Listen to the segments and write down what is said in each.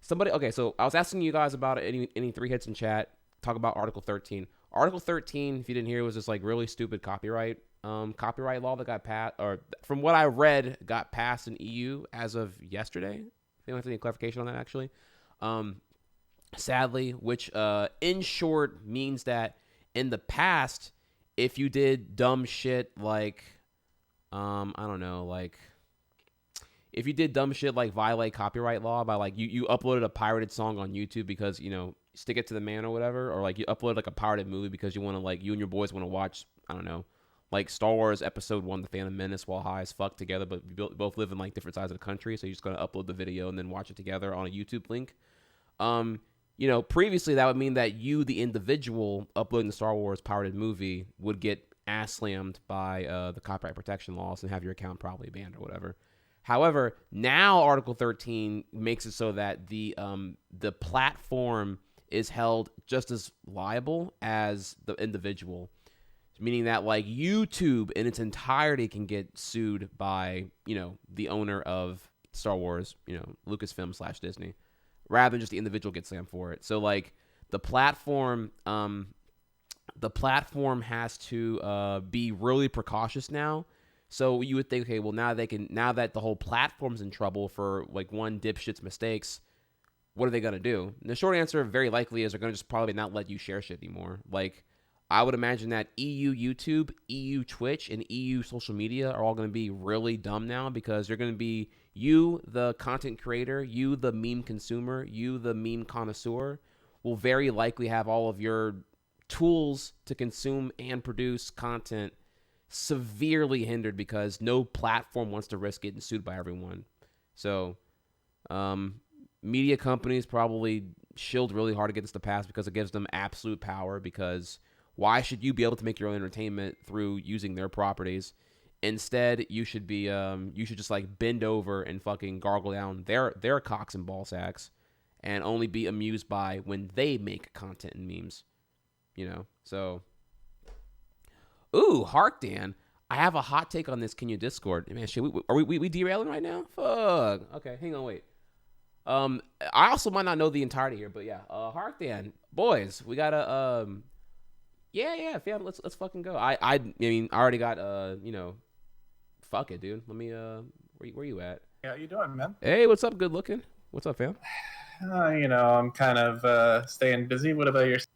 Somebody, okay, so I was asking you guys about any three hits in chat. Talk about Article 13. Article 13, if you didn't hear, was this like really stupid copyright law that got passed, or from what I read, got passed in EU as of yesterday. If you don't have any clarification on that, actually. Um, Sadly, which in short means that in the past, if you did dumb shit like, I don't know, like if you did dumb shit like violate copyright law by like you uploaded a pirated song on YouTube because stick it to the man or whatever, or like you uploaded like a pirated movie because you want to like you and your boys want to watch, I don't know, like Star Wars Episode 1, The Phantom Menace, while high as fuck together, but you both live in like different sides of the country, so you're just gonna upload the video and then watch it together on a YouTube link. Previously that would mean that you, the individual uploading the Star Wars pirated movie, would get ass slammed by the copyright protection laws and have your account probably banned or whatever. However, now Article 13 makes it so that the platform is held just as liable as the individual, meaning that like YouTube in its entirety can get sued by the owner of Star Wars, Lucasfilm / Disney, rather than just the individual get slammed for it. So like the platform has to be really precautious now. So you would think, okay, well now that the whole platform's in trouble for like one dipshit's mistakes, what are they gonna do? And the short answer very likely is they're gonna just probably not let you share shit anymore. Like I would imagine that EU YouTube, EU Twitch, and EU social media are all going to be really dumb now because they're going to be you, the content creator, you, the meme consumer, you, the meme connoisseur, will very likely have all of your tools to consume and produce content severely hindered because no platform wants to risk getting sued by everyone. So, media companies probably shilled really hard to get this to pass because it gives them absolute power. Because why should you be able to make your own entertainment through using their properties? Instead, you should just like bend over and fucking gargle down their cocks and ball sacks, and only be amused by when they make content and memes. So. Ooh, Harkdan. I have a hot take on this. Can you Discord? Man, shit, are we derailing right now? Fuck. Okay, hang on, wait. I also might not know the entirety here, but yeah. Harkdan, boys, we gotta yeah, fam, let's fucking go. I mean, I already got fuck it, dude. Let me where you at? Yeah, how you doing, man? Hey, what's up? Good looking. What's up, fam? I'm kind of staying busy. What about yourself?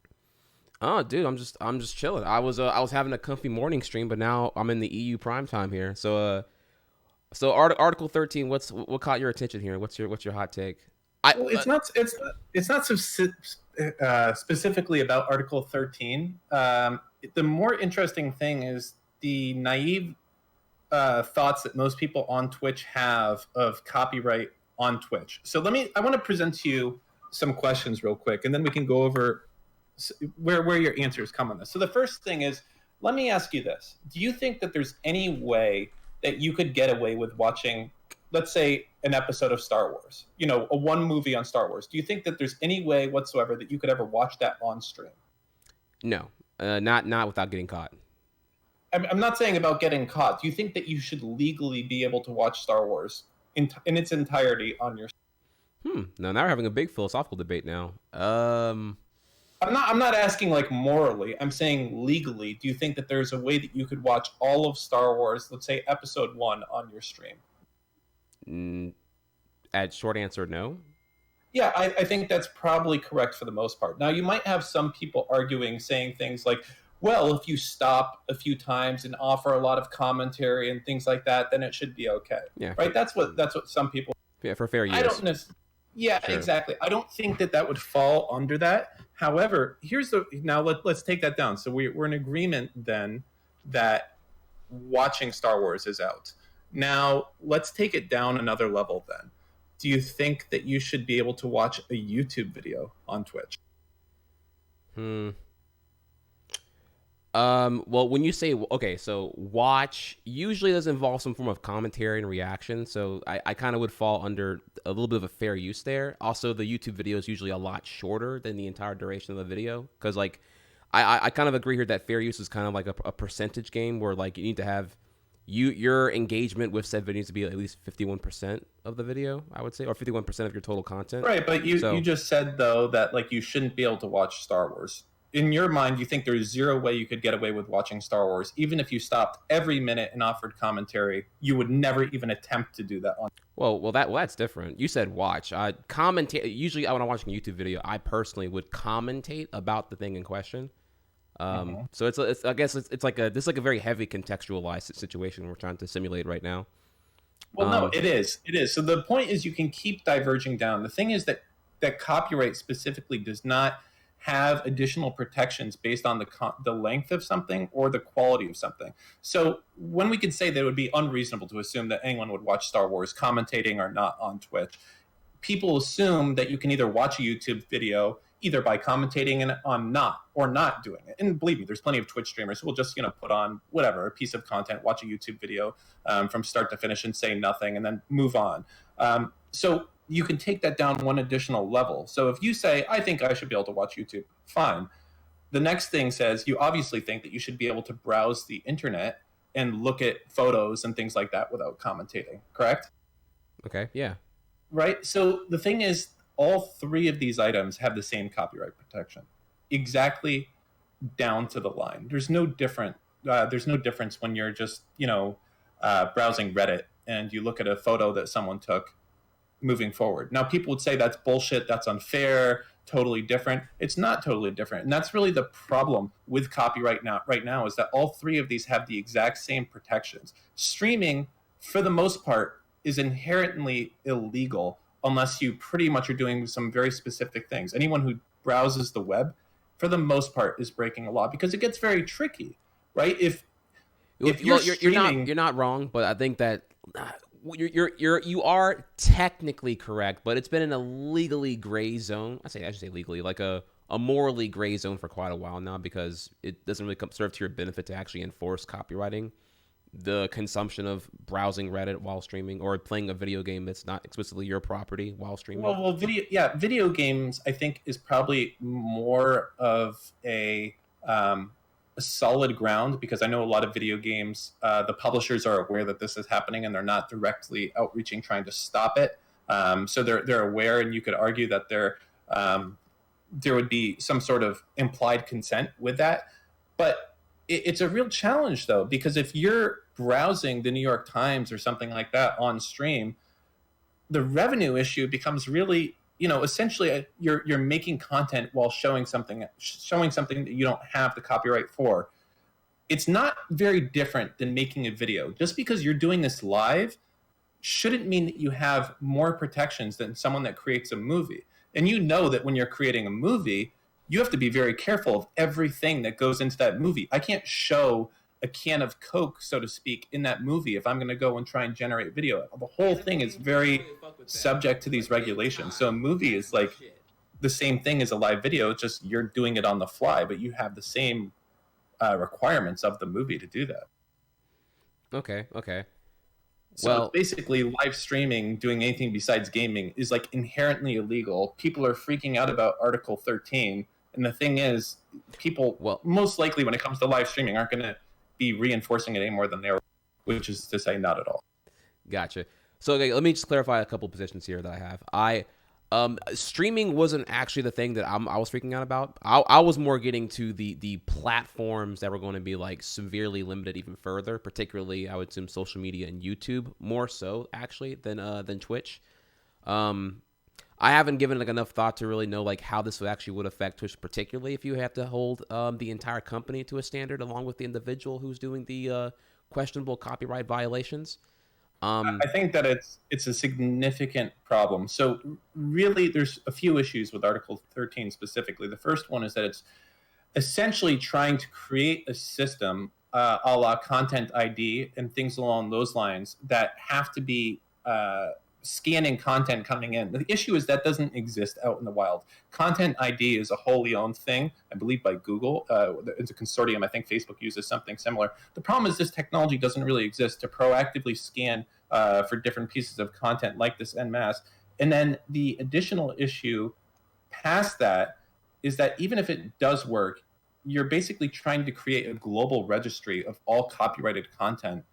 Oh, dude, I'm just chilling. I was having a comfy morning stream, but now I'm in the EU prime time here. So Article 13. What caught your attention here? What's your hot take? Well, it's not so specifically about Article 13. The more interesting thing is the naive thoughts that most people on Twitch have of copyright on Twitch. So I want to present to you some questions real quick, and then we can go over where your answers come on this. So the first thing is, let me ask you this. Do you think that there's any way that you could get away with watching, let's say, an episode of Star Wars, a one movie on Star Wars? Do you think that there's any way whatsoever that you could ever watch that on stream? No, not without getting caught. I'm not saying about getting caught. Do you think that you should legally be able to watch Star Wars in its entirety on your stream? No, now we're having a big philosophical debate now. I'm not asking like morally. I'm saying legally. Do you think that there's a way that you could watch all of Star Wars, let's say episode 1, on your stream? Short answer, no. Yeah, I think that's probably correct for the most part. Now, you might have some people saying things like, well, if you stop a few times and offer a lot of commentary and things like that, then it should be okay. Yeah. Right? That's what some people... Yeah, for fair use. I don't necessarily... Yeah, sure. Exactly. I don't think that would fall under that. However, now let's take that down. So we're in agreement then that watching Star Wars is out. Now let's take it down another level then. Do you think that you should be able to watch a YouTube video on Twitch? Well, when you say, okay, so watch usually does involve some form of commentary and reaction. So I kind of would fall under a little bit of a fair use there. Also, the YouTube video is usually a lot shorter than the entire duration of the video. Cause like, I kind of agree here that fair use is kind of like a percentage game where like you need to have your engagement with said video needs to be at least 51% of the video, I would say, or 51% of your total content. Right, but you So, just said though that like you shouldn't be able to watch Star Wars. In your mind, you think there's zero way you could get away with watching Star Wars, even if you stopped every minute and offered commentary. You would never even attempt to do that on. that's different. You said watch. I commentate. Usually, when I'm watching a YouTube video, I personally would commentate about the thing in question. So it's I guess it's like this is like a very heavy contextualized situation we're trying to simulate right now. Well, no, it is. It is. So the point is, you can keep diverging down. The thing is that copyright specifically does not have additional protections based on the length of something or the quality of something. So when we could say that it would be unreasonable to assume that anyone would watch Star Wars commentating or not on Twitch, people assume that you can either watch a YouTube video either by commentating on not doing it. And believe me, there's plenty of Twitch streamers who will just put on whatever, a piece of content, watch a YouTube video from start to finish and say nothing and then move on. So you can take that down one additional level. So if you say, I think I should be able to watch YouTube, fine. The next thing says you obviously think that you should be able to browse the internet and look at photos and things like that without commentating, correct? Okay, yeah. Right? So the thing is, all three of these items have the same copyright protection, exactly down to the line. There's no difference when you're just browsing Reddit and you look at a photo that someone took moving forward. Now, people would say that's bullshit, that's unfair, totally different. It's not totally different, and that's really the problem with copyright right now is that all three of these have the exact same protections. Streaming, for the most part, is inherently illegal unless you pretty much are doing some very specific things. Anyone who browses the web, for the most part, is breaking a law because it gets very tricky, right? If you're not wrong, but I think that you are technically correct, but it's been in a legally gray zone. I should say legally, like a morally gray zone for quite a while now because it doesn't really serve to your benefit to actually enforce copywriting the consumption of browsing Reddit while streaming or playing a video game that's not explicitly your property while streaming. Well, video games I think is probably more of a solid ground because I know a lot of video games, the publishers are aware that this is happening and they're not directly outreaching trying to stop it. So they're aware, and you could argue that there would be some sort of implied consent with that. But it's a real challenge though, because if you're browsing the New York Times or something like that on stream, the revenue issue becomes really, essentially you're making content while showing something that you don't have the copyright for. It's not very different than making a video. Just because you're doing this live shouldn't mean that you have more protections than someone that creates a movie. And you know that when you're creating a movie, you have to be very careful of everything that goes into that movie. I can't show a can of Coke, so to speak, in that movie if I'm going to go and try and generate video. The whole thing is very subject to these regulations. So a movie is like the same thing as a live video. It's just you're doing it on the fly, but you have the same requirements of the movie to do that. Okay. So basically, live streaming, doing anything besides gaming, is like inherently illegal. People are freaking out about Article 13. And the thing is, people most likely when it comes to live streaming aren't going to be reinforcing it any more than they are, which is to say not at all. Gotcha. So okay, let me just clarify a couple positions here that I have. Streaming wasn't actually the thing that I was freaking out about. I was more getting to the platforms that were going to be like severely limited even further, particularly I would assume social media and YouTube more so actually than Twitch. I haven't given like enough thought to really know like how this would affect Twitch, particularly if you have to hold the entire company to a standard along with the individual who's doing the questionable copyright violations. I think that it's a significant problem. So really, there's a few issues with Article 13 specifically. The first one is that it's essentially trying to create a system a la Content ID and things along those lines that have to be scanning content coming in. The issue is that doesn't exist out in the wild. Content ID is a wholly owned thing, I believe, by Google. It's a consortium. I think Facebook uses something similar. The problem is this technology doesn't really exist to proactively scan for different pieces of content like this en masse. And then the additional issue past that is that even if it does work, you're basically trying to create a global registry of all copyrighted content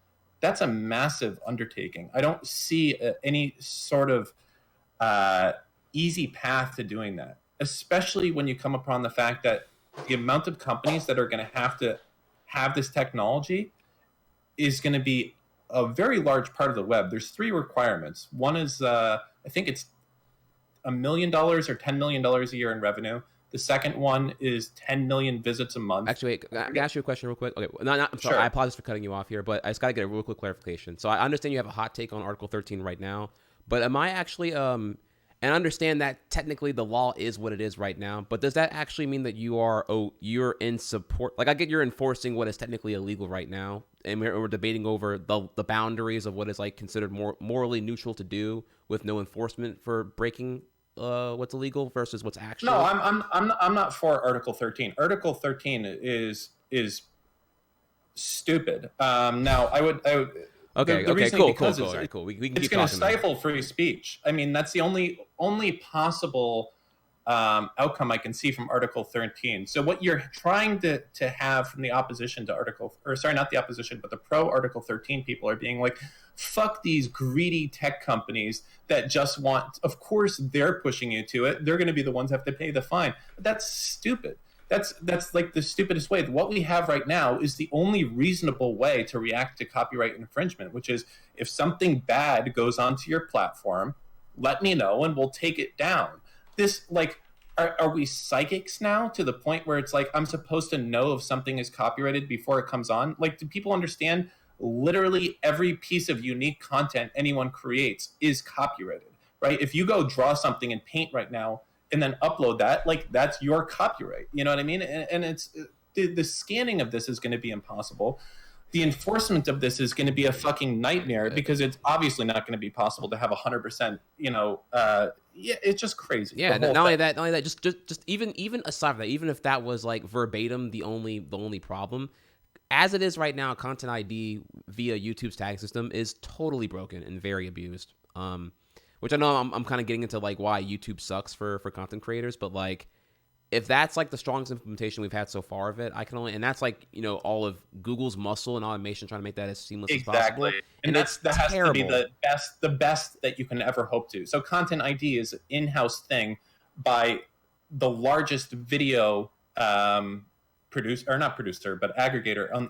that's a massive undertaking. I don't see any sort of easy path to doing that, especially when you come upon the fact that the amount of companies that are going to have this technology is going to be a very large part of the web. There's three requirements. One is, I think it's $1 million or $10 million a year in revenue. The second one is 10 million visits a month. Actually, wait, can I ask you a question real quick? Okay, I'm sorry. Sure. I apologize for cutting you off here, but I just got to get a real quick clarification. So I understand you have a hot take on Article 13 right now, but am I actually and I understand that technically the law is what it is right now, but does that actually mean that you're in support? Like, I get you're enforcing what is technically illegal right now, and we're debating over the boundaries of what is like considered more morally neutral to do with no enforcement for breaking what's illegal versus what's actually. No, I'm not for Article 13. Article 13 is stupid. Now I would Okay. the Okay. reasoning Cool. because All right. Cool. We can it's keep going to talking. stifle free speech. I mean, that's the only possible outcome I can see from Article 13. So what you're trying to have from the opposition to Article, or sorry, not the opposition, but the pro Article 13 people are being like, fuck these greedy tech companies that just want, of course they're pushing you to it. They're going to be the ones that have to pay the fine. But that's stupid. That's like the stupidest way. What we have right now is the only reasonable way to react to copyright infringement, which is if something bad goes onto your platform, let me know and we'll take it down. This, like, are we psychics now to the point where it's like I'm supposed to know if something is copyrighted before it comes on? Like, do people understand literally every piece of unique content anyone creates is copyrighted, right? If you go draw something in Paint right now and then upload that, like, that's your copyright. You know what I mean? And it's the scanning of this is going to be impossible. The enforcement of this is going to be a fucking nightmare because it's obviously not going to be possible to have 100%, yeah, it's just crazy. Yeah, not only that, just even aside from that, even if that was like verbatim the only problem, as it is right now, Content ID via YouTube's tag system is totally broken and very abused. Which I know I'm kind of getting into like why YouTube sucks for content creators, but like if that's like the strongest implementation we've had so far of it, I can only, and that's like, all of Google's muscle and automation trying to make that as seamless as possible. And that has to be the best that you can ever hope to. So Content ID is an in-house thing by the largest video aggregator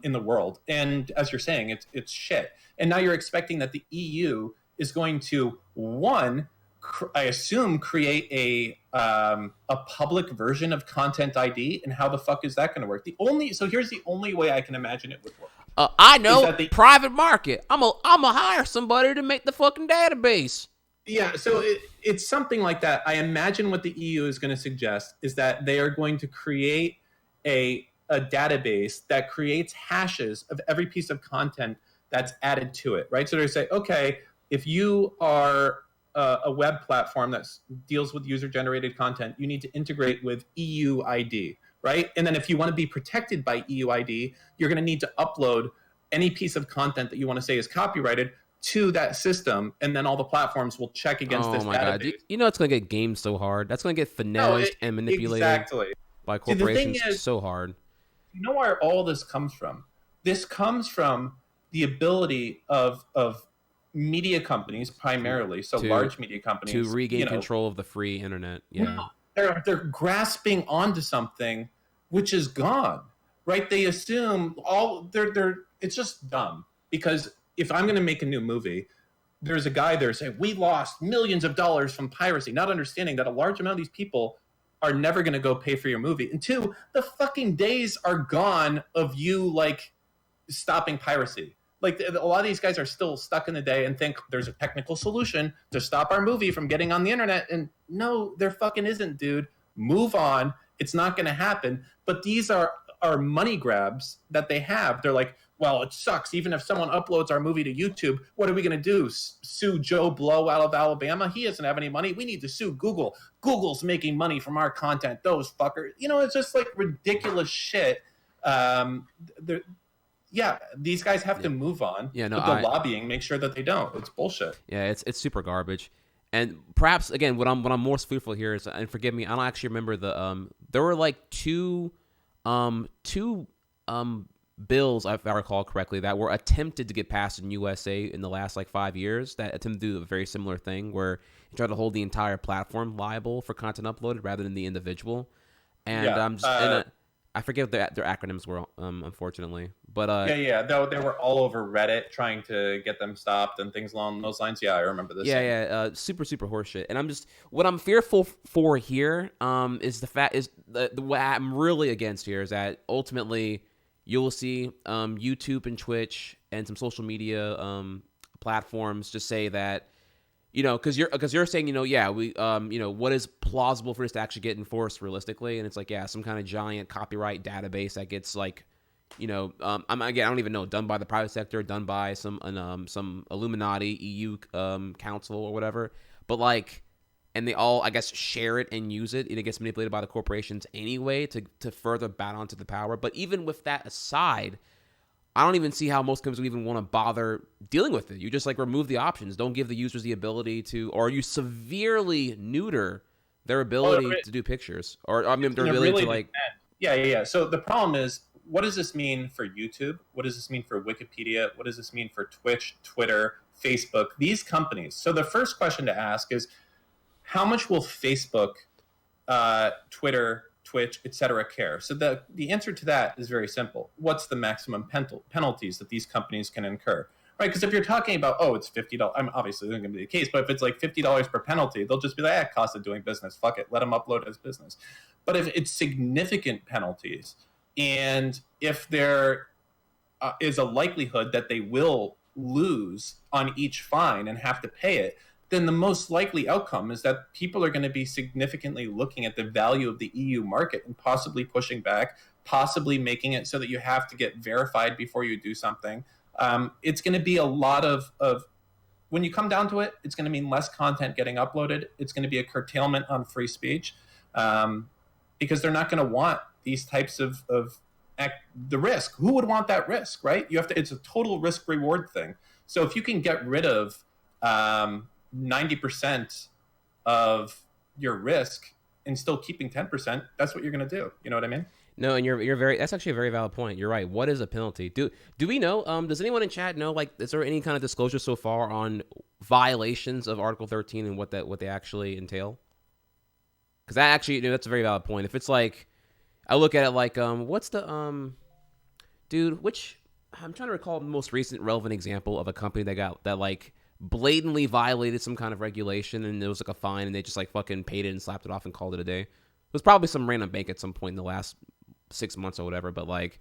in the world. And as you're saying, it's shit. And now you're expecting that the EU is going to, I assume, create a public version of Content ID, and how the fuck is that going to work? So here's the only way I can imagine it would work. I know, private market. I'm a hire somebody to make the fucking database. Yeah, so it's something like that. I imagine what the EU is going to suggest is that they are going to create a database that creates hashes of every piece of content that's added to it, right? So they say, okay, if you are a web platform that deals with user-generated content, you need to integrate with EU ID, right? And then if you want to be protected by EU ID, you're going to need to upload any piece of content that you want to say is copyrighted to that system, and then all the platforms will check against this database. God. It's going to get gamed so hard. That's going to get finessed and manipulated by corporations so hard. You know where all this comes from? This comes from the ability of media companies, primarily, large media companies, to regain control of the free internet. Yeah, they're grasping onto something which is gone, right? They assume it's just dumb, because if I'm going to make a new movie, there's a guy there saying we lost millions of dollars from piracy, not understanding that a large amount of these people are never going to go pay for your movie. And two, the fucking days are gone of you like stopping piracy. Like, a lot of these guys are still stuck in the day and think there's a technical solution to stop our movie from getting on the internet. And no, there fucking isn't, dude. Move on. It's not going to happen. But these are money grabs that they have. They're like, well, it sucks. Even if someone uploads our movie to YouTube, what are we going to do? Sue Joe Blow out of Alabama? He doesn't have any money. We need to sue Google. Google's making money from our content. Those fuckers. It's just like ridiculous shit. Yeah, these guys have to move on. Yeah, but the lobbying makes sure that they don't. It's bullshit. Yeah, it's super garbage. And perhaps again, what I'm most fearful here is, and forgive me, I don't actually remember there were like two bills, if I recall correctly, that were attempted to get passed in USA in the last like 5 years that attempted to do a very similar thing where you try to hold the entire platform liable for content uploaded rather than the individual. And Yeah. I forget what their acronyms were, unfortunately. But Yeah. Though they were all over Reddit trying to get them stopped and things along those lines. Yeah, I remember this. yeah, super horseshit. And I'm just what I'm fearful for here, is the fact is the what I'm really against here is that ultimately you'll see YouTube and Twitch and some social media platforms just say that, because you're saying, yeah, we what is plausible for this to actually get enforced realistically, and it's like, yeah, some kind of giant copyright database that gets like, I don't even know, done by the private sector, done by some Illuminati EU council or whatever, but like, and they all, I guess, share it and use it, and it gets manipulated by the corporations anyway to further bat onto the power. But even with that aside, I don't even see how most companies would even want to bother dealing with it. You just like remove the options. Don't give the users the ability to, or you severely neuter their ability to do pictures, or I mean their ability really to like. Yeah. So the problem is, what does this mean for YouTube? What does this mean for Wikipedia? What does this mean for Twitch, Twitter, Facebook? These companies. So the first question to ask is, how much will Facebook, Twitter, Twitch, etc. care? So the answer to that is very simple. What's the maximum penalties that these companies can incur? Right? Because if you're talking about, it's $50, I'm obviously not going to be the case, but if it's like $50 per penalty, they'll just be like, cost of doing business, fuck it, let them upload as business. But if it's significant penalties, and if there is a likelihood that they will lose on each fine and have to pay it, then the most likely outcome is that people are going to be significantly looking at the value of the EU market and possibly pushing back, possibly making it so that you have to get verified before you do something. It's going to be a lot of, when you come down to it, it's going to mean less content getting uploaded. It's going to be a curtailment on free speech, because they're not going to want these types of the risk. Who would want that risk, right? It's a total risk reward thing. So if you can get rid of 90% of your risk and still keeping 10%, that's what you're going to do. You know what I mean? No, and that's actually a very valid point. You're right. What is a penalty? Do we know, does anyone in chat know, like, is there any kind of disclosure so far on violations of Article 13 and what they actually entail? Because that actually, that's a very valid point. If it's like, I look at it like, what's the, which, I'm trying to recall the most recent relevant example of a company that like blatantly violated some kind of regulation, and there was like a fine, and they just like fucking paid it and slapped it off and called it a day. It was probably some random bank at some point in the last 6 months or whatever, but like,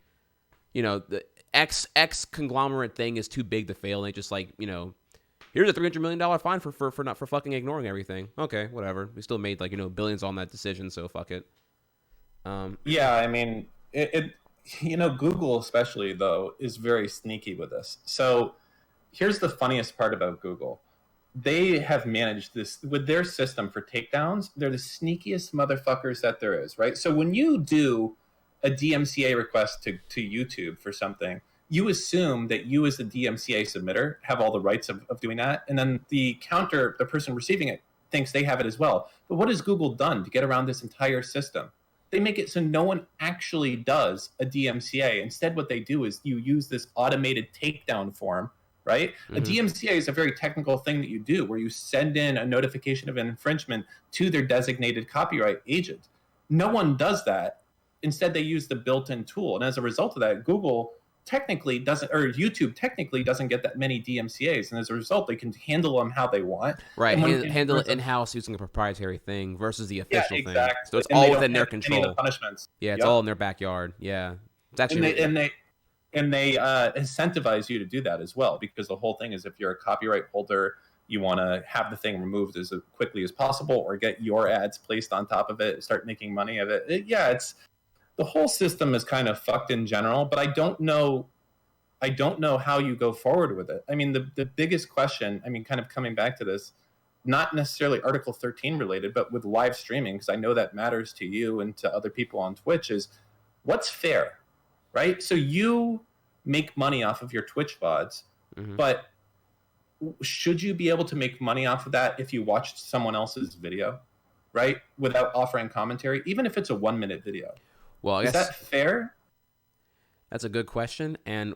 the X conglomerate thing is too big to fail, and they just like, here's a $300 million fine for fucking ignoring everything. Okay, whatever. We still made like, billions on that decision, so fuck it. Yeah, I mean, Google especially though is very sneaky with this. So here's the funniest part about Google. They have managed this with their system for takedowns. They're the sneakiest motherfuckers that there is, right? So when you do a DMCA request to YouTube for something, you assume that you as the DMCA submitter have all the rights of doing that. And then the person receiving it thinks they have it as well. But what has Google done to get around this entire system? They make it so no one actually does a DMCA. Instead, what they do is you use this automated takedown form, right? Mm-hmm. A DMCA is a very technical thing that you do where you send in a notification of an infringement to their designated copyright agent. No one does that. Instead, they use the built-in tool. And as a result of that, Google technically doesn't, or YouTube technically doesn't get that many DMCAs, and as a result, they can handle them how they want. Right, handle it in-house using a proprietary thing versus the official thing. So it's all within their control. Any of the punishments. Yeah, it's all in their backyard. Yeah, it's actually and they incentivize you to do that as well, because the whole thing is, if you're a copyright holder, you want to have the thing removed as quickly as possible, or get your ads placed on top of it, start making money of it. It's the whole system is kind of fucked in general, but I don't know how you go forward with it. I mean, the biggest question, kind of coming back to this, not necessarily Article 13 related, but with live streaming, because I know that matters to you and to other people on Twitch, is what's fair, right? So you make money off of your Twitch VODs, mm-hmm. but should you be able to make money off of that if you watched someone else's video, right? Without offering commentary, even if it's a 1-minute video? Well, I guess, is that fair? That's a good question. And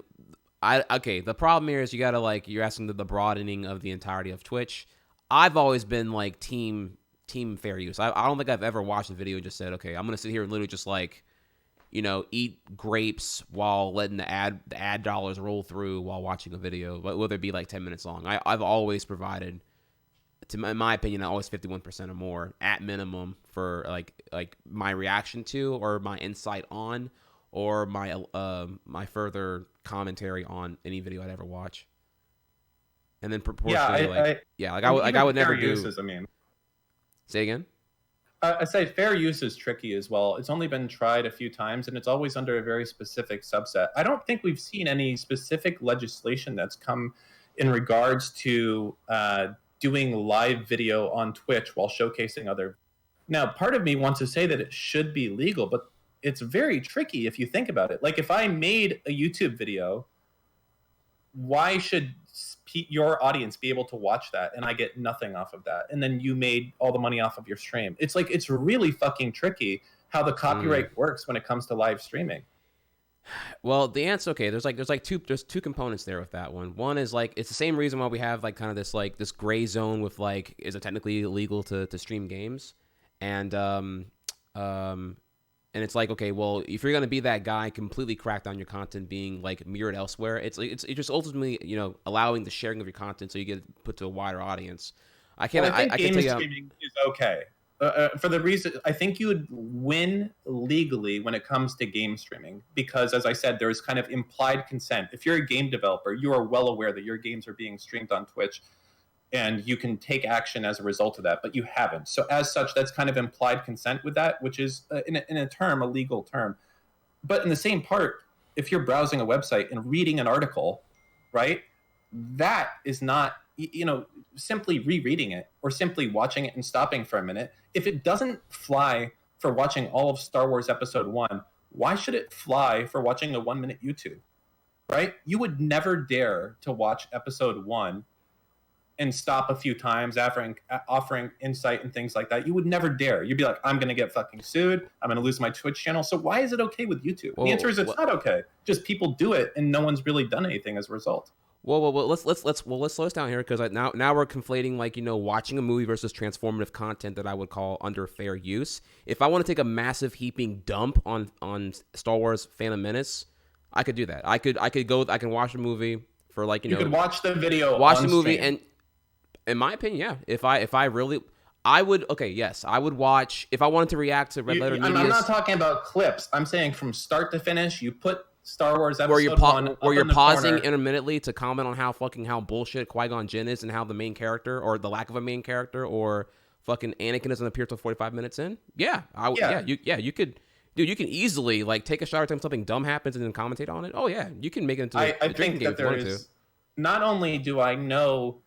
the problem here is you gotta like you're asking the broadening of the entirety of Twitch. I've always been like team fair use. I don't think I've ever watched a video and just said, okay, I'm gonna sit here and literally just like, eat grapes while letting the ad dollars roll through while watching a video, whether it be like 10 minutes long. I've always provided, in my opinion, always 51% or more at minimum for like my reaction to or my insight on or my further commentary on any video I'd ever watch. And then proportionally, I would never do. Uses, Say again. I say fair use is tricky as well. It's only been tried a few times, and it's always under a very specific subset. I don't think we've seen any specific legislation that's come in regards to doing live video on Twitch while showcasing other. Now, part of me wants to say that it should be legal, but it's very tricky if you think about it. Like, if I made a YouTube video, why should your audience be able to watch that and I get nothing off of that? And then you made all the money off of your stream. It's like, it's really fucking tricky how the copyright works when it comes to live streaming. Well, the answer, okay, there's two components there with that one. One is like, it's the same reason why we have like kind of this gray zone with like, is it technically illegal to stream games? And it's like, okay, well, if you're gonna be that guy, completely crack down your content being like mirrored elsewhere. It's just ultimately, allowing the sharing of your content so you get put to a wider audience. I think game streaming is okay. For the reason, I think you would win legally when it comes to game streaming because, as I said, there's kind of implied consent. If you're a game developer, you are well aware that your games are being streamed on Twitch, and you can take action as a result of that, but you haven't. So as such, that's kind of implied consent with that, which is, in a legal term. But in the same part, if you're browsing a website and reading an article, right, that is not, simply rereading it or simply watching it and stopping for a minute. If it doesn't fly for watching all of Star Wars Episode 1, why should it fly for watching a 1-minute YouTube, right? You would never dare to watch Episode 1 and stop a few times offering insight and things like that. You would never dare. You'd be like, I'm going to get fucking sued. I'm going to lose my Twitch channel. So why is it okay with YouTube? The answer is it's not okay. Just people do it and no one's really done anything as a result. Well, let's slow this down here because now we're conflating watching a movie versus transformative content that I would call under fair use. If I want to take a massive heaping dump on Star Wars Phantom Menace, I could do that. I can watch a movie for you could watch the video, watch the movie, and in my opinion, yeah. If I really, I would. Okay, yes, I would watch if I wanted to react to Red Letter Media. I'm not talking about clips. I'm saying from start to finish, you put Star Wars Episode 1 where you're pausing intermittently to comment on how bullshit Qui-Gon Jinn is and how the main character or the lack of a main character or fucking Anakin doesn't appear till 45 minutes in. Yeah, you could. Dude, you can easily take a shot every time something dumb happens and then commentate on it. Oh yeah, you can make it into I think that there is. Not only do I know.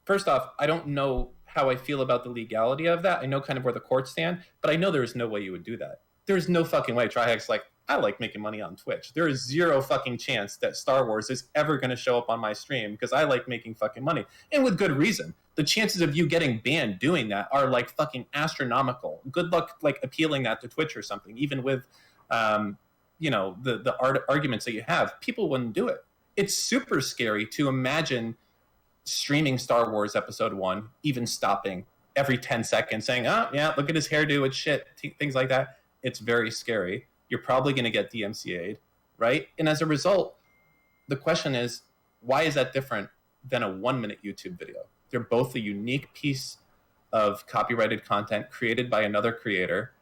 First off, I don't know how I feel about the legality of that. I know kind of where the courts stand, but I know there's no way you would do that. There's no fucking way Trihex I like making money on Twitch. There is zero fucking chance that Star Wars is ever going to show up on my stream because I like making fucking money. And with good reason. The chances of you getting banned doing that are fucking astronomical. Good luck appealing that to Twitch or something. Even with, the arguments that you have, people wouldn't do it. It's super scary to imagine streaming Star Wars Episode 1, even stopping every 10 seconds saying, oh, yeah, look at his hairdo, it's shit, things like that. It's very scary. You're probably going to get DMCA'd, right? And as a result, the question is, why is that different than a 1-minute YouTube video? They're both a unique piece of copyrighted content created by another creator.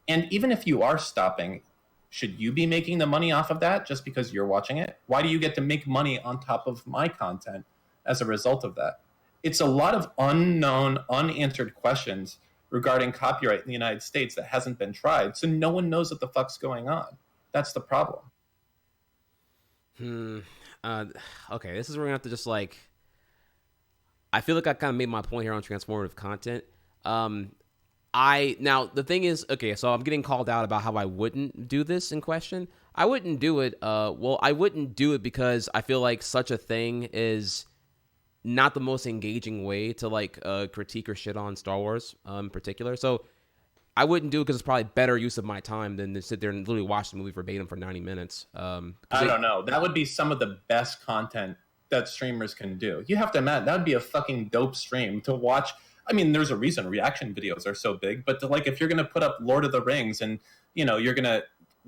And even if you are stopping, should you be making the money off of that just because you're watching it? Why do you get to make money on top of my content as a result of that? It's a lot of unknown, unanswered questions regarding copyright in the United States that hasn't been tried. So no one knows what the fuck's going on. That's the problem. Okay, this is where we're going to have to just I feel like I kind of made my point here on transformative content. Now the thing is, okay, so I'm getting called out about how I wouldn't do this in question. I wouldn't do it. I wouldn't do it because I feel like such a thing is not the most engaging way to critique or shit on Star Wars in particular. So I wouldn't do it because it's probably better use of my time than to sit there and literally watch the movie verbatim for 90 minutes. I don't know. That would be some of the best content that streamers can do. You have to imagine that would be a fucking dope stream to watch. I mean, there's a reason reaction videos are so big, but like if you're gonna put up Lord of the Rings and you're gonna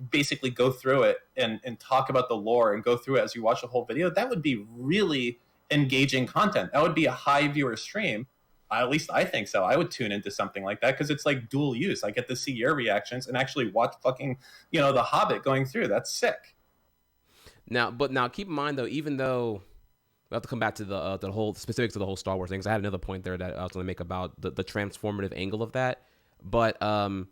basically go through it and talk about the lore and go through it as you watch the whole video, that would be really engaging content. That would be a high viewer stream. At least I think so. I would tune into something like that because it's like dual use. I get to see your reactions and actually watch fucking, The Hobbit going through. That's sick. Now keep in mind though, even though we have to come back to the whole specifics of the whole Star Wars thing, because I had another point there that I was going to make about the transformative angle of that. But I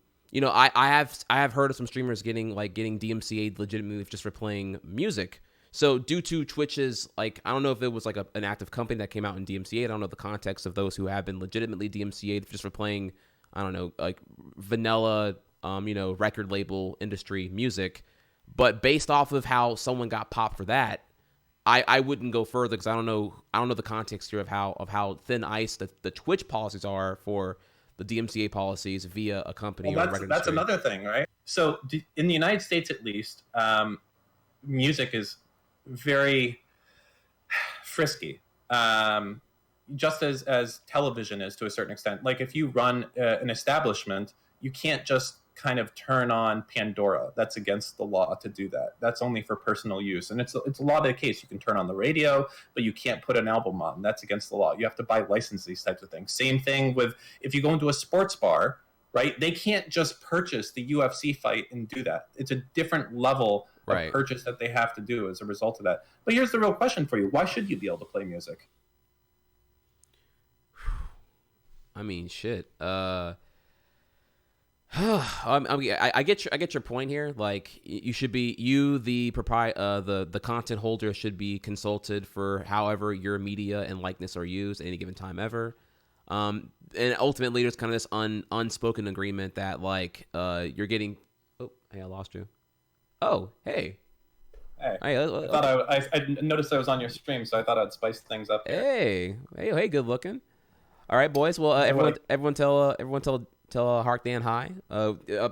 have heard of some streamers getting DMCA'd legitimately just for playing music. So due to Twitch's, I don't know if it was an active company that came out in DMCA. I don't know the context of those who have been legitimately DMCA'd just for playing, I don't know, vanilla, record label industry music. But based off of how someone got popped for that, I wouldn't go further because I don't know the context here of how thin ice the Twitch policies are for the DMCA policies via a company. Well, or a record that's industry. another thing, right? So in the United States, at least, music is very frisky, just as television is to a certain extent. Like if you run an establishment, you can't just kind of turn on Pandora. That's against the law to do that. That's only for personal use, and it's a lot of the case. You can turn on the radio, but you can't put an album on. That's against the law. You have to buy license, these types of things. Same thing with if you go into a sports bar, right? They can't just purchase the UFC fight and do that. It's a different level of purchase that they have to do as a result of that. But here's the real question for you. Why should you be able to play music? I mean, shit. I get your point here. Like you should be the content holder should be consulted for however your media and likeness are used at any given time ever. And ultimately, there's kind of this unspoken agreement that you're getting. Oh, hey, I lost you. Oh, hey. Hey, I noticed I was on your stream, so I thought I'd spice things up here. Hey, good looking. All right, boys. Well, everyone tell Harkdan hi.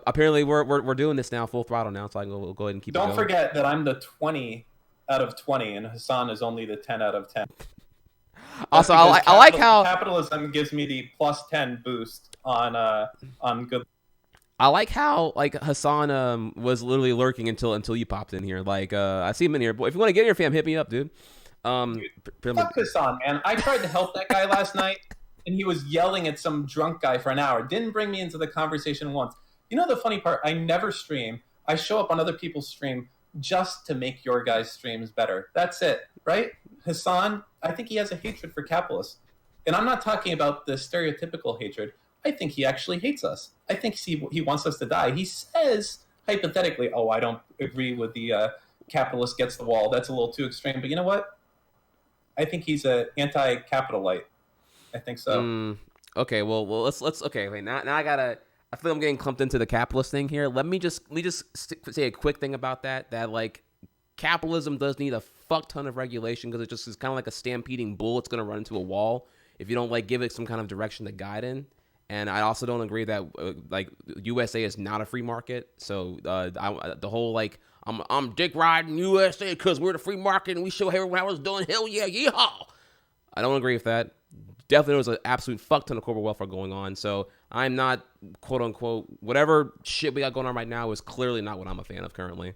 Apparently, we're doing this now, full throttle now, so I can go ahead and keep. Don't forget that I'm the 20 out of 20, and Hassan is only the 10 out of 10. Also, I like how capitalism gives me the plus 10 boost on good. I like how Hassan was literally lurking until you popped in here. I see him in here. Boy, if you want to get in here, fam, hit me up, dude. Fuck Hassan, man. I tried to help that guy last night, and he was yelling at some drunk guy for an hour. Didn't bring me into the conversation once. You know the funny part? I never stream. I show up on other people's stream just to make your guys' streams better. That's it, right? Hassan, I think he has a hatred for capitalists. And I'm not talking about the stereotypical hatred. I think he actually hates us. I think he wants us to die. He says, hypothetically, I don't agree with the capitalist gets the wall. That's a little too extreme. But you know what? I think he's an anti-capitalite. I think so. Okay, well, let's. Okay, wait. Now I feel I'm getting clumped into the capitalist thing here. Let me just say a quick thing about that. That capitalism does need a fuck ton of regulation because it just is kind of like a stampeding bull. It's gonna run into a wall if you don't give it some kind of direction to guide in. And I also don't agree that USA is not a free market. So the whole I'm dick riding USA because we're the free market and we show everyone how it's doing. Hell yeah, yeehaw! I don't agree with that. Definitely, there was an absolute fuck ton of corporate welfare going on. So I'm not quote unquote whatever shit we got going on right now is clearly not what I'm a fan of currently.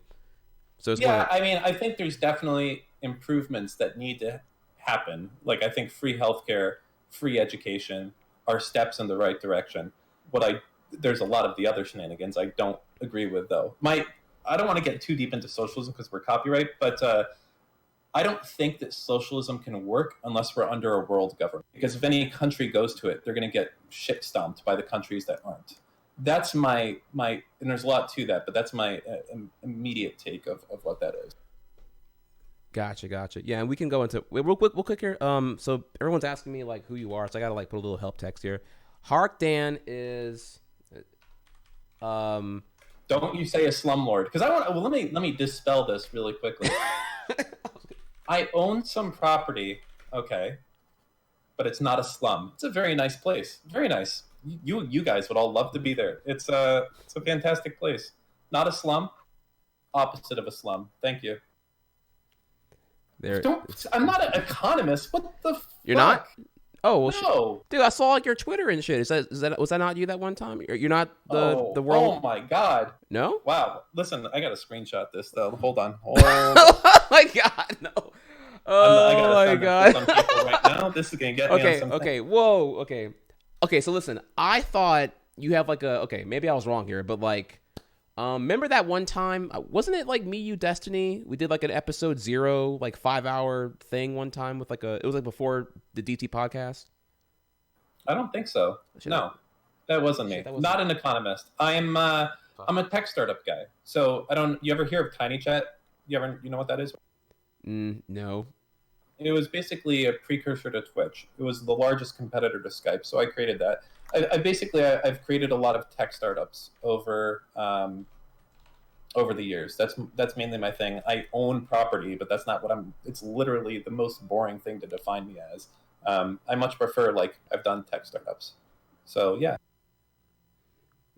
So I think there's definitely improvements that need to happen. I think free healthcare, free education are steps in the right direction. There's a lot of the other shenanigans I don't agree with, though. I don't want to get too deep into socialism because we're copyright, but I don't think that socialism can work unless we're under a world government. Because if any country goes to it, they're going to get shit stomped by the countries that aren't. That's my and there's a lot to that, but that's my immediate take of what that is. Gotcha. Yeah, and we can go into real quick here. So everyone's asking me who you are, so I gotta put a little help text here. Harkdan is, Don't you say a slumlord? Because I want. Well, let me dispel this really quickly. I own some property, okay, but it's not a slum. It's a very nice place, very nice. you guys would all love to be there. It's a fantastic place. Not a slum, opposite of a slum. Thank you. There, I'm not an economist. What the you're fuck? not. Oh well, No. dude, I saw like your Twitter and shit. Was that not you that one time? You're not the world. Oh my god. No. Wow. Listen, I gotta screenshot this though. Hold on. Oh my god, no. I Oh gotta my send god. it to some people right now. This is gonna get me on Okay, some okay, whoa, okay. So listen, I thought you have like a okay. Maybe I was wrong here, but like, remember that one time? Wasn't it like me, you, Destiny? We did like an episode 0, like 5-hour thing one time with like a. It was like before the DT podcast. I don't think so. No, that wasn't me. Not an economist. I'm a tech startup guy. So I don't. You ever hear of Tiny Chat? You know what that is? No. It was basically a precursor to Twitch. It was the largest competitor to Skype, so I created that. I've created a lot of tech startups over the years. That's mainly my thing. I own property, but that's not what I'm. It's literally the most boring thing to define me as. I much prefer like I've done tech startups. So yeah.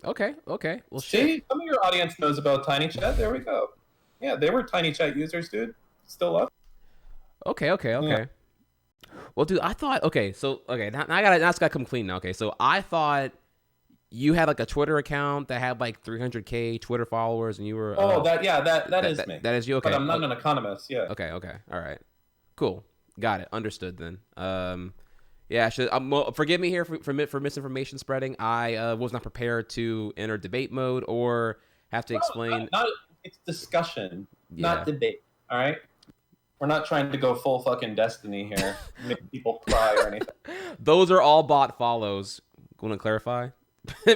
Okay. Well, see, shit. some of your audience knows about Tiny Chat. There we go. Yeah, they were Tiny Chat users, dude. Still up. Okay. Yeah. Well, dude, I thought now it's gotta come clean now. Okay, so I thought you had like a Twitter account that had like 300K Twitter followers, and you were that is me. That is you. Okay, but I'm not an economist. Yeah. Okay, all right, cool, got it, understood then. Yeah, forgive me here for misinformation spreading. I was not prepared to enter debate mode or have to explain. It's discussion, not debate. All right. We're not trying to go full fucking Destiny here, make people cry or anything. Those are all bot follows. Want to clarify? No.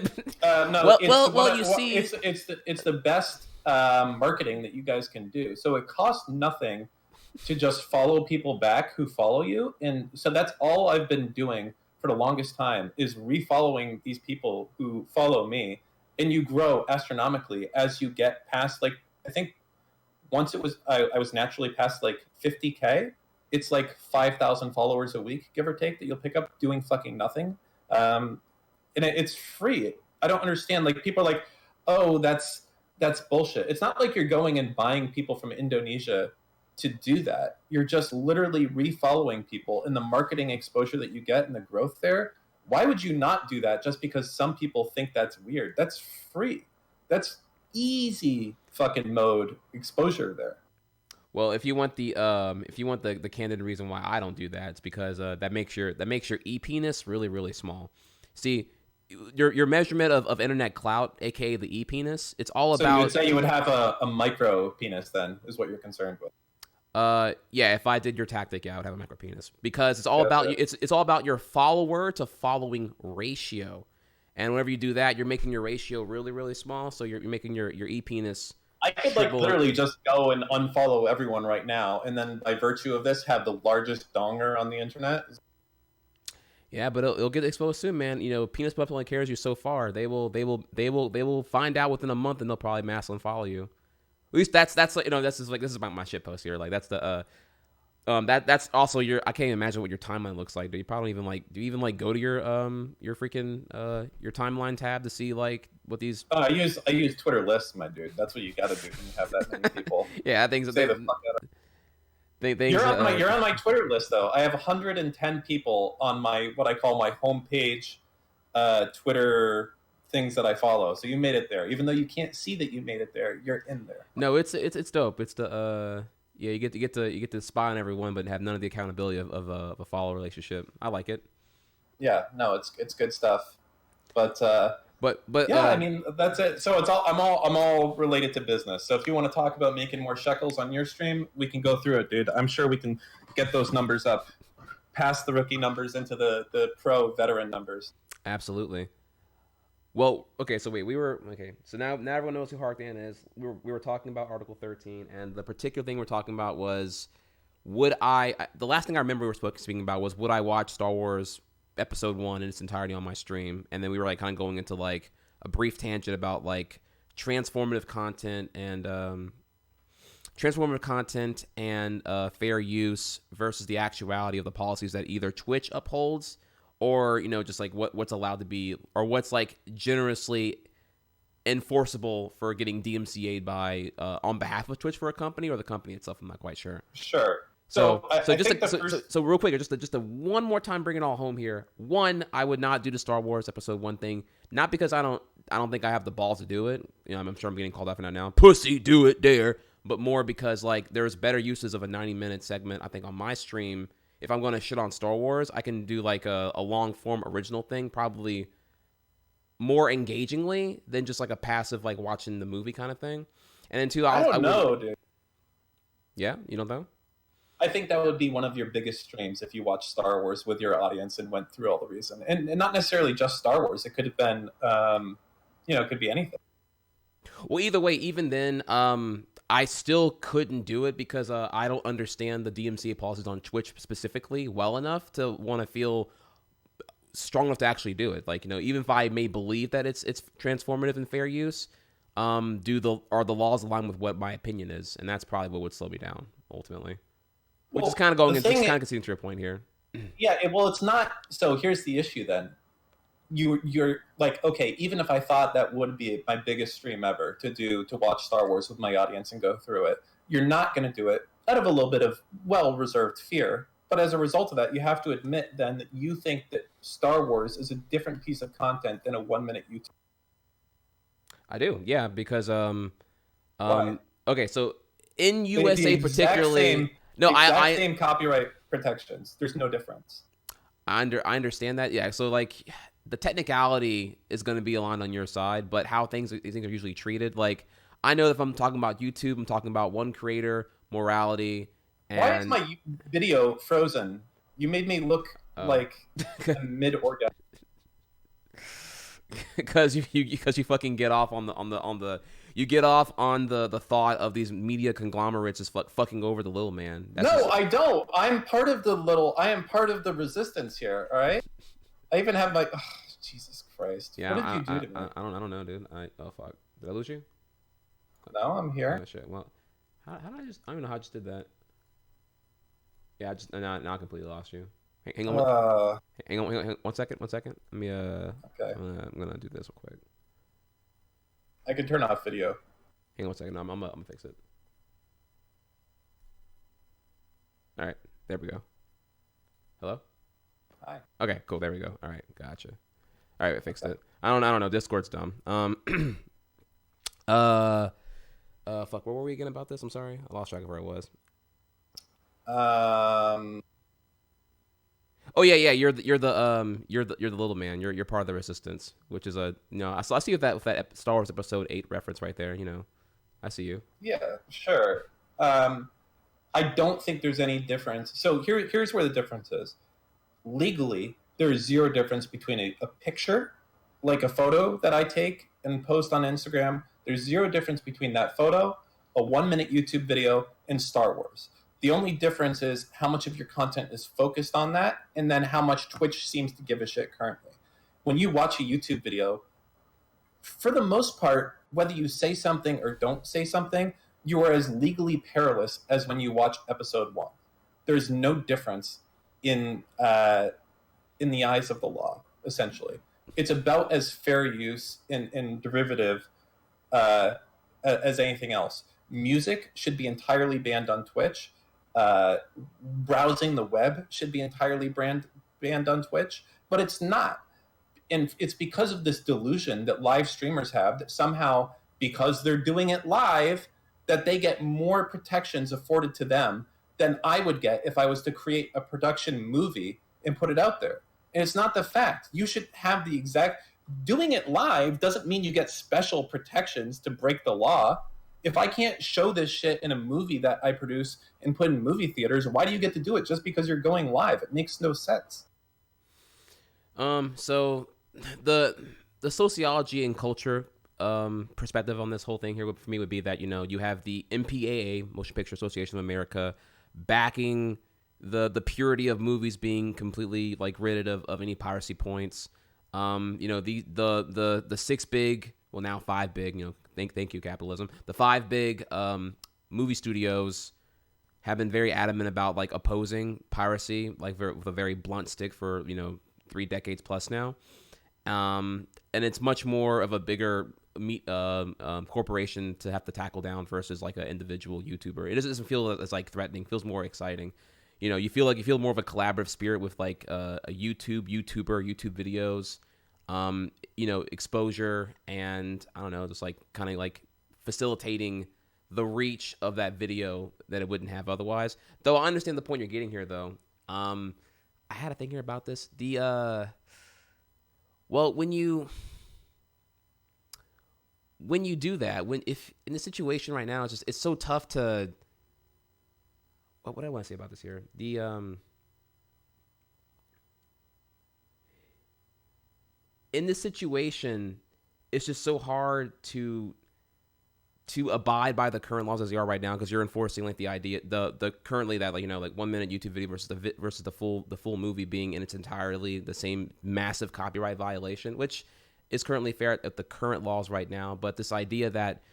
See, it's the best marketing that you guys can do. So it costs nothing to just follow people back who follow you, and so that's all I've been doing for the longest time is refollowing these people who follow me, and you grow astronomically as you get past like I think. Once I was naturally past like 50K, it's like 5,000 followers a week, give or take, that you'll pick up doing fucking nothing. And it's free. I don't understand. Like people are like, oh, that's bullshit. It's not like you're going and buying people from Indonesia to do that. You're just literally refollowing people, and the marketing exposure that you get and the growth there. Why would you not do that just because some people think that's weird? That's free. That's easy fucking mode exposure there. Well, if you want the candid reason why I don't do that, it's because that makes your e-penis really, really small. See, your measurement of internet clout, aka the e-penis, it's all about. So you would say you would have a micro penis then, is what you're concerned with. Yeah, if I did your tactic, yeah, I would have a micro penis because it's all about it's all about your follower to following ratio. And whenever you do that, you're making your ratio really, really small. So you're making your e-penis. I could like literally just go and unfollow everyone right now, and then by virtue of this, have the largest donger on the internet. Yeah, but it'll get exposed soon, man. You know, penis butt only carries you so far. They will find out within a month, and they'll probably mass unfollow you. At least that's this is about my shit post here. Like that's the that's also your. I can't even imagine what your timeline looks like. Do you even go to your freaking your timeline tab to see like what these? I use Twitter lists, my dude. That's what you got to do when you have that many people. Yeah, I think so. The fuck out of you're on my Twitter list though. I have 110 people on my what I call my homepage, Twitter things that I follow. So you made it there, even though you can't see that you made it there. You're in there. No, it's dope. It's the yeah, you get to spy on everyone, but have none of the accountability of a follow relationship. I like it. Yeah, no, it's good stuff. But yeah, I mean that's it. So I'm all related to business. So if you want to talk about making more shekels on your stream, we can go through it, dude. I'm sure we can get those numbers up, past the rookie numbers into the pro veteran numbers. Absolutely. Well, okay, so so now everyone knows who Harkdan is. We were talking about Article 13, and the particular thing we're talking about was the last thing I remember we were speaking about was would I watch Star Wars Episode 1 in its entirety on my stream, and then we were like kind of going into like a brief tangent about like transformative content and fair use versus the actuality of the policies that either Twitch upholds or just like what's allowed to be, or what's like generously enforceable for getting DMCA'd by on behalf of Twitch for a company or the company itself. I'm not quite sure. Sure. So I just think so real quick, just a one more time, bring it all home here. One, I would not do the Star Wars Episode 1 thing, not because I don't think I have the balls to do it. I'm sure I'm getting called out for that now. Pussy, do it, dare. But more because like there's better uses of a 90-minute segment. I think on my stream, if I'm going to shit on Star Wars, I can do like a long form original thing, probably more engagingly than just like a passive like watching the movie kind of thing. And then two, I don't know, dude. Yeah, you don't know? I think that would be one of your biggest streams if you watched Star Wars with your audience and went through all the reason. And not necessarily just Star Wars. It could have been, it could be anything. Well, either way, even then, I still couldn't do it because I don't understand the DMCA policies on Twitch specifically well enough to want to feel strong enough to actually do it. Like, even if I may believe that it's transformative and fair use, are the laws aligned with what my opinion is? And that's probably what would slow me down ultimately. Which is kind of conceding to your point here. Yeah, it's not. So here's the issue then. You're like, okay, even if I thought that would be my biggest stream ever to watch Star Wars with my audience and go through it, you're not going to do it out of a little bit of well-reserved fear. But as a result of that, you have to admit then that you think that Star Wars is a different piece of content than a 1-minute YouTube. I do, yeah, because Why? Okay, so in USA particularly. No, same copyright protections. There's no difference. I understand that. Yeah. So like the technicality is going to be aligned on your side, but how things are usually treated. Like I know if I'm talking about YouTube, I'm talking about one creator, morality. And why is my video frozen? You made me look like a mid-orgasm. Because you fucking get off on the you get off on the thought of these media conglomerates just fucking over the little man. I don't. I am part of the resistance here. All right. I even have my. Oh, Jesus Christ. Yeah. What did you do to me? I don't know, dude. Oh fuck. Did I lose you? No, I'm here. Oh shit. Well, how did I just? I don't even know how I just did that. Yeah, now I completely lost you. Hang on. Hang on. 1 second. 1 second. Let me. Okay. I'm gonna do this real quick. I can turn off video. Hang on 1 second. I'm gonna fix it. All right. There we go. Hello. Hi. Okay. Cool. There we go. All right. Gotcha. All right. I fixed it. I don't know. Discord's dumb. Fuck. Where were we again about this? I'm sorry. I lost track of where it was. Oh yeah. You're the little man. You're part of the resistance, which is I see with that Star Wars Episode 8 reference right there. I see you. Yeah, sure. I don't think there's any difference. So here's where the difference is. Legally, there is zero difference between a picture, like a photo that I take and post on Instagram. There's zero difference between that photo, a 1-minute YouTube video, and Star Wars. The only difference is how much of your content is focused on that, and then how much Twitch seems to give a shit currently. When you watch a YouTube video, for the most part, whether you say something or don't say something, you are as legally perilous as when you watch Episode 1. There's no difference in the eyes of the law, essentially. It's about as fair use and derivative as anything else. Music should be entirely banned on Twitch. Browsing the web should be entirely banned on Twitch, but it's not. And it's because of this delusion that live streamers have that somehow, because they're doing it live, that they get more protections afforded to them than I would get if I was to create a production movie and put it out there. And it's not the fact. You should have the exact... Doing it live doesn't mean you get special protections to break the law. If I can't show this shit in a movie that I produce and put in movie theaters, why do you get to do it just because you're going live? It makes no sense. So the sociology and culture perspective on this whole thing here for me would be that you have the MPAA, Motion Picture Association of America, backing the purity of movies being completely like rid of any piracy points. The 6 big, well now 5 big, thank you capitalism. The 5 big movie studios have been very adamant about like opposing piracy, like with a very blunt stick for decades plus now. And it's much more of a bigger corporation to have to tackle down versus like an individual YouTuber. It doesn't feel as like threatening. It feels more exciting. You know, you feel more of a collaborative spirit with like a YouTuber, YouTube videos, you know, exposure, and I don't know, just like kind of like facilitating the reach of that video that it wouldn't have otherwise. Though I understand the point you're getting here, though. I had a thing here about this. Well, when you do that, if in the situation right now, it's so tough to. What do I want to say about this here? In this situation, it's just so hard to abide by the current laws as they are right now, because you're enforcing like the idea the currently that, like, you know, like 1 minute YouTube video versus the full movie being in its entirely the same massive copyright violation, which is currently fair at the current laws right now. But this idea that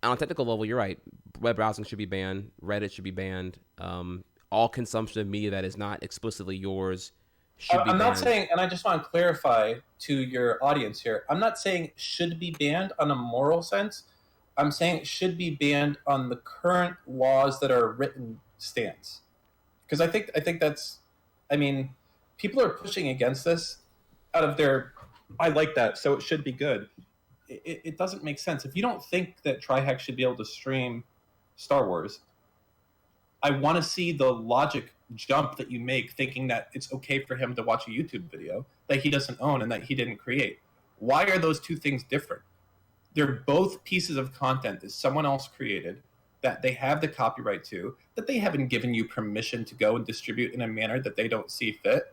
on a technical level, you're right, web browsing should be banned, Reddit should be banned, all consumption of media that is not explicitly yours should be banned. I'm not saying, and I just want to clarify to your audience here, I'm not saying should be banned on a moral sense. I'm saying it should be banned on the current laws that are written stance. Because I think that's, I mean, people are pushing against this out of their, I like that, so it should be good. It doesn't make sense. If you don't think that Trihex should be able to stream Star Wars, I want to see the logic jump that you make thinking that it's okay for him to watch a YouTube video that he doesn't own and that he didn't create. Why are those two things different? They're both pieces of content that someone else created, that they have the copyright to, that they haven't given you permission to go and distribute in a manner that they don't see fit.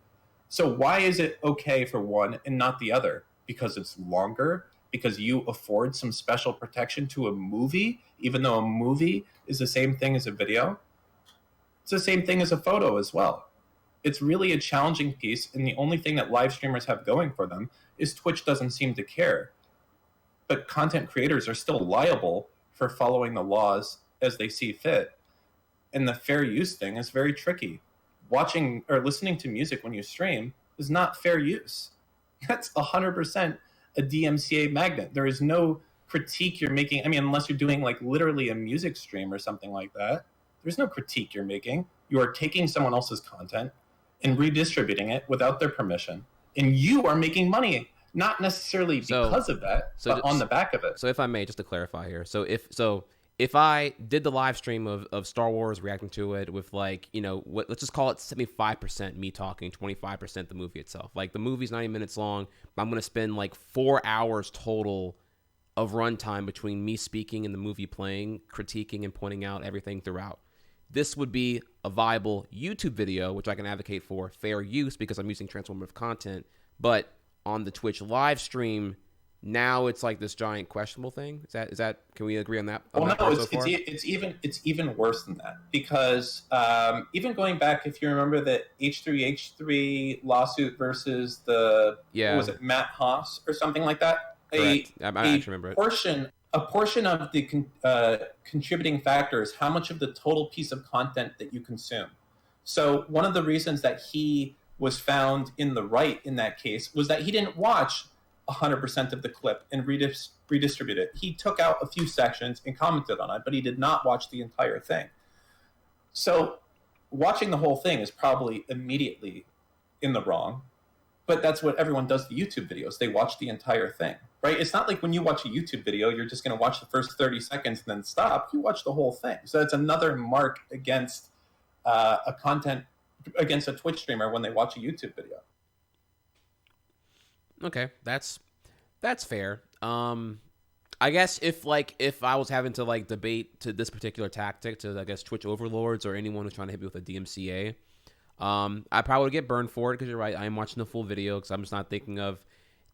So why is it okay for one and not the other? Because it's longer? Because you afford some special protection to a movie, even though a movie is the same thing as a video? It's the same thing as a photo as well. It's really a challenging piece, and the only thing that live streamers have going for them is Twitch doesn't seem to care. But content creators are still liable for following the laws as they see fit. And the fair use thing is very tricky. Watching or listening to music when you stream is not fair use. That's 100% a DMCA magnet. There is no critique you're making. I mean, unless you're doing like literally a music stream or something like that, there's no critique you're making. You are taking someone else's content and redistributing it without their permission. And you are making money. Not necessarily because of that, but on the back of it. So if I may, just to clarify here. So if I did the live stream of Star Wars, reacting to it with, like, you know, let's just call it 75% me talking, 25% the movie itself. Like, the movie's 90 minutes long, but I'm going to spend like 4 hours total of runtime between me speaking and the movie playing, critiquing and pointing out everything throughout. This would be a viable YouTube video, which I can advocate for fair use because I'm using transformative content. But on the Twitch live stream, now it's like this giant questionable thing. Is that? Can we agree on that? Well, no, it's even worse than that, because even going back, if you remember the H3H3 lawsuit versus the what was it, Matt Haas or something like that? I actually remember it. A portion of the contributing factor is how much of the total piece of content that you consume. So one of the reasons that he was found in the right in that case was that he didn't watch 100% of the clip and redistribute it. He took out a few sections and commented on it, but he did not watch the entire thing. So watching the whole thing is probably immediately in the wrong, but that's what everyone does to YouTube videos. They watch the entire thing, right? It's not like when you watch a YouTube video, you're just going to watch the first 30 seconds and then stop. You watch the whole thing. So it's another mark against against a Twitch streamer when they watch a YouTube video. Okay, that's fair. I guess if I was having to like debate to this particular tactic to, I guess, Twitch overlords or anyone who's trying to hit me with a DMCA, I probably would get burned for it, because you're right, I am watching the full video, because I'm just not thinking of.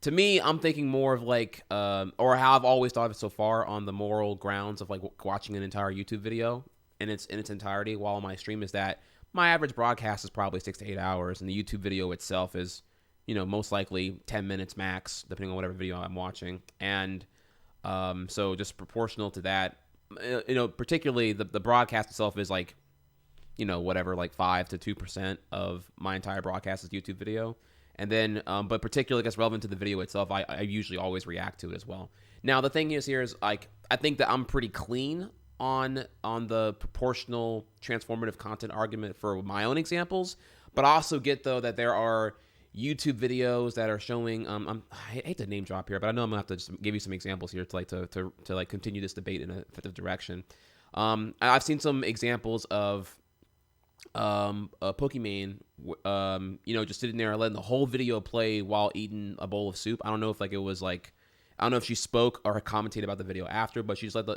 To me, I'm thinking more of like, or how I've always thought of it so far, on the moral grounds of like watching an entire YouTube video in its entirety while on my stream, is that my average broadcast is probably 6 to 8 hours, and the YouTube video itself is, you know, most likely 10 minutes max, depending on whatever video I'm watching. And so just proportional to that, you know, particularly the broadcast itself is like, you know, whatever, like 5 to 2% of my entire broadcast is YouTube video. And then, but particularly, I guess, relevant to the video itself, I usually always react to it as well. Now, the thing is here is, like, I think that I'm pretty clean on the proportional transformative content argument for my own examples, but I also get, though, that there are YouTube videos that are showing, I hate to name drop here, but I know I'm gonna have to just give you some examples here to like continue this debate in a effective direction. I've seen some examples of Pokimane, just sitting there and letting the whole video play while eating a bowl of soup. I don't know if like it was like, I don't know if she spoke or commentated about the video after, but she's let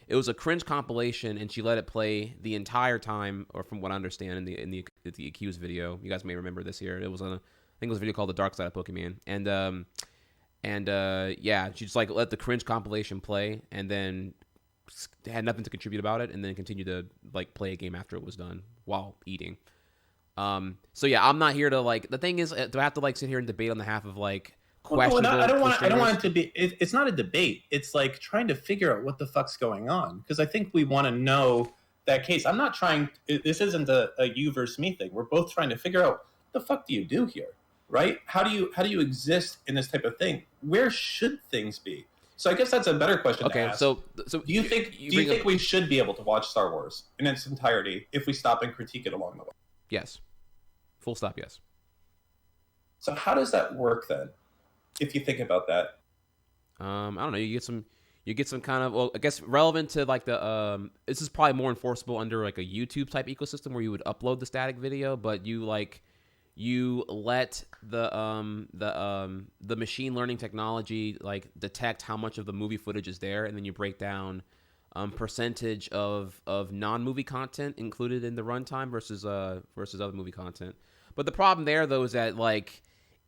it was a cringe compilation, and she let it play the entire time, or from what I understand in the accused video. You guys may remember this here. It was I think it was a video called "The Dark Side of Pokemon," and yeah, she just like let the cringe compilation play, and then had nothing to contribute about it, and then continued to like play a game after it was done while eating. So yeah, I'm not here to like. The thing is, do I have to like sit here and debate on behalf of like questionable? I don't want it to be. It's not a debate. It's like trying to figure out what the fuck's going on, because I think we want to know that case. I'm not trying. This isn't a you versus me thing. We're both trying to figure out what the fuck do you do here, right? How do you exist in this type of thing? Where should things be? So I guess that's a better question to ask. So do you think we should be able to watch Star Wars in its entirety if we stop and critique it along the way? Yes. Full stop, yes. So how does that work then, if you think about that? I don't know. You get some kind of, well, I guess relevant to like the this is probably more enforceable under like a YouTube type ecosystem where you would upload the static video, but you let the machine learning technology like detect how much of the movie footage is there, and then you break down percentage of non-movie content included in the runtime versus other movie content. But the problem there, though, is that like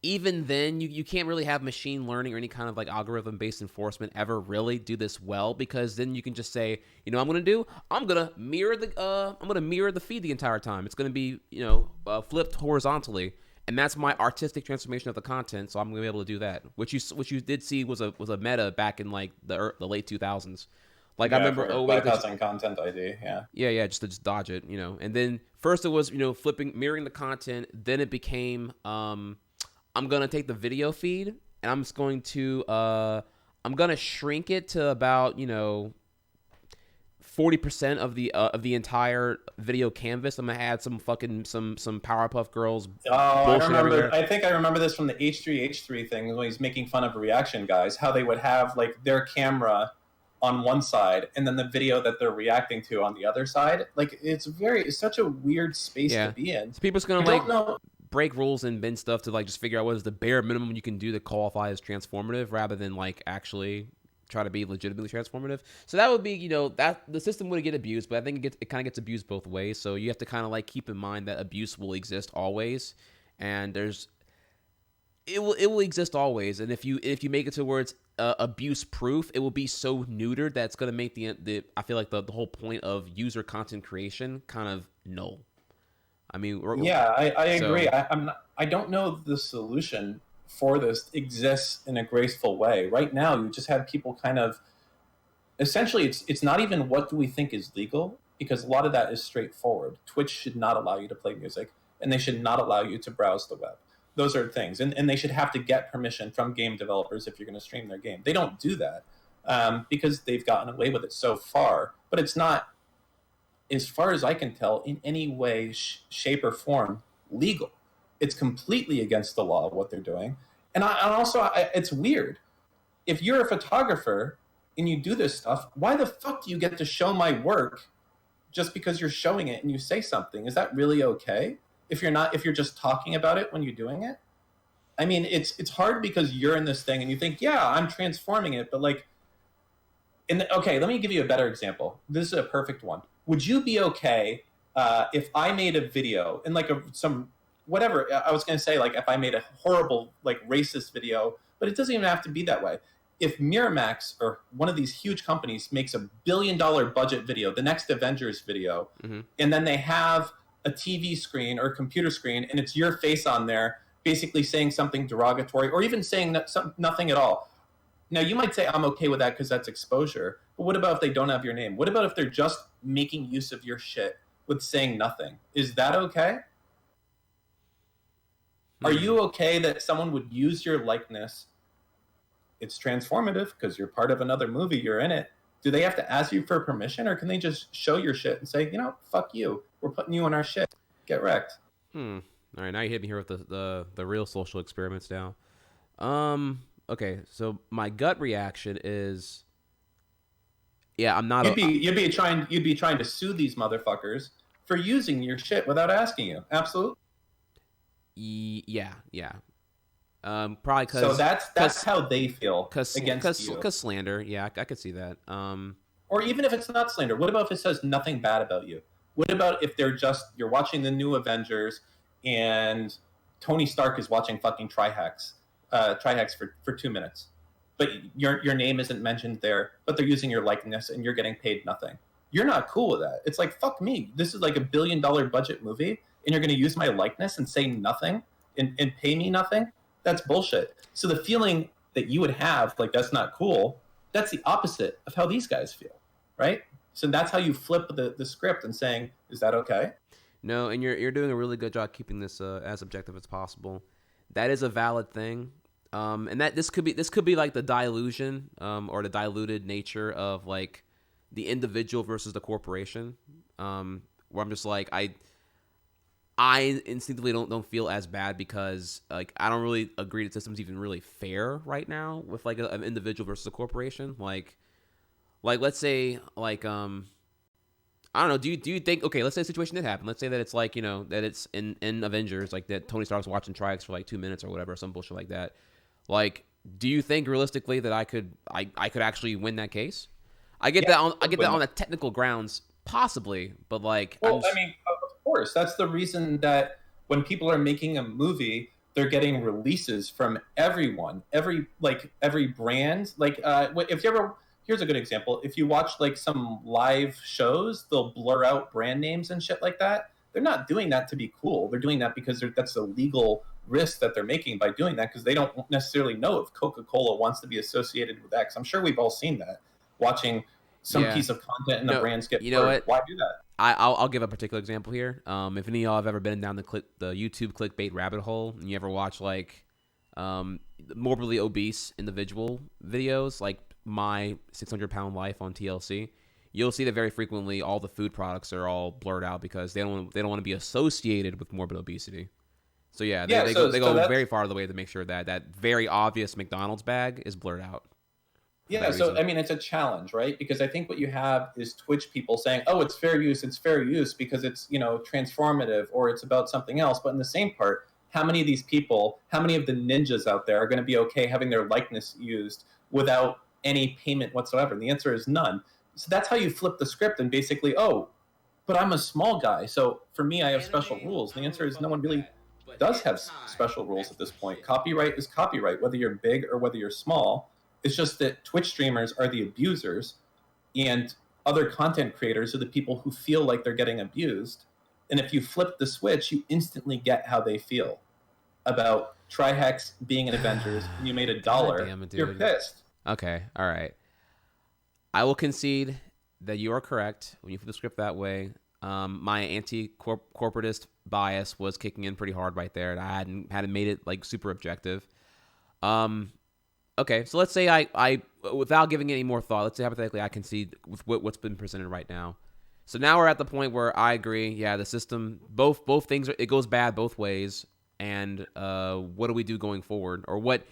even then you can't really have machine learning or any kind of like algorithm based enforcement ever really do this well, because then you can just say, I'm gonna mirror the feed the entire time. It's gonna be flipped horizontally, and that's my artistic transformation of the content. So I'm gonna be able to do that, which you did see was a meta back in like the late 2000s. Like I remember, bypassing content ID, just to dodge it, And then first it was mirroring the content. Then it became I'm gonna take the video feed and I'm just going to I'm gonna shrink it to about 40% of the entire video canvas. I'm gonna add some Powerpuff Girls. I think I remember this from the H3H3 thing when he's making fun of reaction guys, how they would have like their camera on one side and then the video that they're reacting to on the other side. Like it's such a weird space to be in. So people's gonna break rules and bend stuff to like just figure out what is the bare minimum you can do to qualify as transformative, rather than like actually try to be legitimately transformative. So that would be, that the system would get abused, but I think it kind of gets abused both ways. So you have to kind of like keep in mind that abuse will exist always, and it will exist always. And if you make it towards abuse proof, it will be so neutered that it's going to make the I feel like the whole point of user content creation kind of null. I mean, I agree. I don't know the solution for this exists in a graceful way. Right now, you just have people kind of, essentially, it's not even what do we think is legal, because a lot of that is straightforward. Twitch should not allow you to play music, and they should not allow you to browse the web. Those are things. And they should have to get permission from game developers if you're going to stream their game. They don't do that because they've gotten away with it so far. But it's not, as far as I can tell, in any way, shape, or form legal. It's completely against the law of what they're doing. And it's weird. If you're a photographer and you do this stuff, why the fuck do you get to show my work just because you're showing it and you say something? Is that really okay? If you're just talking about it when you're doing it? I mean, it's hard because you're in this thing and you think, yeah, I'm transforming it, but like, okay, let me give you a better example. This is a perfect one. Would you be okay if I made a video and like whatever, I was going to say, like, if I made a horrible, like, racist video, but it doesn't even have to be that way. If Miramax or one of these huge companies makes $1 billion budget video, the next Avengers video, and then they have a TV screen or a computer screen, and it's your face on there, basically saying something derogatory, or even saying nothing at all. Now, you might say, I'm okay with that because that's exposure, but what about if they don't have your name? What about if they're just making use of your shit with saying nothing? Is that okay? Are you okay that someone would use your likeness? It's transformative because you're part of another movie, you're in it. Do they have to ask you for permission, or can they just show your shit and say, fuck you, we're putting you on our shit, get wrecked? All right, now you hit me here with the real social experiments now. Okay, so my gut reaction is, yeah, I'm not You'd a. be trying to sue these motherfuckers for using your shit without asking you. Absolutely. Yeah, yeah. Probably So because that's how they feel against you. cause slander. Yeah, I could see that. Or even if it's not slander, what about if it says nothing bad about you? What about if you're watching the new Avengers and Tony Stark is watching fucking Trihex for 2 minutes, but your name isn't mentioned there, but they're using your likeness and you're getting paid nothing. You're not cool with that. It's like, fuck me. This is like $1 billion budget movie, and you're going to use my likeness and say nothing and pay me nothing? That's bullshit. So the feeling that you would have, like, that's not cool, that's the opposite of how these guys feel, right? So that's how you flip the script and saying, is that okay? No, and you're doing a really good job keeping this as objective as possible. That is a valid thing. And that this could be like the dilution or the diluted nature of like the individual versus the corporation. Where I'm just like I instinctively don't feel as bad because like I don't really agree that system's even really fair right now with like an individual versus a corporation. Like let's say like I don't know. Do you think, okay, let's say a situation did happen. Let's say that it's like, that it's in Avengers, like that Tony Stark's watching Trihex for like 2 minutes or whatever, some bullshit like that. Like, do you think realistically that I could actually win that case? I get that on the technical grounds, possibly, but like, well, I mean, of course, that's the reason that when people are making a movie, they're getting releases from everyone, every brand. Like, if you ever, here's a good example. If you watch like some live shows, they'll blur out brand names and shit like that. They're not doing that to be cool. They're doing that because that's a legal risk that they're making by doing that, because they don't necessarily know if Coca-Cola wants to be associated with X. I'm sure we've all seen that, watching some piece of content and the brands get. You know what? Why do that? I'll give a particular example here. If any of y'all have ever been down the YouTube clickbait rabbit hole, and you ever watch like morbidly obese individual videos, like my 600-pound life on TLC, you'll see that very frequently all the food products are all blurred out because they don't want to be associated with morbid obesity. So yeah, they go very far of the way to make sure that very obvious McDonald's bag is blurred out. Yeah, so I mean, it's a challenge, right? Because I think what you have is Twitch people saying, "Oh, it's fair use because it's transformative or it's about something else." But in the same part, how many of these people, how many of the ninjas out there are going to be okay having their likeness used without any payment whatsoever? And the answer is none. So that's how you flip the script and basically, oh, but I'm a small guy, so for me, I have special rules. The answer is no one really does have special rules at this point. Copyright is copyright, whether you're big or whether you're small. It's just that Twitch streamers are the abusers, and other content creators are the people who feel like they're getting abused. And if you flip the switch, you instantly get how they feel about Trihex being an Avengers, and you made $1. You're pissed. Okay, all right. I will concede that you are correct when you flip the script that way. My anti-corporatist bias was kicking in pretty hard right there, and I hadn't made it like super objective. Okay, so let's say I without giving it any more thought, let's say hypothetically I concede with what's been presented right now. So now we're at the point where I agree, yeah, the system, both things, it goes bad both ways, and what do we do going forward? Or what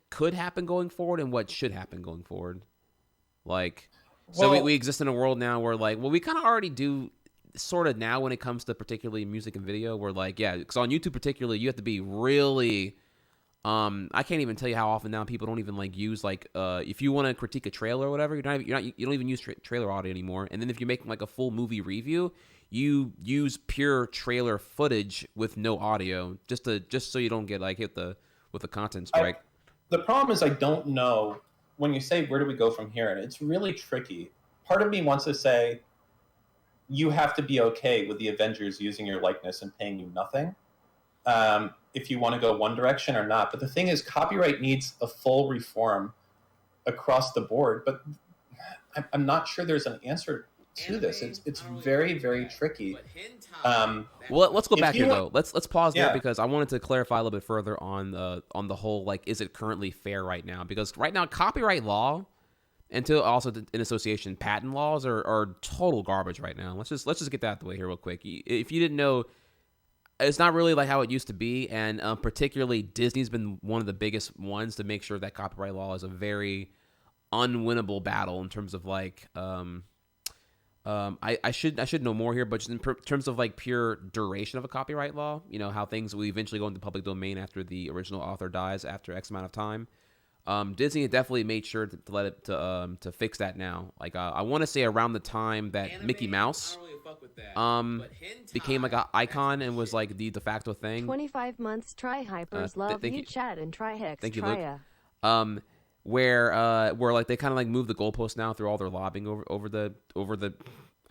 could happen going forward and what should happen going forward? Like, so we exist in a world now where like, well, we kind of already do sort of now when it comes to particularly music and video, where like, yeah, because on YouTube particularly, you have to be really... I can't even tell you how often now people don't even like use like if you want to critique a trailer or whatever, you don't even use trailer audio anymore. And then if you're making like a full movie review, you use pure trailer footage with no audio just so you don't get like hit with the content strike. The problem is I don't know when you say where do we go from here, and it's really tricky. Part of me wants to say you have to be okay with the Avengers using your likeness and paying you nothing. If you want to go one direction or not. But the thing is, copyright needs a full reform across the board. But I'm not sure there's an answer to this. It's very, very tricky. Well, let's go back here want, though. Let's pause there because I wanted to clarify a little bit further on the whole, like, is it currently fair right now? Because right now copyright law, until also in association patent laws are total garbage right now. Let's just get that out of the way here real quick. If you didn't know, it's not really like how it used to be, and particularly Disney's been one of the biggest ones to make sure that copyright law is a very unwinnable battle in terms of like I should know more here, but just in terms of like pure duration of a copyright law, you know, how things will eventually go into public domain after the original author dies after X amount of time. Disney definitely made sure to let it to fix that now. Like I want to say around the time that Mickey Mouse became like an icon and was like the de facto thing. 25 months. Tri-hypers love you, Chad and Trihex. Thank you, Luke. Where like they kind of like move the goalposts now through all their lobbying over the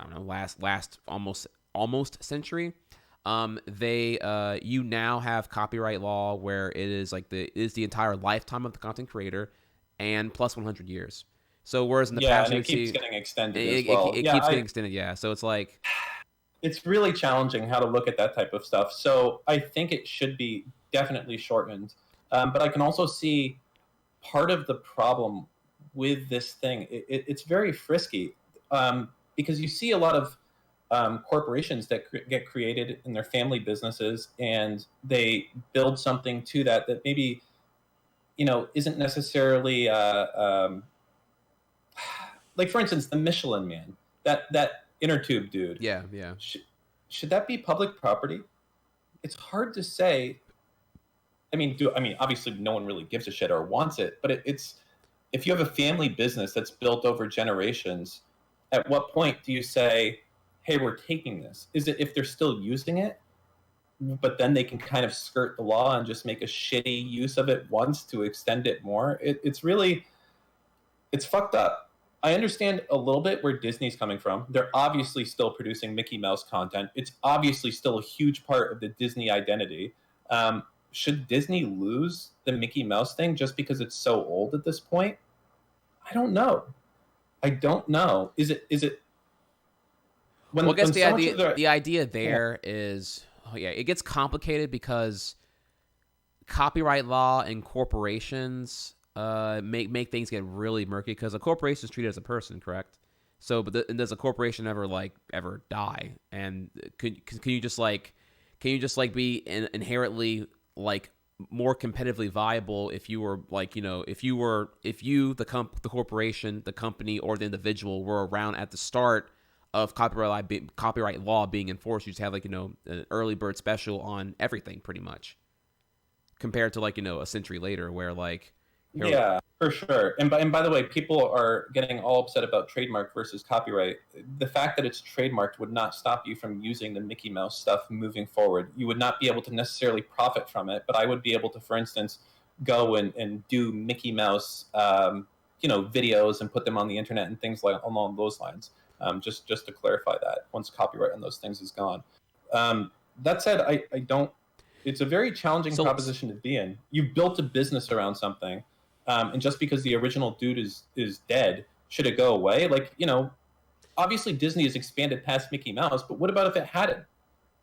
I don't know last almost century. You now have copyright law where it is like the entire lifetime of the content creator and plus 100 years. So whereas in the past and it keeps getting extended as well. It keeps getting extended, yeah. So it's like it's really challenging how to look at that type of stuff. So I think it should be definitely shortened. But I can also see part of the problem with this thing. It's very frisky because you see a lot of corporations that get created in their family businesses, and they build something to that maybe, you know, isn't necessarily like, for instance, the Michelin Man, that inner tube dude. Yeah. Should that be public property? It's hard to say. I mean, obviously, no one really gives a shit or wants it, but it's if you have a family business that's built over generations, at what point do you say, hey, we're taking this? Is it if they're still using it, but then they can kind of skirt the law and just make a shitty use of it once to extend it more? It's fucked up. I understand a little bit where Disney's coming from. They're obviously still producing Mickey Mouse content. It's obviously still a huge part of the Disney identity. Should Disney lose the Mickey Mouse thing just because it's so old at this point? I don't know. Is it? I guess the idea there is, it gets complicated because copyright law and corporations make things get really murky because a corporation is treated as a person, correct? So, does a corporation ever die? And can you just be inherently like more competitively viable if you were like, you know, if the corporation, the company, or the individual were around at the start of copyright law being enforced? You just have, like, you know, an early bird special on everything pretty much, compared to, like, you know, a century later where like for sure. And by the way, people are getting all upset about trademark versus copyright. The fact that it's trademarked would not stop you from using the Mickey Mouse stuff moving forward. You would not be able to necessarily profit from it, but I would be able to, for instance, go and do Mickey Mouse videos and put them on the internet and things like along those lines. Just to clarify that, once copyright on those things is gone. That said, I don't. It's a very challenging proposition to be in. You built a business around something, and just because the original dude is dead, should it go away? Like, you know, obviously Disney has expanded past Mickey Mouse, but what about if it hadn't?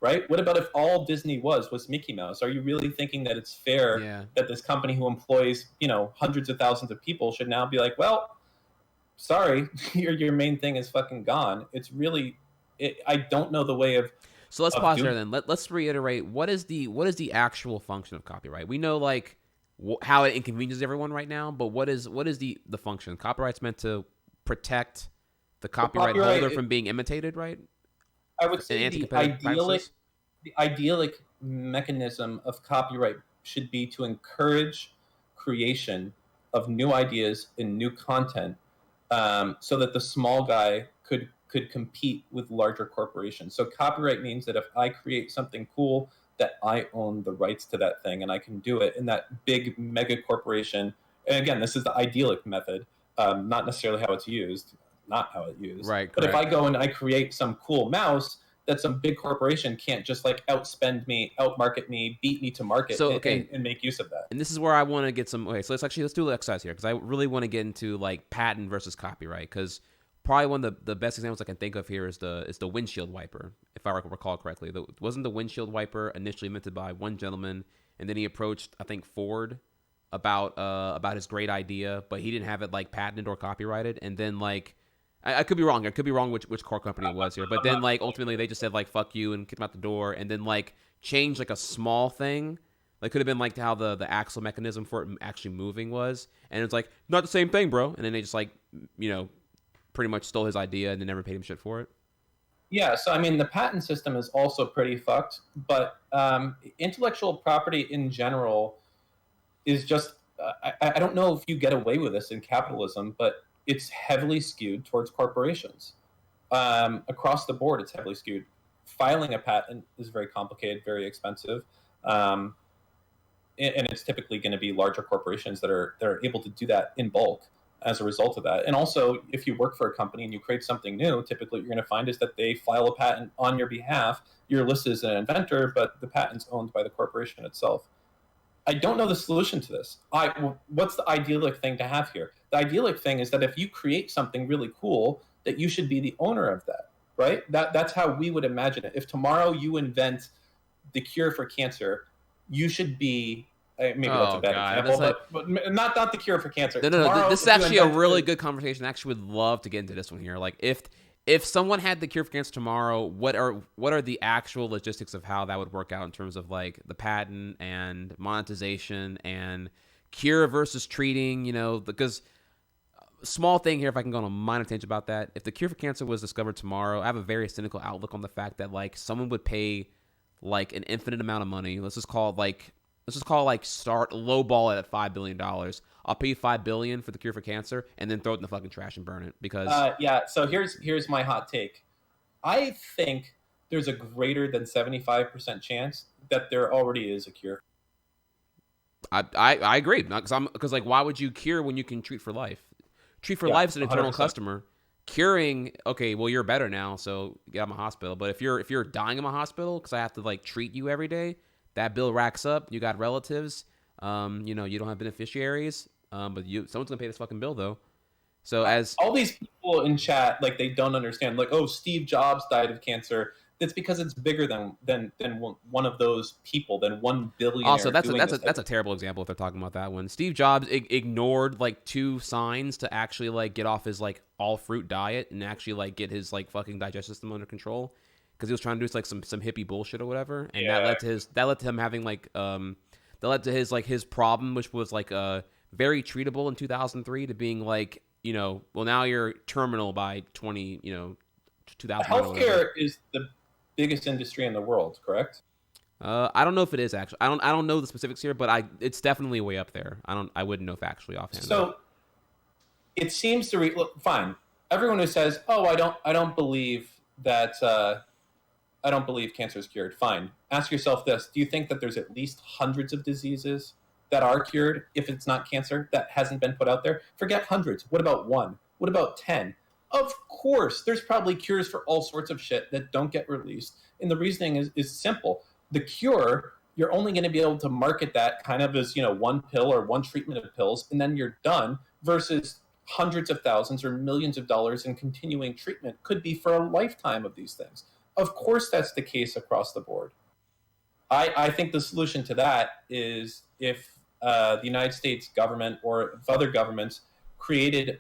Right? What about if all Disney was Mickey Mouse? Are you really thinking that it's fair that this company who employs, you know, hundreds of thousands of people should now be like, well, sorry, your main thing is fucking gone? It's really, I don't know the way of. So let's pause there then. Let's reiterate, what is the actual function of copyright? We know like how it inconveniences everyone right now, but what is the function? Copyright's meant to protect the copyright holder from being imitated, right? I would say the idyllic mechanism of copyright should be to encourage creation of new ideas and new content, so that the small guy could compete with larger corporations. So copyright means that if I create something cool, that I own the rights to that thing and I can do it. And that big mega corporation, and again, this is the idyllic method, not necessarily how it's used, not how it's used. Right. But if I go and I create some cool mouse, that some big corporation can't just like outspend me, outmarket me, beat me to market, and make use of that. And this is where I want to get some. Okay, so let's do the exercise here because I really want to get into like patent versus copyright, because probably one of the best examples I can think of here is the windshield wiper, if I recall correctly. Wasn't the windshield wiper initially invented by one gentleman, and then he approached, I think, Ford about his great idea, but he didn't have it like patented or copyrighted, and then like I could be wrong. I could be wrong which car company it was here, but then like ultimately they just said like fuck you and kicked him out the door, and then like changed like a small thing. Like could have been like how the axle mechanism for it actually moving was, and it's like not the same thing, bro. And then they just like pretty much stole his idea and then never paid him shit for it. Yeah, so I mean the patent system is also pretty fucked, but intellectual property in general is just I don't know if you get away with this in capitalism, but it's heavily skewed towards corporations. Across the board, it's heavily skewed. Filing a patent is very complicated, very expensive, and it's typically going to be larger corporations that are able to do that in bulk as a result of that. And also, if you work for a company and you create something new, typically what you're going to find is that they file a patent on your behalf. You're listed as an inventor, but the patent's owned by the corporation itself. I don't know the solution to this. What's the idyllic thing to have here? The idyllic thing is that if you create something really cool, that you should be the owner of that, right? That's how we would imagine it. If tomorrow you invent the cure for cancer, you should be, maybe that's a bad example, but not the cure for cancer. No. Tomorrow, this is actually a really good conversation. I actually would love to get into this one here. Like if someone had the cure for cancer tomorrow, what are the actual logistics of how that would work out in terms of like the patent and monetization and cure versus treating, because small thing here, if I can go on a minor tangent about that, if the cure for cancer was discovered tomorrow, I have a very cynical outlook on the fact that like someone would pay like an infinite amount of money. Let's just call start low ball at $5 billion. I'll pay you $5 billion for the cure for cancer, and then throw it in the fucking trash and burn it. Because so here's my hot take. I think there's a greater than 75% chance that there already is a cure. I agree, because like why would you cure when you can treat for life? Treat for life is an eternal 100%. Customer. Curing, okay, well you're better now, so get out of my hospital. But if you're dying in my hospital because I have to like treat you every day, that bill racks up. You got relatives. You don't have beneficiaries. But someone's gonna pay this fucking bill though. So as all these people in chat, like they don't understand, like, oh, Steve Jobs died of cancer. That's because it's bigger than one of those people, than 1 billion. Also, that's a terrible example if they're talking about that one. Steve Jobs ignored like 2 signs to actually like get off his like all fruit diet and actually like get his like fucking digestive system under control because he was trying to do like some hippie bullshit or whatever, and that led to him having like that led to his problem, which was like very treatable in 2003 to being like, well now you're terminal by 2000. Healthcare is the biggest industry in the world, correct? I don't know if it is actually. I don't know the specifics here, but it's definitely way up there. I wouldn't know if actually offhand. So it seems to look fine. Everyone who says, "Oh, I don't believe that I don't believe cancer is cured." Fine. Ask yourself this: do you think that there's at least hundreds of diseases that are cured if it's not cancer that hasn't been put out there? Forget hundreds. What about 1? What about 10? Of course, there's probably cures for all sorts of shit that don't get released. And the reasoning is simple. The cure, you're only going to be able to market that kind of as, 1 pill or 1 treatment of pills, and then you're done, versus hundreds of thousands or millions of dollars in continuing treatment could be for a lifetime of these things. Of course, that's the case across the board. I think the solution to that is if the United States government or if other governments created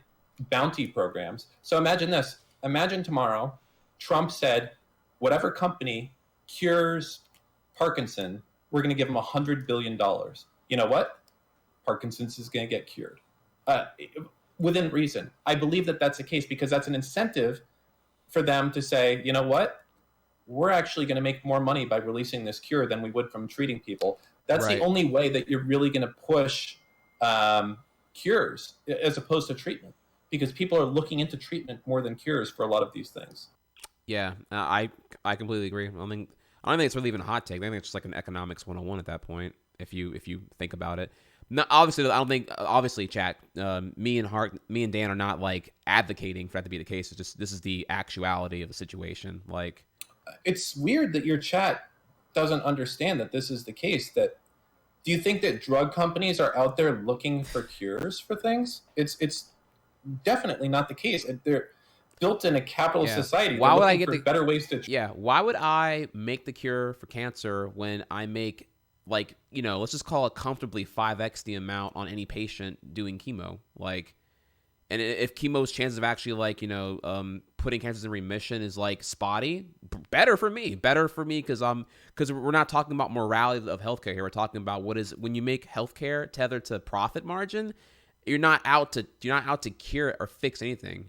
bounty programs. So imagine this. Imagine tomorrow, Trump said, whatever company cures Parkinson, we're going to give them $100 billion. You know what? Parkinson's is going to get cured. Within reason. I believe that that's the case because that's an incentive for them to say, you know what? We're actually going to make more money by releasing this cure than we would from treating people. That's right. The only way that you're really going to push cures as opposed to treatment. Because people are looking into treatment more than cures for a lot of these things. Yeah, I completely agree. I don't think it's really even a hot take. I think it's just like an economics 101 at that point, if you think about it. No, obviously, I don't think. Obviously, chat. Me and Dan are not like advocating for that to be the case. It's just this is the actuality of the situation. Like, it's weird that your chat doesn't understand that this is the case. Do you think that drug companies are out there looking for cures for things? It's definitely not the case. built in a capitalist society. Why They're would I looking get for better ways to? Yeah, why would I make the cure for cancer when I make, like, let's just call it comfortably 5x the amount on any patient doing chemo, like. And if chemo's chances of actually, like, putting cancers in remission is like spotty, better for me because we're not talking about morality of healthcare here. We're talking about when you make healthcare tethered to profit margin, you're not out to cure or fix anything.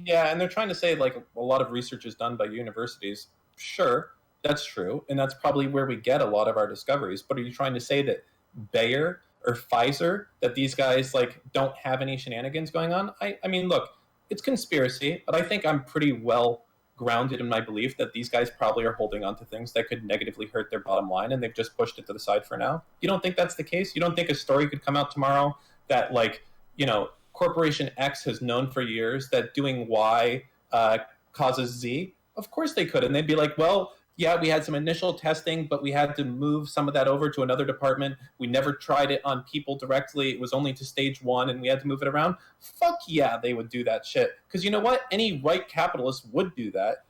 Yeah, and they're trying to say like a lot of research is done by universities. Sure, that's true, and that's probably where we get a lot of our discoveries. But are you trying to say that Bayer or Pfizer, that these guys like don't have any shenanigans going on? I mean, look, it's conspiracy, but I think I'm pretty well grounded in my belief that these guys probably are holding on to things that could negatively hurt their bottom line, and they've just pushed it to the side for now. You don't think that's the case? You don't think a story could come out tomorrow that, like, Corporation X has known for years that doing Y causes Z? Of course they could. And they'd be like, well, yeah, we had some initial testing, but we had to move some of that over to another department. We never tried it on people directly. It was only to stage 1, and we had to move it around. Fuck yeah, they would do that shit. Because you know what? Any right capitalist would do that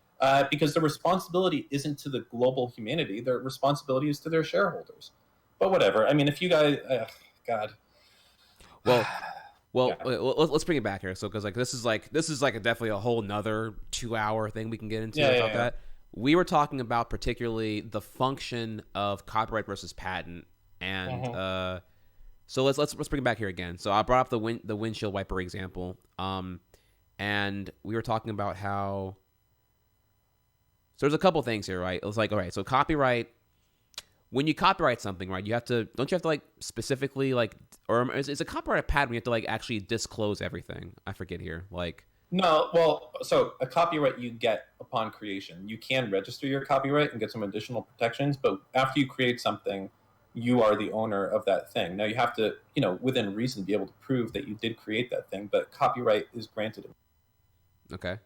because the responsibility isn't to the global humanity. Their responsibility is to their shareholders. But whatever. I mean, if you guys... God... Well, yeah. Let's bring it back here. So, because this is definitely a whole nother 2-hour thing we can get into about that. We were talking about particularly the function of copyright versus patent, and so let's bring it back here again. So I brought up the windshield wiper example, and we were talking about how. So there's a couple things here, right? It was like, all right, so copyright. When you copyright something, right, don't you have to like specifically like, or is a copyright patent when you have to like actually disclose everything? I forget here. Like, no, well, so a copyright you get upon creation. You can register your copyright and get some additional protections, but after you create something, you are the owner of that thing. Now you have to, within reason, be able to prove that you did create that thing, but copyright is granted. Okay.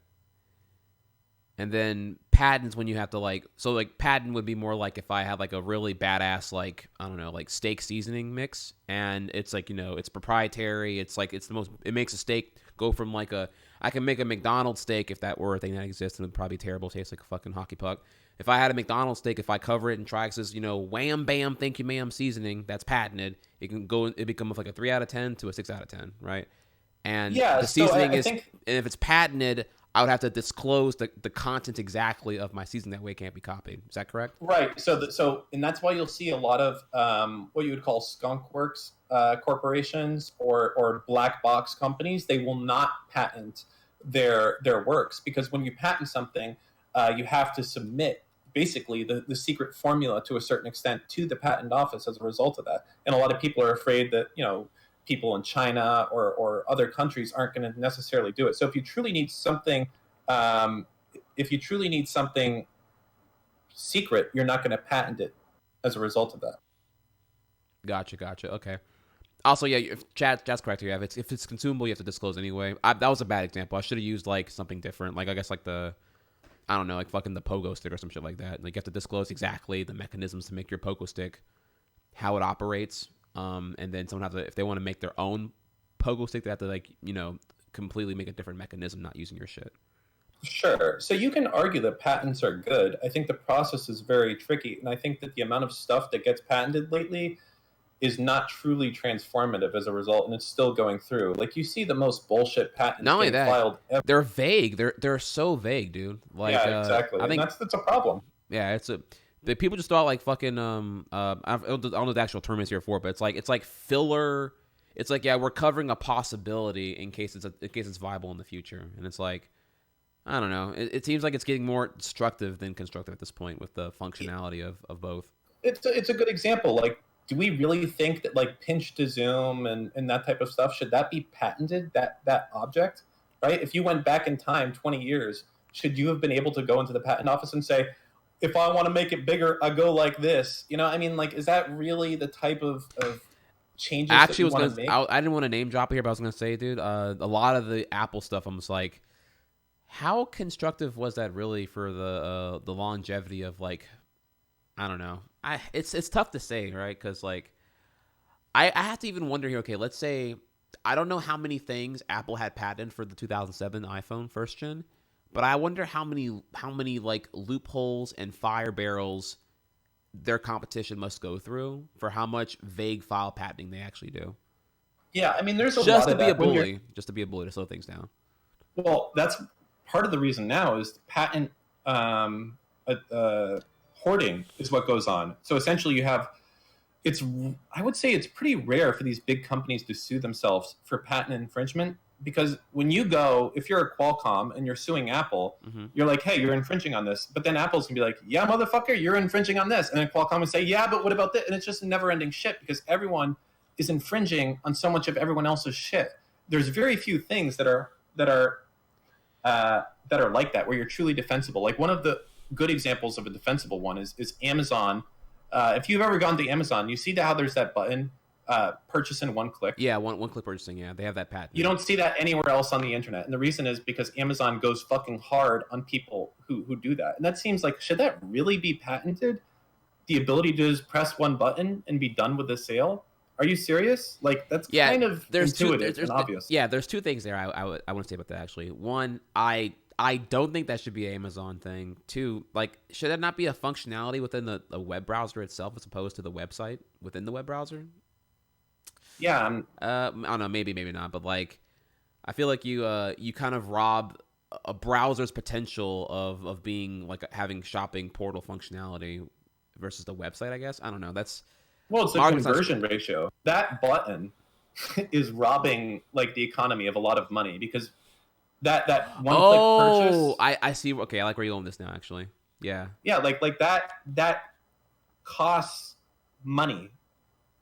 And then patents, when you have to like, so like patent would be more like if I have like a really badass, like, I don't know, like steak seasoning mix, and it's like, it's proprietary. It's like, it makes a steak go from like I can make a McDonald's steak if that were a thing that exists, and it would probably be terrible, taste like a fucking hockey puck. If I had a McDonald's steak, if I cover it in Trihex's, wham bam, thank you ma'am seasoning, that's patented. It becomes like a 3 out of 10 to a 6 out of 10, right? And the seasoning and if it's patented, I would have to disclose the content exactly of my seasoning. That way it can't be copied. Is that correct? Right. So and that's why you'll see a lot of what you would call skunk works corporations or black box companies. They will not patent their works, because when you patent something, you have to submit basically the secret formula to a certain extent to the patent office as a result of that. And a lot of people are afraid that, people in China or other countries aren't going to necessarily do it. So if you truly need something, secret, you're not going to patent it as a result of that. Gotcha. Okay. Also, yeah, Chad's correct here. If it's consumable, you have to disclose anyway. That was a bad example. I should have used like something different. Like, I guess like I don't know, like fucking the pogo stick or some shit like that. Like, you have to disclose exactly the mechanisms to make your pogo stick, how it operates. And then someone if they want to make their own pogo stick, they have to like, completely make a different mechanism, not using your shit. Sure. So you can argue that patents are good. I think the process is very tricky. And I think that the amount of stuff that gets patented lately is not truly transformative as a result. And it's still going through. Like, you see the most bullshit patents not only that, filed ever. They're vague. They're so vague, dude. Like, yeah, exactly. I think that's a problem. Yeah, the people just thought like fucking I don't know what the actual term is here for, but it's like filler. It's like, yeah, we're covering a possibility in case it's viable in the future, and it's like, I don't know. It seems like it's getting more destructive than constructive at this point with the functionality of both. It's a good example. Like, do we really think that like pinch to zoom and that type of stuff, should that be patented, that object, right? If you went back in time 20 years, should you have been able to go into the patent office and say, if I want to make it bigger, I go like this? I mean, like, is that really the type of changes that you want to make? I didn't want to name drop here, but I was going to say, dude, a lot of the Apple stuff, I'm just like, how constructive was that really for the longevity of, like, I don't know. It's tough to say, right? Because, like, I have to even wonder here, okay, let's say I don't know how many things Apple had patented for the 2007 iPhone first gen, but I wonder how many like loopholes and fire barrels their competition must go through for how much vague file patenting they actually do. Yeah, I mean, there's a Just lot to of be a that. bully, to slow things down. Well, that's part of the reason now is patent hoarding is what goes on. So essentially, you have I would say it's pretty rare for these big companies to sue themselves for patent infringement, because when you go, if you're a Qualcomm and you're suing Apple, you're like, hey, you're infringing on this. But then Apple's gonna be like, yeah, motherfucker, you're infringing on this. And then Qualcomm would say, yeah, but what about this? And it's just never ending shit because everyone is infringing on so much of everyone else's shit. There's very few things that are like that, where you're truly defensible. Like one of the good examples of a defensible one is Amazon. If you've ever gone to Amazon, you see how there's that button, purchase in one click. Yeah, one click purchasing. Yeah, they have that patent. You don't see that anywhere else on the internet, and the reason is because Amazon goes fucking hard on people who do that. And that seems like, should that really be patented? The ability to just press one button and be done with the sale? Are you serious? Like, that's kind of intuitive and obvious. Yeah, there's two things there I want to say about that, actually. One, I don't think that should be an Amazon thing. Two, like, should that not be a functionality within the web browser itself as opposed to the website within the web browser? Yeah. I don't know, maybe not, but like, I feel like you kind of rob a browser's potential of being like having shopping portal functionality versus the website, I guess. I don't know. It's the conversion ratio. That button is robbing like the economy of a lot of money, because that one click purchase. I see. Okay, I like where you're going with this now, actually. Yeah. Yeah, like that costs money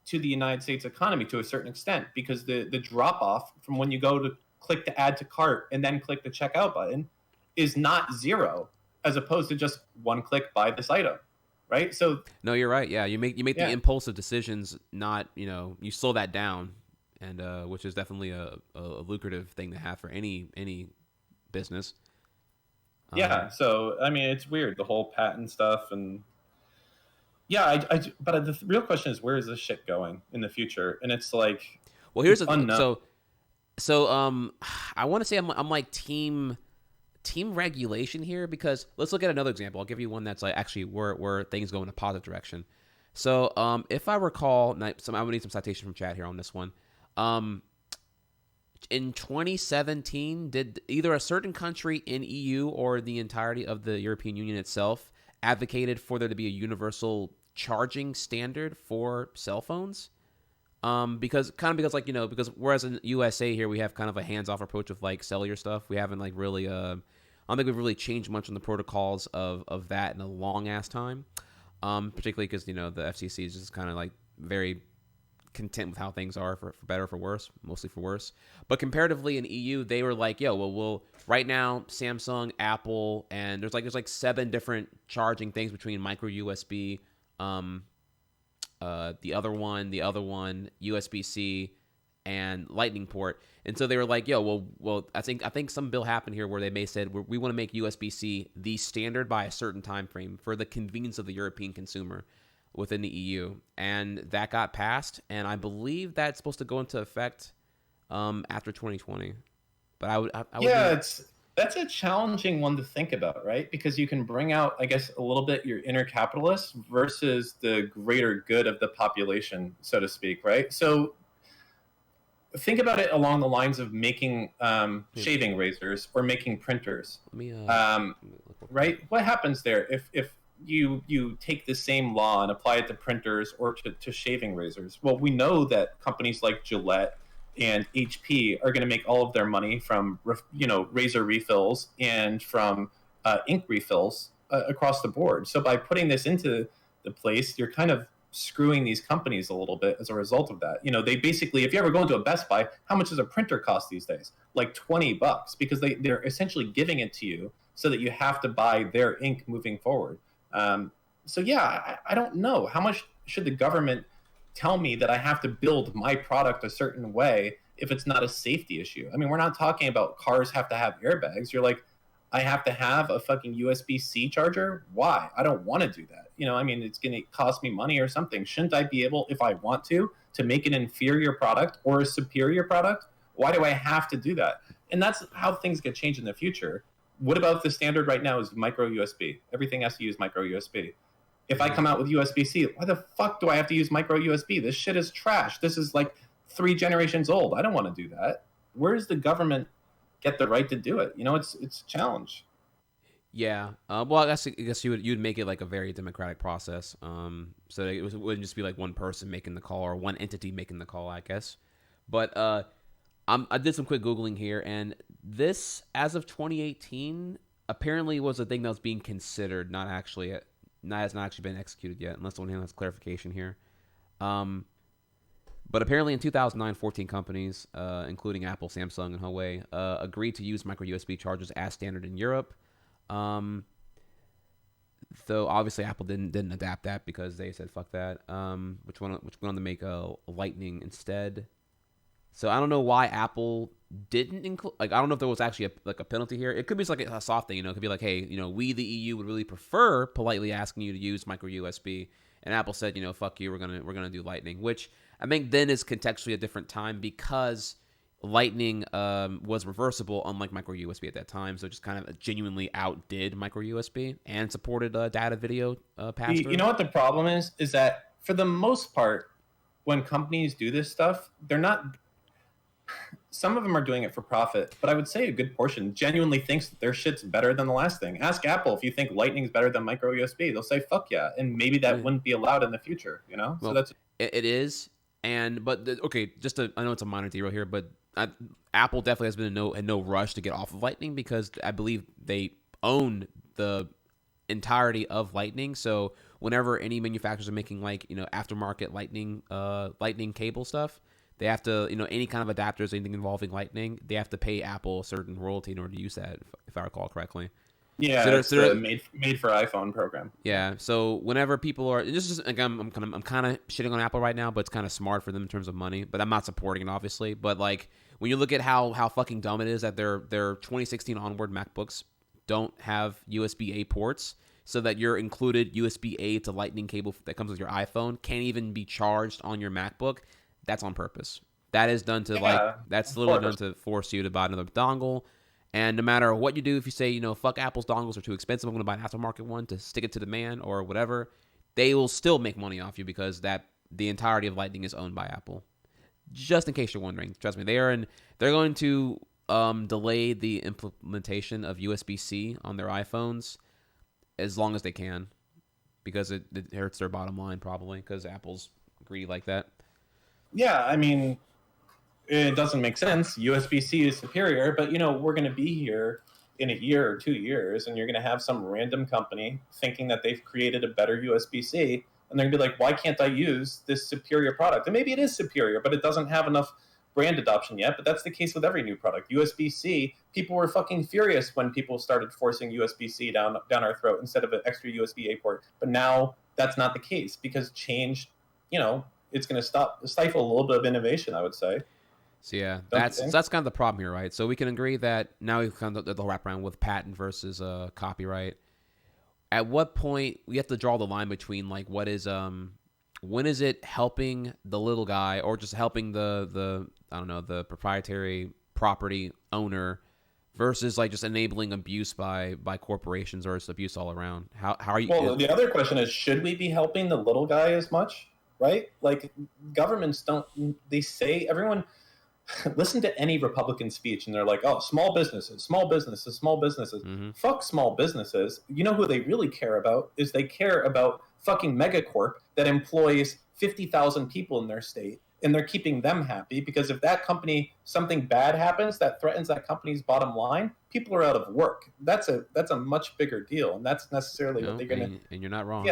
to the United States economy to a certain extent, because the drop off from when you go to click to add to cart and then click the checkout button is not zero, as opposed to just one click buy this item, right? So no, you're right. Yeah, you make the impulsive decisions, not, you slow that down, and which is definitely a lucrative thing to have for any business. Yeah, so I mean, it's weird, the whole patent stuff, and yeah, but the real question is, where is this shit going in the future? And it's like, well, here's the unknown. So I want to say I'm like team regulation here, because let's look at another example. I'll give you one that's like actually where things go in a positive direction. So if I recall, I'm gonna need some citation from chat here on this one. In 2017, did either a certain country in EU or the entirety of the European Union itself advocated for there to be a universal charging standard for cell phones? Because whereas in USA here we have kind of a hands-off approach with like cellular stuff, we haven't like really I don't think we've really changed much on the protocols of that in a long ass time. Particularly because the FCC is just kind of like very content with how things are, for better or for worse, mostly for worse. But comparatively in EU, they were like, we'll right now Samsung, Apple, and there's like 7 different charging things between micro USB, the other one, USB-C, and Lightning port. And so they were like, I think some bill happened here where they may said we want to make USB-C the standard by a certain time frame for the convenience of the European consumer within the EU, and that got passed, and I believe that's supposed to go into effect after 2020. But I would that's a challenging one to think about, right? Because you can bring out, I guess, a little bit your inner capitalist versus the greater good of the population, so to speak, right? So think about it along the lines of making shaving razors or making printers. Right? What happens there if you take the same law and apply it to printers or to shaving razors? Well, we know that companies like Gillette and HP are going to make all of their money from razor refills and from ink refills across the board. So by putting this into the place, you're kind of screwing these companies a little bit as a result of that. They basically, if you ever go into a Best Buy, how much does a printer cost these days? Like $20, because they're essentially giving it to you so that you have to buy their ink moving forward. So yeah, I don't know. How much should the government tell me that I have to build my product a certain way if it's not a safety issue? I mean, we're not talking about cars have to have airbags. You're like, I have to have a fucking USB-C charger. Why? I don't want to do that. I mean, it's going to cost me money or something. Shouldn't I be able, if I want to make an inferior product or a superior product? Why do I have to do that? And that's how things get changed in the future. What about the standard right now is micro USB? Everything has to use micro USB. If I come out with USB-C, why the fuck do I have to use micro USB? This shit is trash. This is like 3 generations old. I don't want to do that. Where does the government get the right to do it? It's a challenge. Yeah. Well, I guess you'd make it like a very democratic process. So that it wouldn't just be like one person making the call or one entity making the call, I guess. But I did some quick Googling here, and this, as of 2018, apparently was a thing that was being considered, has not actually been executed yet, unless someone has clarification here. But apparently in 2009, 14 companies, including Apple, Samsung, and Huawei, agreed to use micro USB chargers as standard in Europe. Though obviously Apple didn't adapt that because they said fuck that. Which went on to make a Lightning instead. So I don't know why Apple didn't include. Like, I don't know if there was actually a penalty here. It could be just like a soft thing, It could be like, hey, we the EU would really prefer politely asking you to use micro USB, and Apple said, fuck you, we're gonna do Lightning, which I think then is contextually a different time because Lightning was reversible, unlike micro USB at that time. So it just kind of genuinely outdid micro USB and supported data video pass through. You know what the problem is? Is that for the most part, when companies do this stuff, they're not. Some of them are doing it for profit, but I would say a good portion genuinely thinks that their shit's better than the last thing. Ask Apple if you think Lightning's better than micro USB. They'll say fuck yeah, and maybe that wouldn't be allowed in the future. Well, so that's it is. Okay, I know it's a minor derail here, but Apple definitely has been in no rush to get off of Lightning because I believe they own the entirety of Lightning. So whenever any manufacturers are making aftermarket Lightning cable stuff, they have to, any kind of adapters, anything involving Lightning, they have to pay Apple a certain royalty in order to use that, if I recall correctly. Yeah, it's the made for iPhone program. Yeah, so whenever people are, this is again, I'm kind of shitting on Apple right now, but it's kind of smart for them in terms of money. But I'm not supporting it, obviously. But like when you look at how fucking dumb it is that their 2016 onward MacBooks don't have USB-A ports, so that your included USB-A to Lightning cable that comes with your iPhone can't even be charged on your MacBook. That's on purpose. That is done to that's literally done to force you to buy another dongle. And no matter what you do, if you say, fuck Apple's dongles are too expensive, I'm going to buy an aftermarket one to stick it to the man or whatever, they will still make money off you because the entirety of Lightning is owned by Apple. Just in case you're wondering, trust me, they're going to delay the implementation of USB-C on their iPhones as long as they can because it hurts their bottom line probably because Apple's greedy like that. Yeah, I mean, it doesn't make sense. USB-C is superior, but we're going to be here in a year or 2 years, and you're going to have some random company thinking that they've created a better USB-C, and they're going to be like, why can't I use this superior product? And maybe it is superior, but it doesn't have enough brand adoption yet. But that's the case with every new product. USB-C, people were fucking furious when people started forcing USB-C down our throat instead of an extra USB-A port. But now that's not the case because change, it's going to stifle a little bit of innovation, I would say. So yeah, that's kind of the problem here, right? So we can agree that now we've kind of the wrap around with patent versus copyright. At what point we have to draw the line between like what is when is it helping the little guy or just helping the I don't know, the proprietary property owner versus like just enabling abuse by corporations or just abuse all around? How are you? Well, the other question is, should we be helping the little guy as much? Right? Like governments they say everyone listen to any Republican speech and they're like, oh, small businesses, small businesses, small businesses. Mm-hmm. Fuck small businesses. You know who they really care about is they care about fucking megacorp that employs 50,000 people in their state and they're keeping them happy because if that company, something bad happens that threatens that company's bottom line, people are out of work. That's a much bigger deal. And that's necessarily what they're going to. And you're not wrong.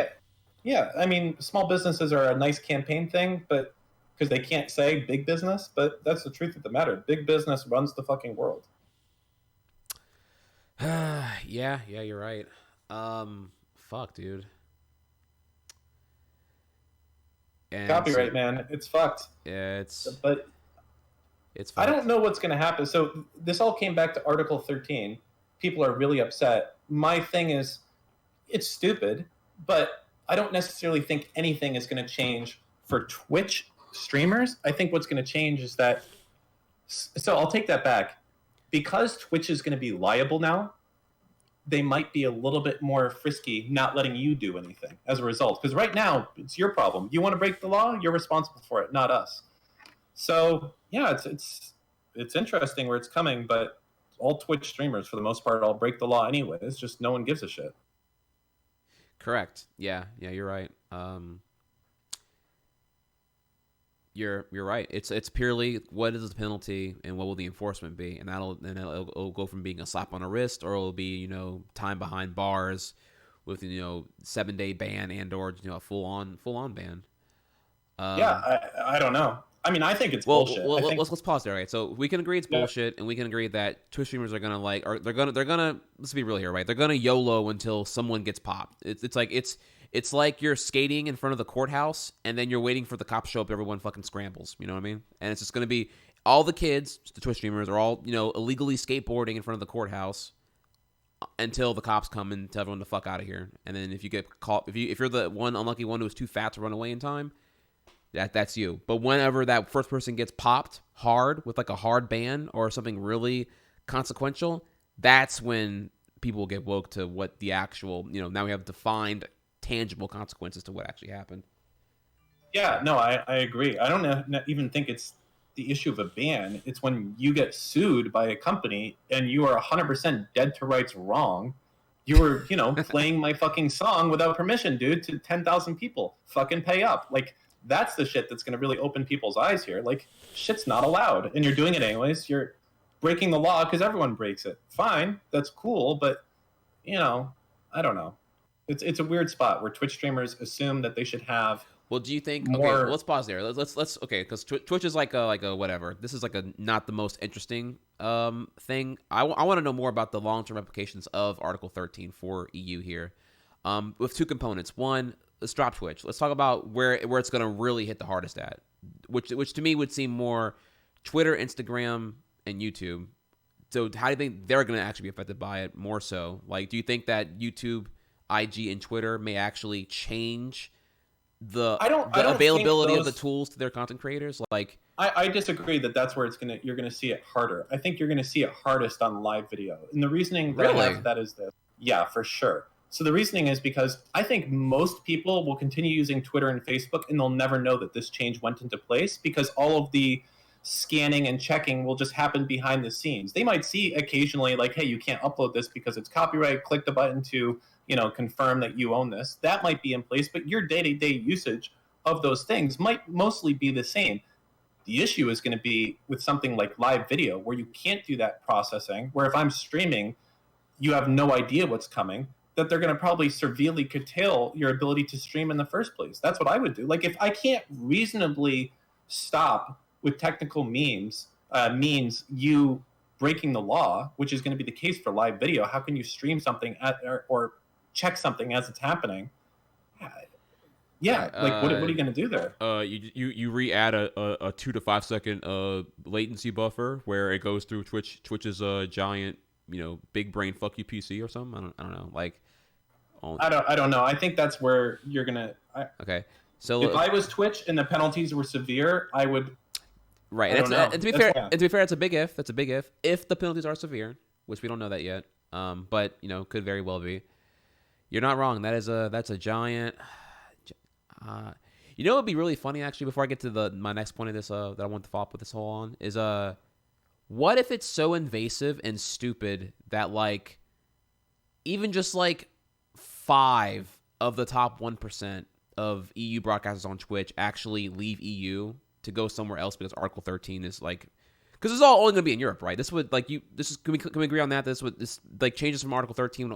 Yeah. I mean, small businesses are a nice campaign thing, but because they can't say big business, but that's the truth of the matter. Big business runs the fucking world. Yeah, you're right. Fuck, dude. And copyright, man, it's fucked. Yeah, but it's fucked. I don't know what's going to happen. So this all came back to Article 13. people are really upset. My thing is, it's stupid, but I don't necessarily think anything is going to change for Twitch streamers. I think what's going to change is that. So I'll take that back. Because Twitch is going to be liable now, they might be a little bit more frisky, not letting you do anything as a result. Because right now, it's your problem. You want to break the law, you're responsible for it, not us. So yeah, it's interesting where it's coming, but all Twitch streamers, for the most part, all break the law anyway. It's just no one gives a shit. Correct. Yeah, you're right. You're right. It's purely what is the penalty and what will the enforcement be, and it'll go from being a slap on the wrist, or it'll be time behind bars with 7-day ban and/or a full on ban. I don't know. I mean, I think it's bullshit. Let's pause there. Right, so we can agree it's bullshit, and we can agree that Twitch streamers are gonna they're gonna let's be real here, right? They're gonna YOLO until someone gets popped. It's like you're skating in front of the courthouse, and then you're waiting for the cops to show up. Everyone fucking scrambles. You know what I mean? And it's just going to be all the kids, the Twitch streamers, are all illegally skateboarding in front of the courthouse until the cops come and tell everyone to fuck out of here. And then if you get caught, if you're the one unlucky one who was too fat to run away in time, that's you. But whenever that first person gets popped hard with like a hard ban or something really consequential, that's when people will get woke to what the actual now we have defined tangible consequences to what actually happened. Yeah, no, I agree. I don't even think it's the issue of a ban. It's when you get sued by a company and you are 100% dead to rights wrong. You were, playing my fucking song without permission, dude, to 10,000 people. Fucking pay up. Like, that's the shit that's going to really open people's eyes here. Like, shit's not allowed, and you're doing it anyways. You're breaking the law because everyone breaks it. Fine, that's cool, but, I don't know. It's a weird spot where Twitch streamers assume that they should have. Well, do you think? More... Okay, well, let's pause there. Let's okay, because Twitch is like a whatever. This is like a not the most interesting thing. I want to know more about the long-term implications of Article 13 for EU here, with two components. One, let's drop Twitch. Let's talk about where it's going to really hit the hardest at, which to me would seem more Twitter, Instagram, and YouTube. So how do you think they're going to actually be affected by it more so? Like, do you think that YouTube, IG, and Twitter may actually change the availability of the tools to their content creators? Like, I disagree that's where you're gonna see it harder. I think you're gonna see it hardest on live video, and the reasoning that I have that is this. Yeah, for sure. So the reasoning is because I think most people will continue using Twitter and Facebook, and they'll never know that this change went into place because all of the scanning and checking will just happen behind the scenes. They might see occasionally like, hey, you can't upload this because it's copyright. Click the button to confirm that you own this. That might be in place, but your day-to-day usage of those things might mostly be the same. The issue is going to be with something like live video, where you can't do that processing, where if I'm streaming, you have no idea what's coming, that they're going to probably severely curtail your ability to stream in the first place. That's what I would do. Like, if I can't reasonably stop with technical means you breaking the law, which is going to be the case for live video, how can you stream something or check something as it's happening? Yeah, like what are you going to do there? You re-add a 2 to 5 second latency buffer where it goes through Twitch's giant big brain fuck you PC or something. I don't know. Like, I don't know. I think that's where you're gonna. Okay, so if I was Twitch and the penalties were severe, I would. Right, and to be fair, it's a big if. That's a big if. If the penalties are severe, which we don't know that yet, but could very well be. You're not wrong. That's a giant. It would be really funny actually. Before I get to my next point of this, that I want to follow up with this whole on is what if it's so invasive and stupid that like, even just like 5 of the top 1% of EU broadcasters on Twitch actually leave EU to go somewhere else because Article 13 is like, because it's all only going to be in Europe, right? This would like can we agree on that? This like changes from Article 13 would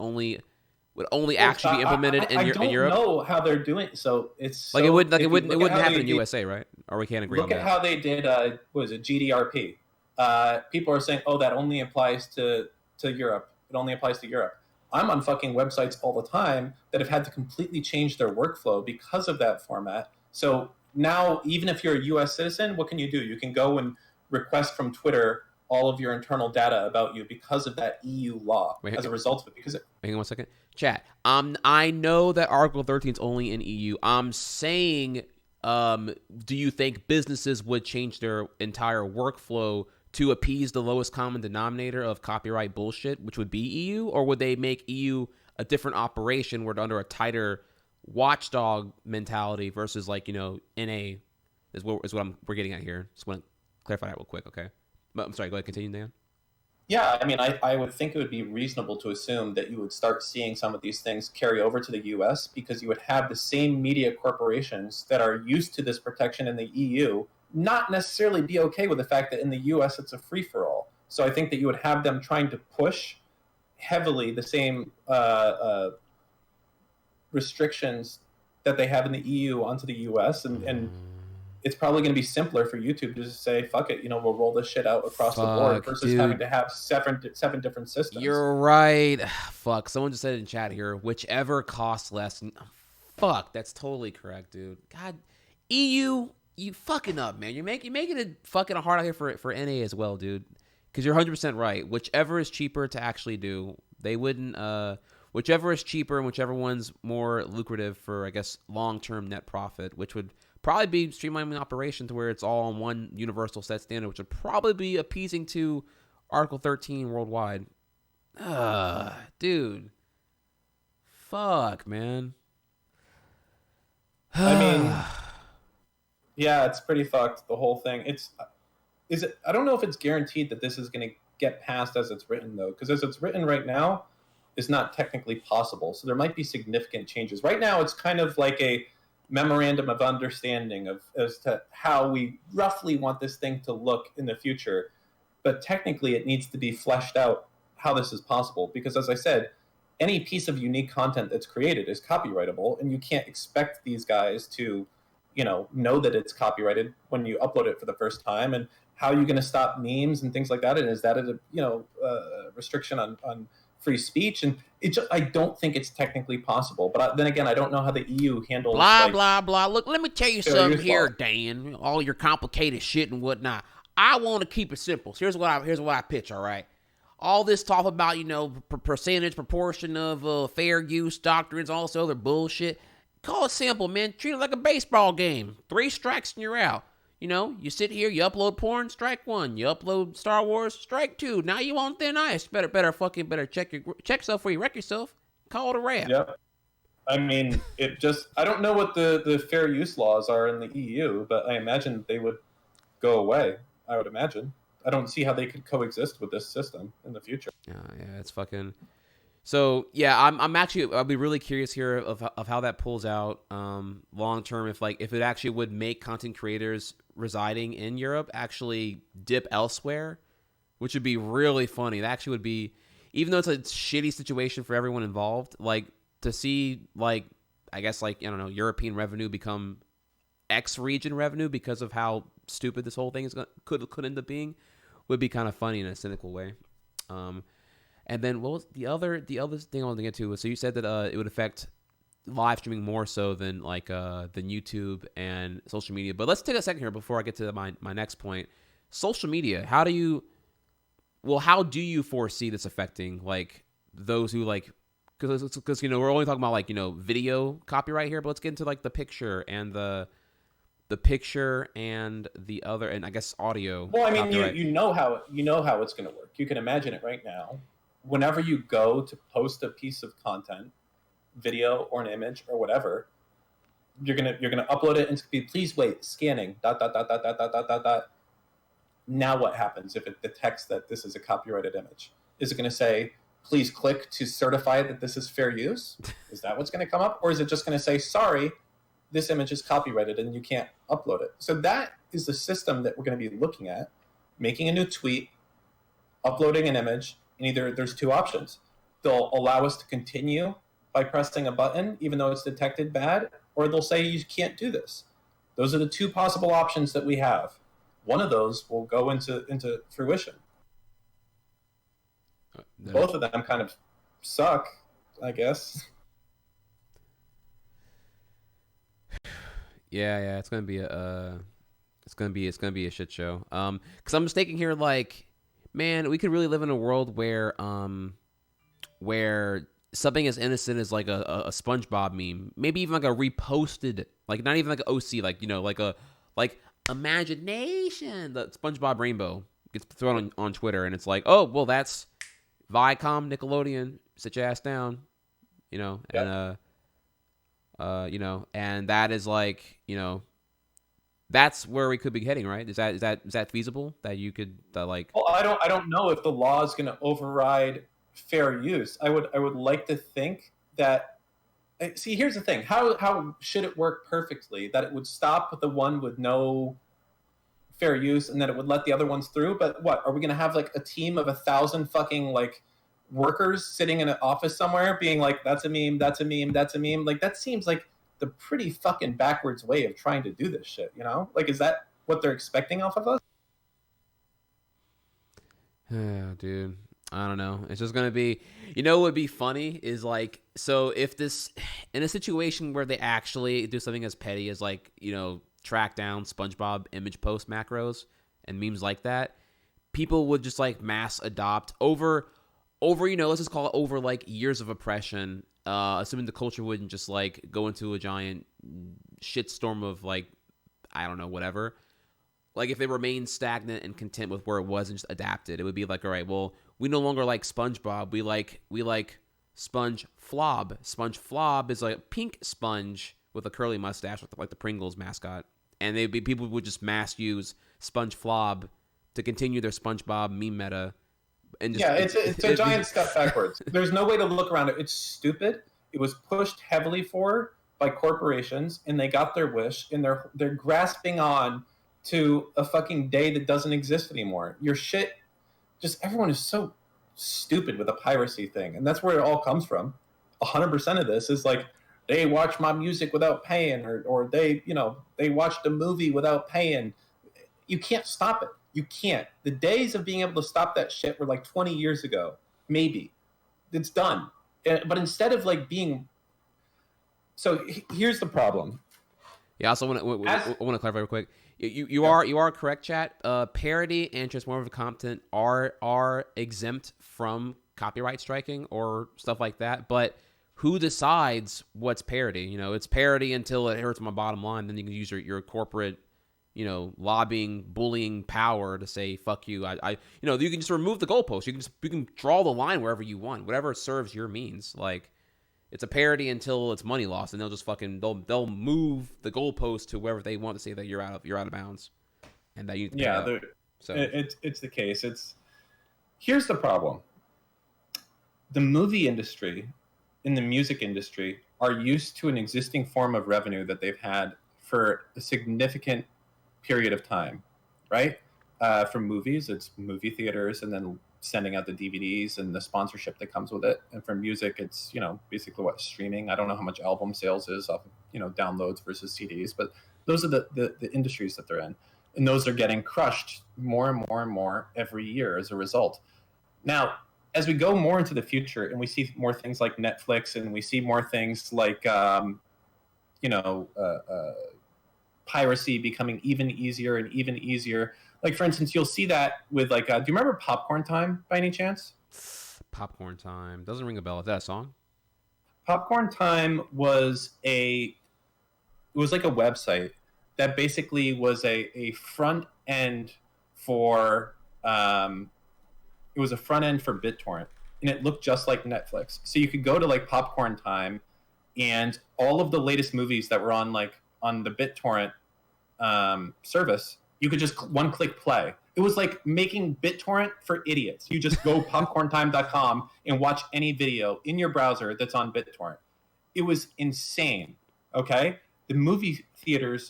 only actually be implemented in Europe. I don't know how they're doing. So it's like it wouldn't happen in USA, right? Or we can't agree on that. Look at how they did. What was it, GDRP? People are saying, oh, that only applies to Europe. It only applies to Europe. I'm on fucking websites all the time that have had to completely change their workflow because of that format. So now, even if you're a U.S. citizen, what can you do? You can go and request from Twitter all of your internal data about you because of that EU law. As a result of it, because hang on one second, chat. I know that Article 13 is only in EU. I'm saying, do you think businesses would change their entire workflow to appease the lowest common denominator of copyright bullshit, which would be EU, or would they make EU a different operation where they're under a tighter watchdog mentality versus like, NA is what we're getting at here. Just want to clarify that real quick, okay? But I'm sorry, go ahead, continue, Dan. Yeah, I mean, I would think it would be reasonable to assume that you would start seeing some of these things carry over to the US because you would have the same media corporations that are used to this protection in the EU not necessarily be okay with the fact that in the US it's a free-for-all. So I think that you would have them trying to push heavily the same restrictions that they have in the EU onto the US, and it's probably going to be simpler for YouTube to just say, fuck it, we'll roll this shit out across the board versus having to have seven different systems. You're right. Fuck, someone just said it in chat here, whichever costs less. Fuck, that's totally correct, dude. God, EU, you fucking up, man. You're making it fucking hard out here for NA as well, dude. Because you're 100% right. Whichever is cheaper to actually do, they wouldn't, whichever is cheaper and whichever one's more lucrative for, I guess, long-term net profit, which would probably be streamlining the operation to where it's all on one universal set standard, which would probably be appeasing to Article 13 worldwide. Dude. Fuck, man. I mean, yeah, it's pretty fucked, the whole thing. I don't know if it's guaranteed that this is going to get passed as it's written, though, because as it's written right now, it's not technically possible. So there might be significant changes. Right now, it's kind of like a memorandum of understanding as to how we roughly want this thing to look in the future. But technically, it needs to be fleshed out how this is possible. Because as I said, any piece of unique content that's created is copyrightable, and you can't expect these guys to know that it's copyrighted when you upload it for the first time. And how are you going to stop memes and things like that? And is that a restriction on free speech? And I don't think it's technically possible. But then again, I don't know how the EU handles blah blah. Look, let me tell you something here, Dan. All your complicated shit and whatnot. I want to keep it simple. So here's what I pitch. All right. All this talk about percentage, proportion of fair use doctrines, all this other bullshit. Call it simple, man. Treat it like a baseball game. 3 strikes and you're out. You sit here, you upload porn, strike 1. You upload Star Wars, strike 2. Now you on thin ice. Better check yourself before you wreck yourself. Call it a wrap. Yep. I mean, I don't know what the fair use laws are in the EU, but I imagine they would go away. I would imagine. I don't see how they could coexist with this system in the future. Yeah, it's fucking. So yeah, I'll be really curious here of how that pulls out long term. If it actually would make content creators residing in Europe actually dip elsewhere, which would be really funny. That actually would be, even though it's a shitty situation for everyone involved, like to see I guess European revenue become X region revenue because of how stupid this whole thing could end up being, would be kind of funny in a cynical way. And then what was the other thing I wanted to get to was, so you said that it would affect live streaming more so than than YouTube and social media. But let's take a second here before I get to my next point. Social media, how do you foresee this affecting those who because we're only talking about video copyright here, but let's get into the picture and the picture and the other, and I guess audio. Well, I mean, you know how it's going to work. You can imagine it right now. Whenever you go to post a piece of content, video or an image or whatever, you're gonna upload it and it's gonna be, please wait, scanning, ... Now what happens if it detects that this is a copyrighted image? Is it going to say, please click to certify that this is fair use? Is that what's going to come up? Or is it just going to say, sorry, this image is copyrighted and you can't upload it? So that is the system that we're going to be looking at, making a new tweet, uploading an image, and either there's 2 options. They'll allow us to continue by pressing a button, even though it's detected bad, or they'll say you can't do this. Those are the 2 possible options that we have. One of those will go into fruition. Both of them kind of suck, I guess. Yeah, it's gonna be a shit show. Because I'm mistaken here, Man, we could really live in a world where something as innocent as like a SpongeBob meme, maybe even like a reposted, like not even like an OC, like like imagination, the SpongeBob rainbow gets thrown on Twitter, and it's like, oh well, that's Viacom, Nickelodeon, sit your ass down, Yep. and that is like, that's where we could be heading, right? Is that feasible? That you could like? Well, I don't know if the law is going to override fair use. I would like to think that. See, here's the thing: how should it work perfectly? That it would stop with the one with no fair use, and that it would let the other ones through. But what are we going to have, like a team of 1,000 fucking like workers sitting in an office somewhere, being like, "That's a meme. That's a meme. That's a meme." Like that seems like the pretty fucking backwards way of trying to do this shit. Like, is that what they're expecting off of us? Dude, I don't know. It's just gonna be, what would be funny is like, so if this, in a situation where they actually do something as petty as like, track down SpongeBob image post macros and memes like that, people would just like mass adopt over, let's just call it over like years of oppression, assuming the culture wouldn't just like go into a giant shitstorm of like, I don't know, whatever. Like if they remained stagnant and content with where it was and just adapted, it would be like, all right, well, we no longer like SpongeBob. We like Sponge Flob. Sponge Flob is like a pink sponge with a curly mustache, with like the Pringles mascot. And people would just mass use Sponge Flob to continue their SpongeBob meme meta. And just, it's a giant step backwards. There's no way to look around it. It's stupid. It was pushed heavily for by corporations, and they got their wish, and they're grasping on to a fucking day that doesn't exist anymore. Your shit, just everyone is so stupid with the piracy thing, and that's where it all comes from. 100% of this is like, they watch my music without paying, or they watched a movie without paying. You can't stop it. You can't. The days of being able to stop that shit were like 20 years ago. Maybe. It's done. But instead of like being... So here's the problem. Yeah, also want to clarify real quick. You are correct, chat. Parody and transformative content are exempt from copyright striking or stuff like that, but who decides what's parody? It's parody until it hurts my bottom line. Then you can use your corporate, lobbying, bullying power to say fuck you. You can just remove the goalpost. You can draw the line wherever you want, whatever serves your means. Like, it's a parody until it's money loss, and they'll just they'll move the goalpost to wherever they want to say that you're out of bounds, and that you need to pay up. So it's the case. Here's the problem. The movie industry and the music industry are used to an existing form of revenue that they've had for a significant period of time, right? For movies, it's movie theaters, and then sending out the DVDs and the sponsorship that comes with it. And for music, it's basically what, streaming. I don't know how much album sales is off downloads versus CDs, but those are the industries that they're in, and those are getting crushed more and more and more every year as a result. Now, as we go more into the future and we see more things like Netflix, and we see more things like piracy becoming even easier and even easier. Like, for instance, you'll see that with like, do you remember Popcorn Time by any chance? Popcorn Time doesn't ring a bell. Is that a song? Popcorn Time was like a website that basically was a front end for it was a front end for BitTorrent, and it looked just like Netflix. So you could go to like Popcorn Time, and all of the latest movies that were on the BitTorrent service, you could just one-click play. It was like making BitTorrent for idiots. You just go popcorntime.com and watch any video in your browser that's on BitTorrent. It was insane, okay? The movie studios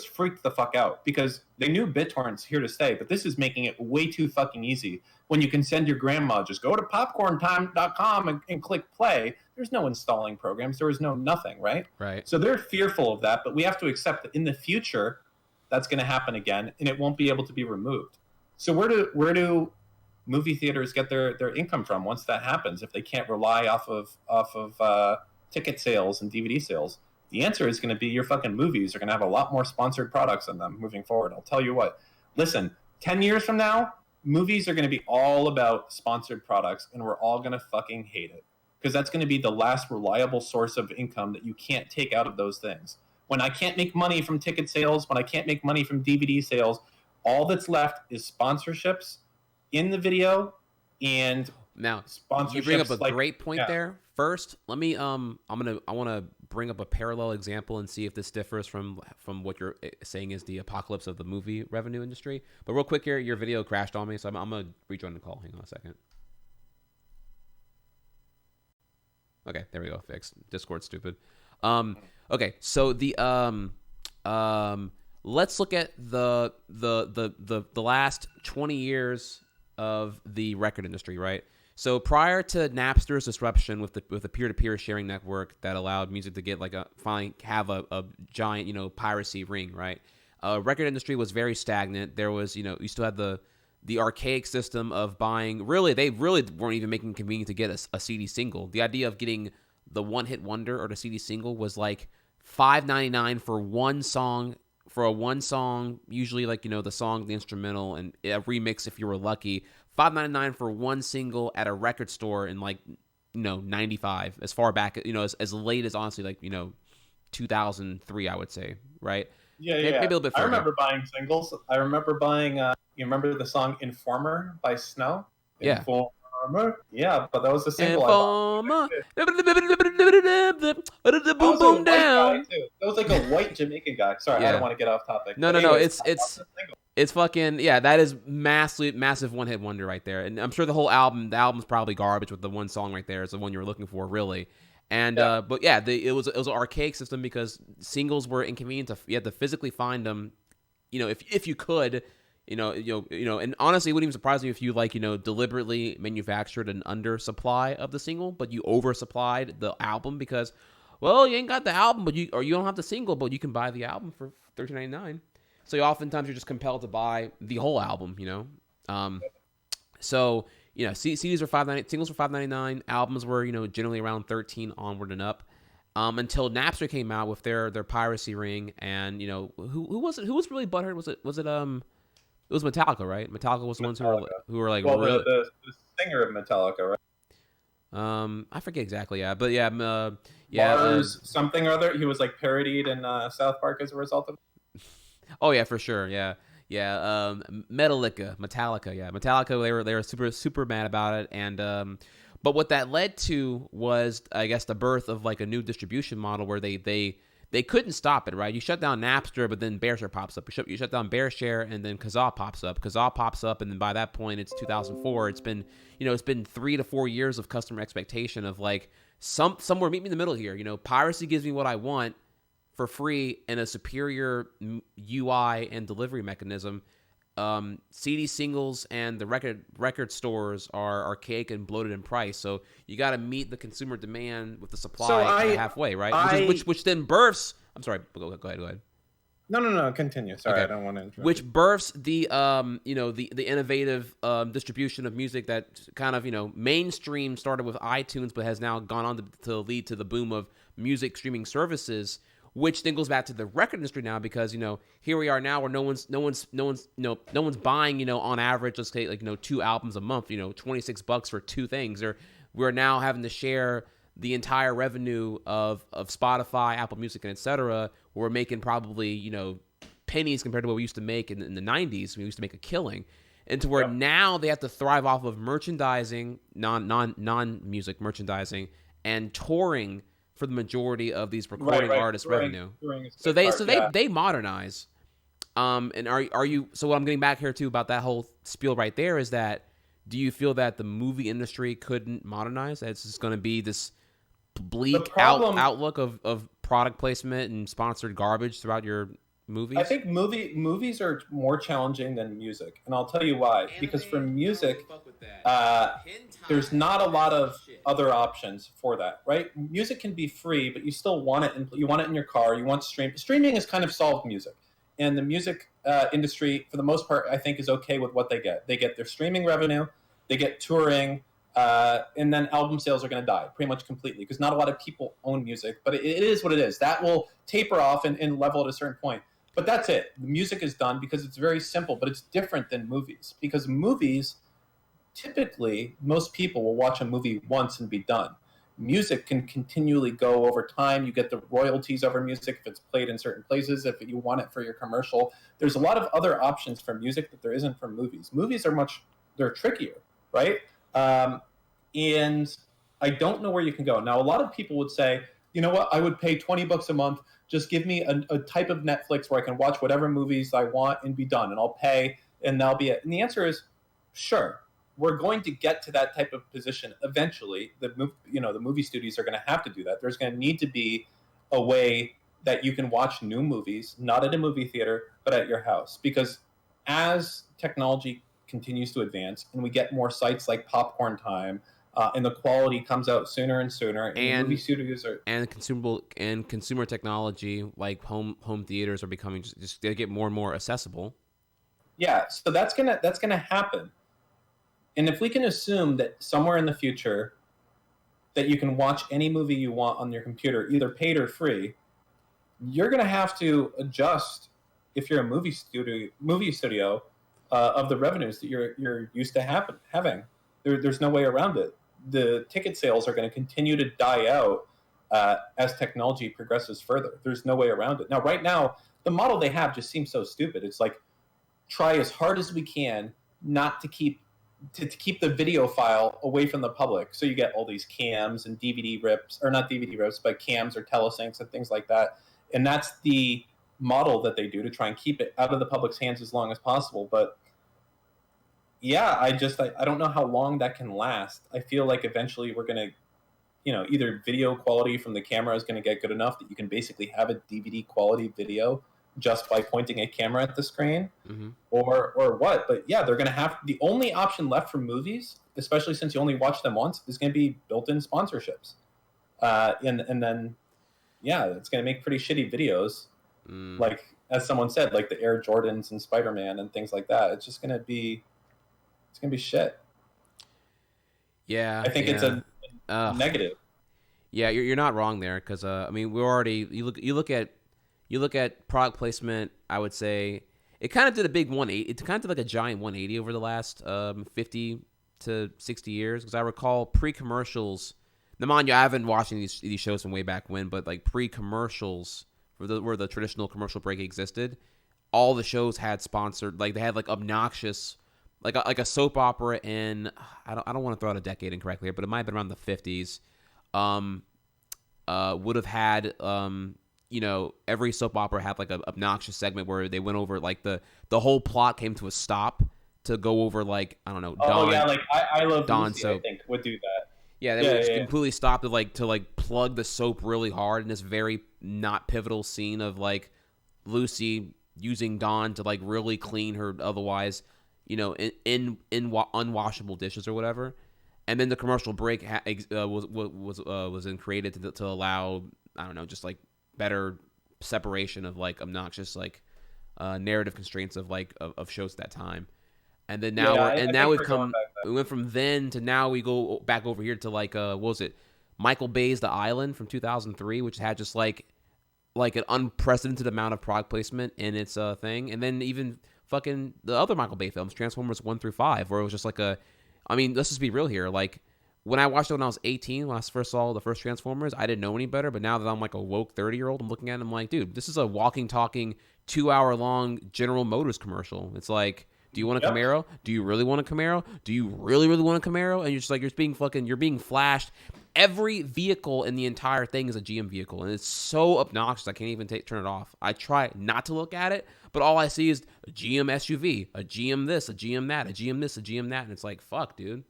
freaked the fuck out because they knew BitTorrent's here to stay, but this is making it way too fucking easy. When you can send your grandma, just go to popcorntime.com and click play. There's no installing programs. There was no nothing, right? Right. So they're fearful of that, but we have to accept that in the future, that's going to happen again, and it won't be able to be removed. So where do movie theaters get their income from once that happens, if they can't rely off of ticket sales and DVD sales? The answer is going to be your fucking movies are going to have a lot more sponsored products in them moving forward. I'll tell you what. Listen, 10 years from now, movies are going to be all about sponsored products, and we're all going to fucking hate it because that's going to be the last reliable source of income that you can't take out of those things. When I can't make money from ticket sales, when I can't make money from DVD sales, all that's left is sponsorships in the video and now sponsorships. You bring up a great point there. First, let me I want to bring up a parallel example and see if this differs from what you're saying is the apocalypse of the movie revenue industry. But real quick here, your video crashed on me, so I'm gonna rejoin the call. Hang on a second. Okay, there we go. Fixed. Discord's stupid. Okay, so the let's look at the last 20 years of the record industry, right? So prior to Napster's disruption with the peer-to-peer sharing network that allowed music to get finally have a giant, piracy ring, right? Record industry was very stagnant. There was, you still had the archaic system of buying. They really weren't even making it convenient to get a CD single. The idea of getting the one-hit wonder or the CD single was like $5.99 for one song. For a one song, usually the song, the instrumental, and a remix if you were lucky. $5.99 for one single at a record store in 95, as far back as late as honestly 2003, I would say, right? Yeah. Maybe a little bit further. I remember buying singles. I remember buying. You remember the song "Informer" by Snow? Yeah. Informer. Yeah, but that was the single. Informer. Boom boom down. That was like a white Jamaican guy. Sorry, yeah. I don't want to get off topic. No. It's fucking, yeah, that is massive one-hit wonder right there. And I'm sure the album's probably garbage, with the one song right there is the one you were looking for, really. And but yeah, it was an archaic system because singles were inconvenient. You had to physically find them, if you could, and honestly, it wouldn't even surprise me if you deliberately manufactured an undersupply of the single, but you oversupplied the album because, well, you ain't got the album, but you don't have the single, but you can buy the album for $13.99. So oftentimes you're just compelled to buy the whole album, So CDs were $5.99, singles were $5.99, albums were generally around $13 onward and up, until Napster came out with their piracy ring, and who was it? Who was really butthurt? Was it It was Metallica, right? Metallica was the ones who were like, well, really... the singer of Metallica, right? I forget exactly, yeah, but yeah, Mars something or other. He was parodied in South Park as a result of. Oh yeah, for sure, yeah. Metallica, yeah, Metallica. They were super mad about it, and but what that led to was, I guess, the birth of a new distribution model where they couldn't stop it, right? You shut down Napster, but then BearShare pops up. You shut down BearShare, and then Kazaa pops up, and then by that point, it's 2004. It's been 3 to 4 years of customer expectation of somewhere meet me in the middle here. Piracy gives me what I want for free and a superior UI and delivery mechanism. CD singles and the record stores are archaic and bloated in price, so you got to meet the consumer demand with the supply halfway, right? Which then births. I'm sorry, go ahead. No, continue. Sorry, okay. I don't want to interrupt. Which births the the innovative distribution of music that kind of mainstream started with iTunes, but has now gone on to lead to the boom of music streaming services. Which then goes back to the record industry now, because here we are now where no one's buying on average, let's say 2 albums a month, $26 for 2 things, or we're now having to share the entire revenue of Spotify, Apple Music, and etc. We're making probably pennies compared to what we used to make in the 90s. We used to make a killing, and to where now they have to thrive off of merchandising, non-music merchandising, and touring for the majority of these recording artists' revenue. So they modernize. And are you? So what I'm getting back here too about that whole spiel right there is that, do you feel that the movie industry couldn't modernize? That it's just going to be this bleak outlook of product placement and sponsored garbage throughout your movies? I think movies are more challenging than music, and I'll tell you why. Because for music, there's not a lot of other options for that, right? Music can be free, but you still want it. You want it in your car. You want streaming has kind of solved music, and the music industry, for the most part, I think is okay with what they get. They get their streaming revenue, they get touring, and then album sales are going to die pretty much completely because not a lot of people own music. But it is what it is. That will taper off and level at a certain point. But that's it. The music is done because it's very simple, but it's different than movies. Because movies, typically, most people will watch a movie once and be done. Music can continually go over time. You get the royalties over music if it's played in certain places, if you want it for your commercial. There's a lot of other options for music that there isn't for movies. Movies are they're trickier, right? And I don't know where you can go. Now, a lot of people would say, you know what, I would pay $20 a month. Just give me a type of Netflix where I can watch whatever movies I want and be done, and I'll pay, and that'll be it. And the answer is, sure. We're going to get to that type of position eventually. The movie studios are going to have to do that. There's going to need to be a way that you can watch new movies, not at a movie theater, but at your house. Because as technology continues to advance and we get more sites like Popcorn Time, and the quality comes out sooner and sooner, and movie studios are consumer technology like home theaters are becoming just they get more and more accessible. Yeah, so that's gonna happen. And if we can assume that somewhere in the future that you can watch any movie you want on your computer, either paid or free, you're going to have to adjust, if you're a movie studio, of the revenues that you're used to having. There's no way around it. The ticket sales are going to continue to die out as technology progresses further. There's no way around it. Now, right now, the model they have just seems so stupid. It's like, try as hard as we can not to keep the video file away from the public. So you get all these cams and DVD rips, or not DVD rips, but cams or telesyncs and things like that. And that's the model that they do to try and keep it out of the public's hands as long as possible. But yeah, I don't know how long that can last. I feel like eventually we're going to, either video quality from the camera is going to get good enough that you can basically have a DVD quality video just by pointing a camera at the screen, or what. But yeah, they're going to have, the only option left for movies, especially since you only watch them once, is going to be built-in sponsorships. And then, yeah, it's going to make pretty shitty videos. Like, as someone said, like the Air Jordans and Spider-Man and things like that. It's just going to be, shit. Yeah. I think it's a negative. Yeah, you're not wrong there. Cause, we're already, you look at product placement, I would say it kind of did a big 180. It kind of did like a giant 180 over the last 50 to 60 years. Because I recall pre-commercials. Now, mind you, I haven't watched these shows from way back when, but like pre-commercials, where the traditional commercial break existed, all the shows had sponsored. Like they had like obnoxious, like a soap opera in, I don't want to throw out a decade incorrectly here, but it might have been around the 50s. Would have had every soap opera had like an obnoxious segment where they went over like the whole plot came to a stop to go over like, I don't know. Oh yeah, like I Love Dawn Lucy, soap. I think would do that. Yeah, they would completely stop to plug the soap really hard in this very not pivotal scene of like Lucy using Dawn to like really clean her otherwise, in unwashable dishes or whatever. And then the commercial break was created to allow, I don't know, just like better separation of like obnoxious like narrative constraints of like of shows at that time. And then now we went from then to now we go back over here to like what was it, Michael Bay's The Island from 2003, which had just like an unprecedented amount of product placement in its thing. And then even fucking the other Michael Bay films, Transformers 1 through 5, where it was just like let's just be real here, like when I watched it when I was 18, when I first saw the first Transformers, I didn't know any better. But now that I'm like a woke 30-year-old, I'm looking at it, I'm like, dude, this is a walking, talking, 2-hour-long General Motors commercial. It's like, do you want a Camaro? Do you really want a Camaro? Do you really, really want a Camaro? And you're just like, you're being flashed. Every vehicle in the entire thing is a GM vehicle. And it's so obnoxious, I can't even turn it off. I try not to look at it, but all I see is a GM SUV, a GM this, a GM that, a GM this, a GM that. And it's like, fuck, dude.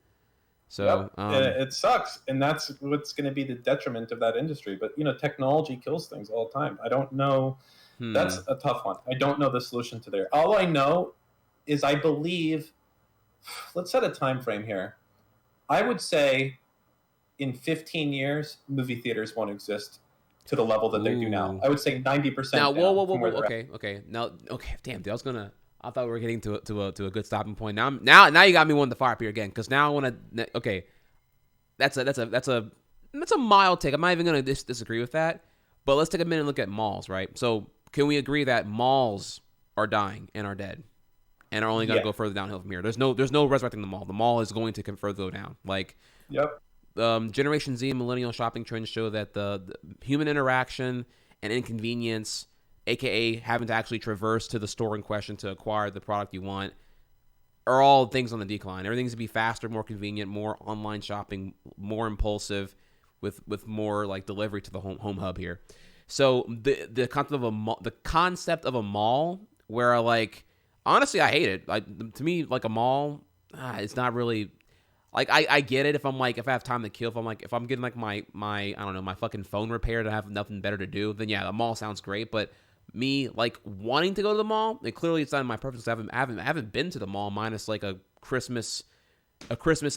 So it sucks, and that's what's going to be the detriment of that industry. But technology kills things all the time. I don't know. That's a tough one. I don't know the solution to there. All I know is I believe. Let's set a time frame here. I would say in 15 years, movie theaters won't exist to the level that they do now. I would say 90%. Now, whoa. Okay. Now, damn, dude, I thought we were getting to a good stopping point. Now you got me wanting to fire up here again, because now I want to. Okay, that's a mild take. I'm not even gonna disagree with that. But let's take a minute and look at malls, right? So can we agree that malls are dying and are dead and are only going to go further downhill from here? There's no resurrecting the mall. The mall is going to further go down. Like, Generation Z and millennial shopping trends show that the human interaction and inconvenience, aka having to actually traverse to the store in question to acquire the product you want, are all things on the decline. Everything's to be faster, more convenient, more online shopping, more impulsive, with more like delivery to the home hub here. So the concept of a mall, where like honestly I hate it. Like, to me, like a mall, it's not really. Like, I get it if I have time to kill, if I'm getting like my I don't know, my fucking phone repaired and I have nothing better to do, then yeah, the mall sounds great. But me like wanting to go to the mall, and clearly it's not in my preference. I haven't been to the mall minus like a Christmas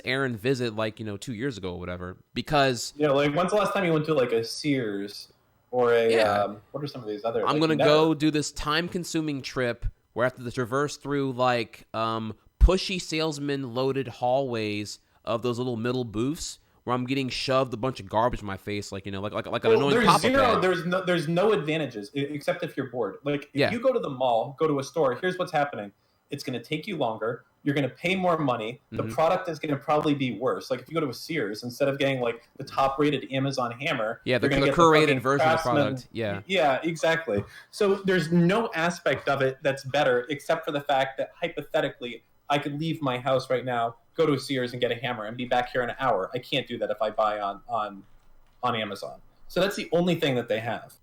errand visit, like, 2 years ago or whatever. Because like when's the last time you went to like a Sears or a what are some of these other? I'm gonna go do this time consuming trip where I have to traverse through like pushy salesman loaded hallways of those little middle booths where I'm getting shoved a bunch of garbage in my face, like an annoying pop-up ad. There's no advantages except if you're bored. Like, if you go to the mall, go to a store, here's what's happening. It's going to take you longer. You're going to pay more money. The product is going to probably be worse. Like, if you go to a Sears, instead of getting like the top-rated Amazon hammer, the get curated version of the product. Yeah, exactly. So there's no aspect of it that's better, except for the fact that hypothetically, I could leave my house right now, go to a Sears and get a hammer and be back here in an hour. I can't do that if I buy on Amazon. So that's the only thing that they have.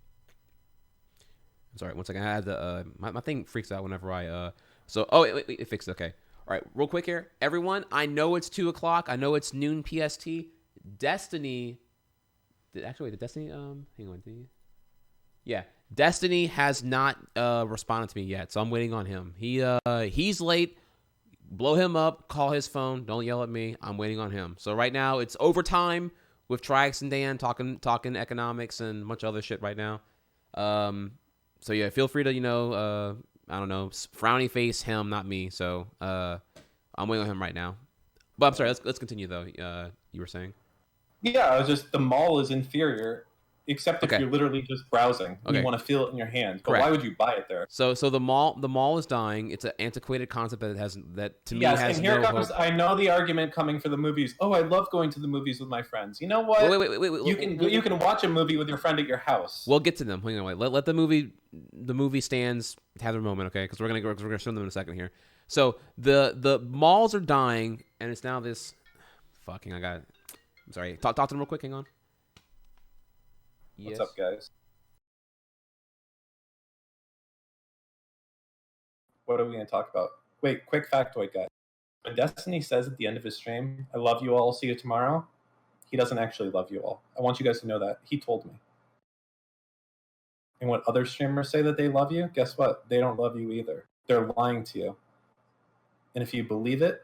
I'm sorry, one second. I had the my thing freaks out whenever I wait, it fixed it. Okay. All right, real quick here. Everyone, I know it's 2:00. I know it's noon PST. Destiny did Destiny hang on. Yeah. Destiny has not responded to me yet, so I'm waiting on him. He's late. Blow him up, call his phone. Don't yell at me. I'm waiting on him. So right now it's overtime with Trihex and Dan talking economics and a bunch of other shit right now. So yeah, feel free to I don't know, frowny face him, not me. So I'm waiting on him right now. But I'm sorry. Let's continue though. You were saying? Yeah, the mall is inferior. Except if you're literally just browsing and you want to feel it in your hand. But why would you buy it there? So the mall is dying. It's an antiquated concept that has and here comes. I know the argument coming for the movies. Oh, I love going to the movies with my friends. You know what? Wait. You can watch a movie with your friend at your house. We'll get to them. Hang on, wait. Let the movie stands have their moment, okay? Because we're gonna show them in a second here. So the malls are dying, and it's now this. Fucking, I got it. I'm sorry. Talk to them real quick. Hang on. What's up, guys? What are we going to talk about? Wait, quick factoid, guys. When Destiny says at the end of his stream, I love you all, see you tomorrow, he doesn't actually love you all. I want you guys to know that. He told me. And when other streamers say that they love you, guess what? They don't love you either. They're lying to you. And if you believe it,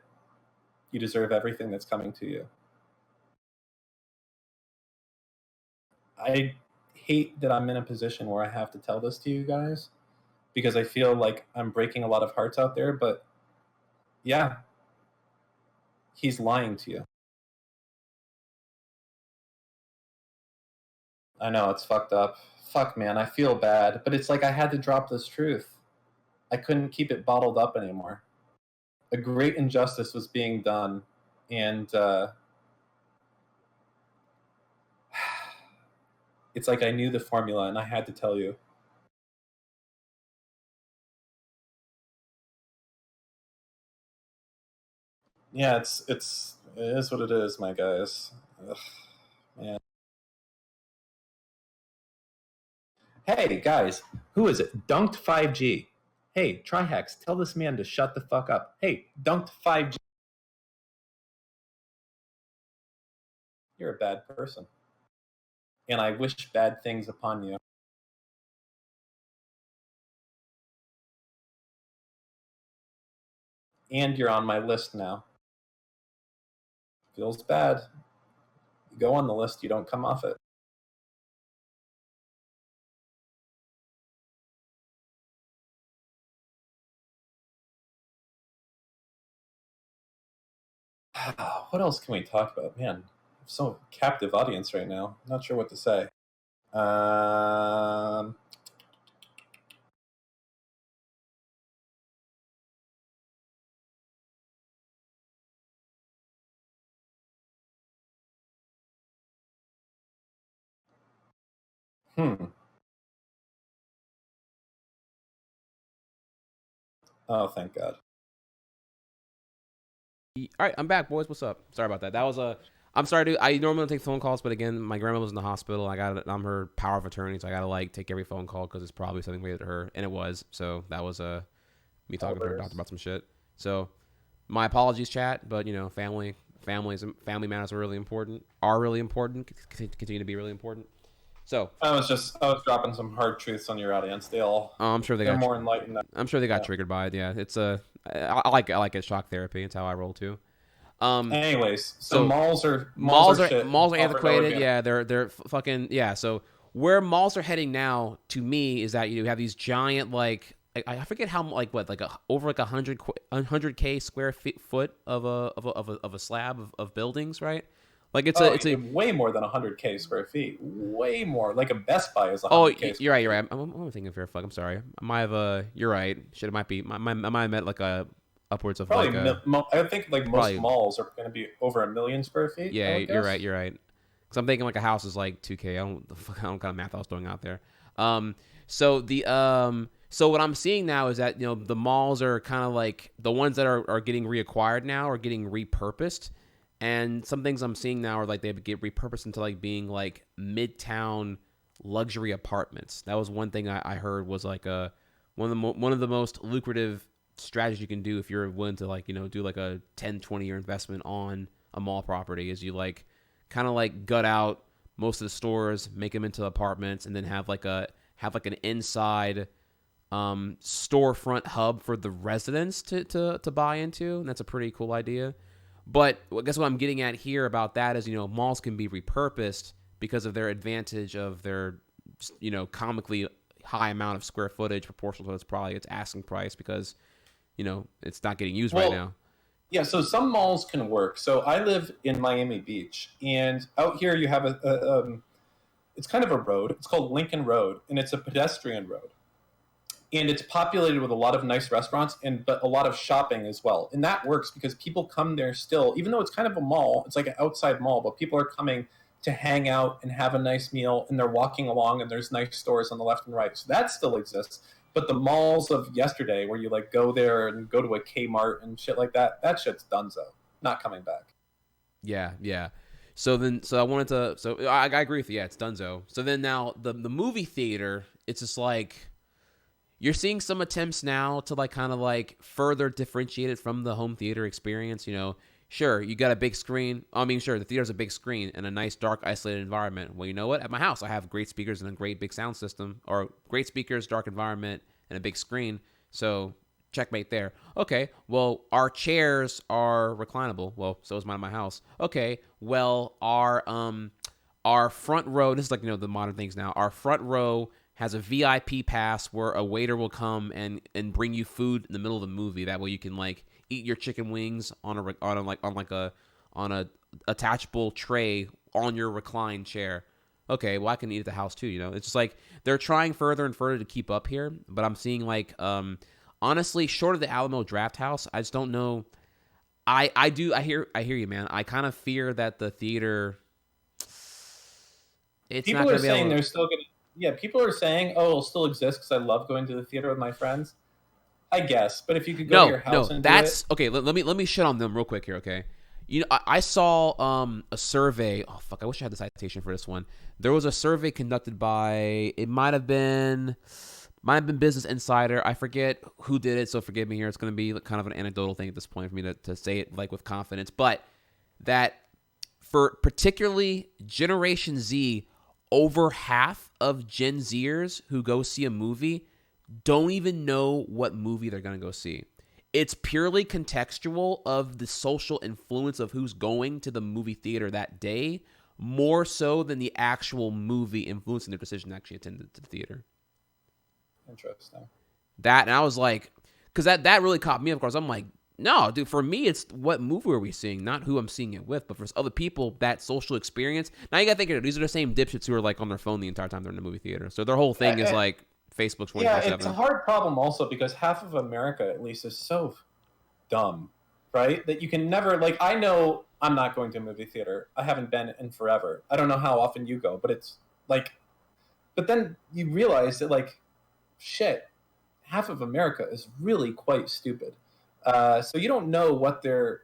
you deserve everything that's coming to you. I hate that I'm in a position where I have to tell this to you guys because I feel like I'm breaking a lot of hearts out there, but yeah, he's lying to you. I know, it's fucked up. Fuck, man, I feel bad, but it's like I had to drop this truth. I couldn't keep it bottled up anymore. A great injustice was being done, and it's like I knew the formula and I had to tell you. Yeah, it is what it is, my guys. Ugh, man. Hey, guys, who is it? Dunked 5G. Hey, Trihex, tell this man to shut the fuck up. Hey, Dunked 5G. You're a bad person. And I wish bad things upon you. And you're on my list now. Feels bad. You go on the list, you don't come off it. What else can we talk about? Man, I'm so captive audience right now. I'm not sure what to say. Oh, thank God. All right, I'm back, boys. What's up? Sorry about that. That was a. I'm sorry, dude. I normally don't take phone calls, but again, my grandma was in the hospital. I'm her power of attorney, so I gotta like take every phone call because it's probably something related to her, and it was. So that was me talking to her doctor about some shit. So my apologies, chat, but you know, family matters are really important. Continue to be really important. So I was dropping some hard truths on your audience. I'm sure they're more enlightened. I'm sure they got triggered by it. Yeah, it's I like it. Shock therapy. It's how I roll too. Anyways, so malls are shit. Malls are antiquated. Yeah, they're fucking yeah. So where malls are heading now, to me, is that you have these giant like I forget how like what like over like 100K square foot of a slab of buildings, right? Like it's a way more than 100K square feet. Way more. Like a Best Buy is 100K. You're right. I'm thinking of fair fuck. I'm sorry. I might have you're right. Shit, it might be. I might have meant like a upwards of probably like I think like most malls are going to be over 1 million square feet. Yeah, you're right. Because I'm thinking like a house is like 2K. I don't kind of math I was throwing out there. So what I'm seeing now is that the malls are kind of like the ones that are getting reacquired now are getting repurposed. And some things I'm seeing now are like they get repurposed into like being like midtown luxury apartments. That was one thing I heard was like one of the most lucrative strategies you can do if you're willing to like do like a 10-20 year investment on a mall property is you like kind of like gut out most of the stores, make them into apartments, and then have like an inside storefront hub for the residents to buy into, and that's a pretty cool idea. But I guess what I'm getting at here about that is, malls can be repurposed because of their advantage of their, comically high amount of square footage proportional to its asking price because, it's not getting used right now. Yeah, so some malls can work. So I live in Miami Beach, and out here you have it's kind of a road. It's called Lincoln Road, and it's a pedestrian road. And it's populated with a lot of nice restaurants but a lot of shopping as well. And that works because people come there still, even though it's kind of a mall, it's like an outside mall, but people are coming to hang out and have a nice meal, and they're walking along and there's nice stores on the left and right. So that still exists. But the malls of yesterday where you like go there and go to a Kmart and shit like that shit's donezo. Not coming back. Yeah. So I agree with you. Yeah, it's donezo. So then now the movie theater, it's just like, you're seeing some attempts now to like kind of like further differentiate it from the home theater experience. Sure, you got a big screen. Sure, the theater's a big screen and a nice, dark, isolated environment. Well, you know what? At my house, I have great speakers and a great big sound system, or great speakers, dark environment, and a big screen. So checkmate there. Okay, well, our chairs are reclinable. Well, so is mine in my house. Okay, well, our front row. This is like the modern things now. Our front row has a VIP pass where a waiter will come and bring you food in the middle of the movie. That way you can like eat your chicken wings on a attachable tray on your reclined chair. Okay, well I can eat at the house too. It's just like they're trying further and further to keep up here. But I'm seeing like honestly, short of the Alamo Draft House, I just don't know. I hear you, man. I kind of fear that the theater. People are saying they're still going to. Yeah, people are saying, "Oh, it'll still exist because I love going to the theater with my friends." I guess, but if you could go to your house and that's okay. Let me shit on them real quick here, okay? I saw a survey. Oh fuck, I wish I had the citation for this one. There was a survey conducted by it might have been Business Insider. I forget who did it, so forgive me here. It's going to be kind of an anecdotal thing at this point for me to say it like with confidence, but that for particularly Generation Z. Over half of Gen Zers who go see a movie don't even know what movie they're going to go see. It's purely contextual of the social influence of who's going to the movie theater that day, more so than the actual movie influencing their decision to actually attend the theater. Interesting. And I was like, because that really caught me, of course. I'm like, no, dude, for me, it's what movie are we seeing, not who I'm seeing it with. But for other people, that social experience. Now you got to think, these are the same dipshits who are like on their phone the entire time they're in the movie theater. So their whole thing is like Facebook 24/7. Yeah, it's a hard problem also because half of America, at least, is so dumb, right? That you can never, like, I know I'm not going to a movie theater. I haven't been in forever. I don't know how often you go, but it's like, But then you realize that, like, shit, half of America is really quite stupid. So you don't know what they're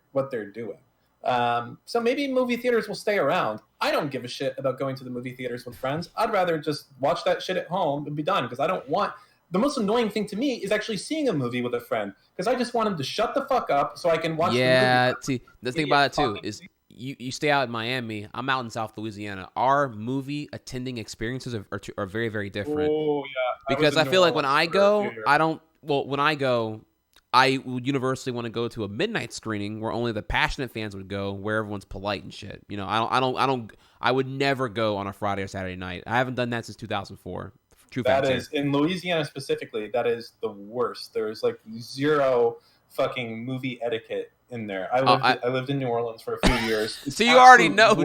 doing. So maybe movie theaters will stay around. I don't give a shit about going to the movie theaters with friends. I'd rather just watch that shit at home and be done, because I don't want. The most annoying thing to me is actually seeing a movie with a friend, because I just want him to shut the fuck up so I can watch the movie. Yeah, see, the thing about it too is you stay out in Miami. I'm out in South Louisiana. Our movie attending experiences are very, very different. Oh yeah, because I feel like when I go, I don't. Well, when I go, I would universally want to go to a midnight screening where only the passionate fans would go, where everyone's polite and shit. You know, I would never go on a Friday or Saturday night. I haven't done that since 2004. True that fact is, in Louisiana specifically, that is the worst. There's like zero fucking movie etiquette in there. I lived in New Orleans for a few years. So you already know,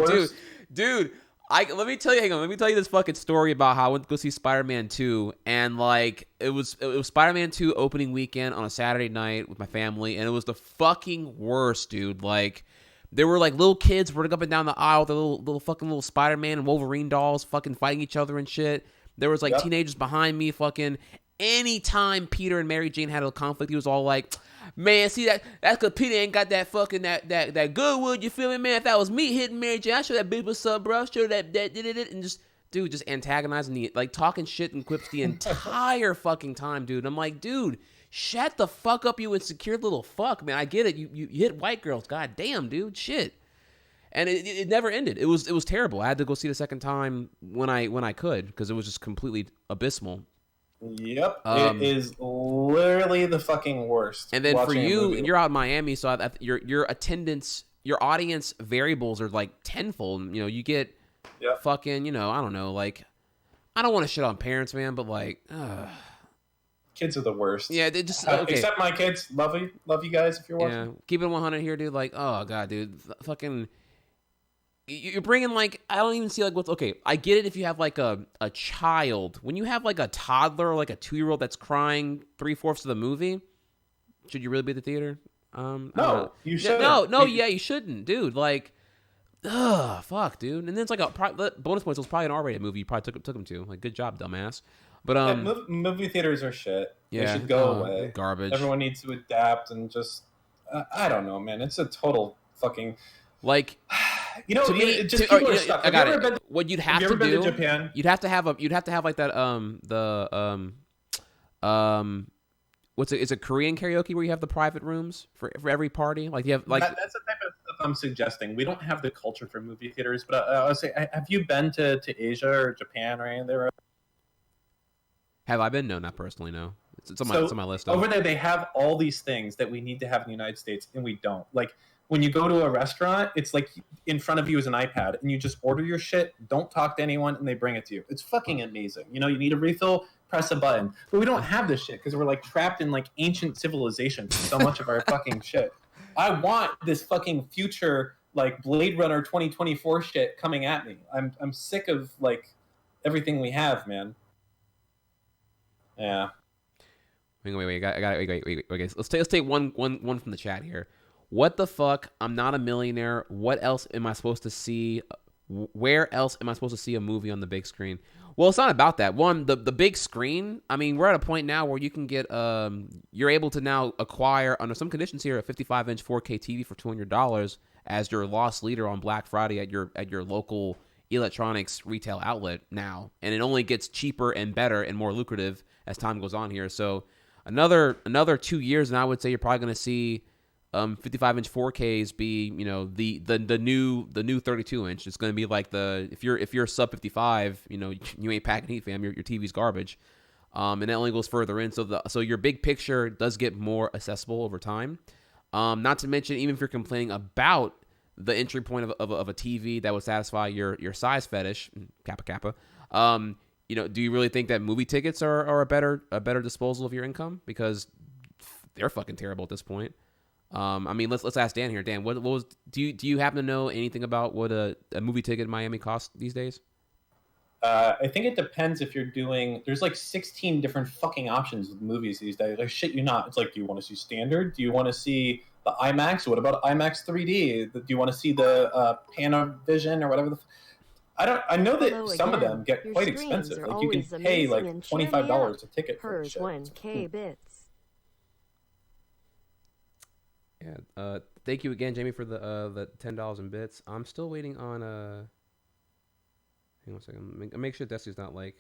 dude. Let me tell you. Hang on. Let me tell you this fucking story about how I went to go see Spider-Man 2, and like it was Spider-Man 2 opening weekend on a Saturday night with my family, and it was the fucking worst, dude. Like there were like little kids running up and down the aisle with their little Spider-Man and Wolverine dolls, fucking fighting each other and shit. There was like teenagers behind me, fucking. Anytime Peter and Mary Jane had a conflict, he was all like, "Man, see that's because Peter ain't got that fucking that Goodwood. You feel me, man? If that was me hitting Mary Jane, I show that bitch what's up, bro. Show that and just antagonizing the like talking shit and quips the entire fucking time, dude. I'm like, dude, shut the fuck up, you insecure little fuck, man. I get it. You hit white girls, god damn, dude, shit." And it never ended. It was terrible. I had to go see it a second time when I could, because it was just completely abysmal. Yep, it is literally the fucking worst. And then for you, you're out in Miami, so your attendance, your audience variables are like tenfold. You know, you get fucking, you know, I don't know, like, I don't want to shit on parents, man, but like, kids are the worst. Yeah, they just except my kids. Love you guys if you're watching. Yeah, keep it 100 here, dude. Like, oh god, dude, fucking. You're bringing like, I don't even see like what's okay. I get it if you have like a child. When you have like a toddler or like a 2-year-old that's crying 3/4 of the movie, should you really be at the theater? No, you should. No, yeah, you shouldn't, dude. Like, fuck, dude. And then it's like bonus points. It was probably an R-rated movie. You probably took them to. Like, good job, dumbass. But movie theaters are shit. Yeah, they should go away. Garbage. Everyone needs to adapt and just. I don't know, man. It's a total fucking. Like, you know, to me, just people are stuck. I got it. What you'd have to do, Japan? You'd have to have like that it's a Korean karaoke where you have the private rooms for every party. Like you have like that's the type of stuff I'm suggesting. We don't have the culture for movie theaters, but I would say, have you been to Asia or Japan or anything there? Have I been? No, not personally. No, it's on my list. Over there, they have all these things that we need to have in the United States, and we don't. Like, when you go to a restaurant, it's like in front of you is an iPad, and you just order your shit, don't talk to anyone, and they bring it to you. It's fucking amazing. You know, you need a refill, press a button. But we don't have this shit because we're like trapped in like ancient civilization for so much of our fucking shit. I want this fucking future like Blade Runner 2024 shit coming at me. I'm sick of like everything we have, man. Yeah. Wait. Let's take one from the chat here. What the fuck? I'm not a millionaire. What else am I supposed to see? Where else am I supposed to see a movie on the big screen? Well, it's not about that. One, the big screen. I mean, we're at a point now where you can get you're able to now acquire under some conditions here a 55-inch 4K TV for $200 as your loss leader on Black Friday at your local electronics retail outlet now, and it only gets cheaper and better and more lucrative as time goes on here. So another 2 years, and I would say you're probably going to see 55-inch 4Ks be, you know, the new 32-inch. It's going to be like if you're sub 55, you know, you ain't packing heat, fam. Your TV's garbage, and that only goes further in. So your big picture does get more accessible over time. Not to mention, even if you're complaining about the entry point of a TV that would satisfy your size fetish, kappa, you know, do you really think that movie tickets are a better disposal of your income? Because they're fucking terrible at this point. I mean, let's ask Dan here. Dan, what was do you happen to know anything about what a movie ticket in Miami costs these days? I think it depends if you're doing. There's like 16 different fucking options with movies these days. Like, shit, you not. It's like, do you want to see standard? Do you want to see the IMAX? What about IMAX 3D? Do you want to see the Panavision or whatever? I know that Hello some again. of them get Your quite streams expensive. are Like you can always pay amazing like and cheer me $25 up. a ticket for Hers this shit. 1K bits. Yeah. Thank you again, Jamie, for the $10 in bits. I'm still waiting on hang on a second. Make sure Destiny's not like.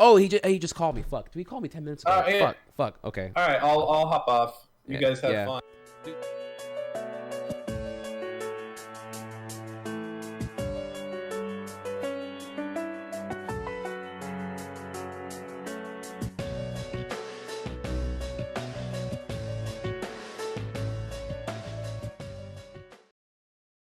Oh, he just called me. Fuck. Did he call me 10 minutes ago? Yeah. Fuck. Okay. All right, I'll hop off. You guys have yeah. fun.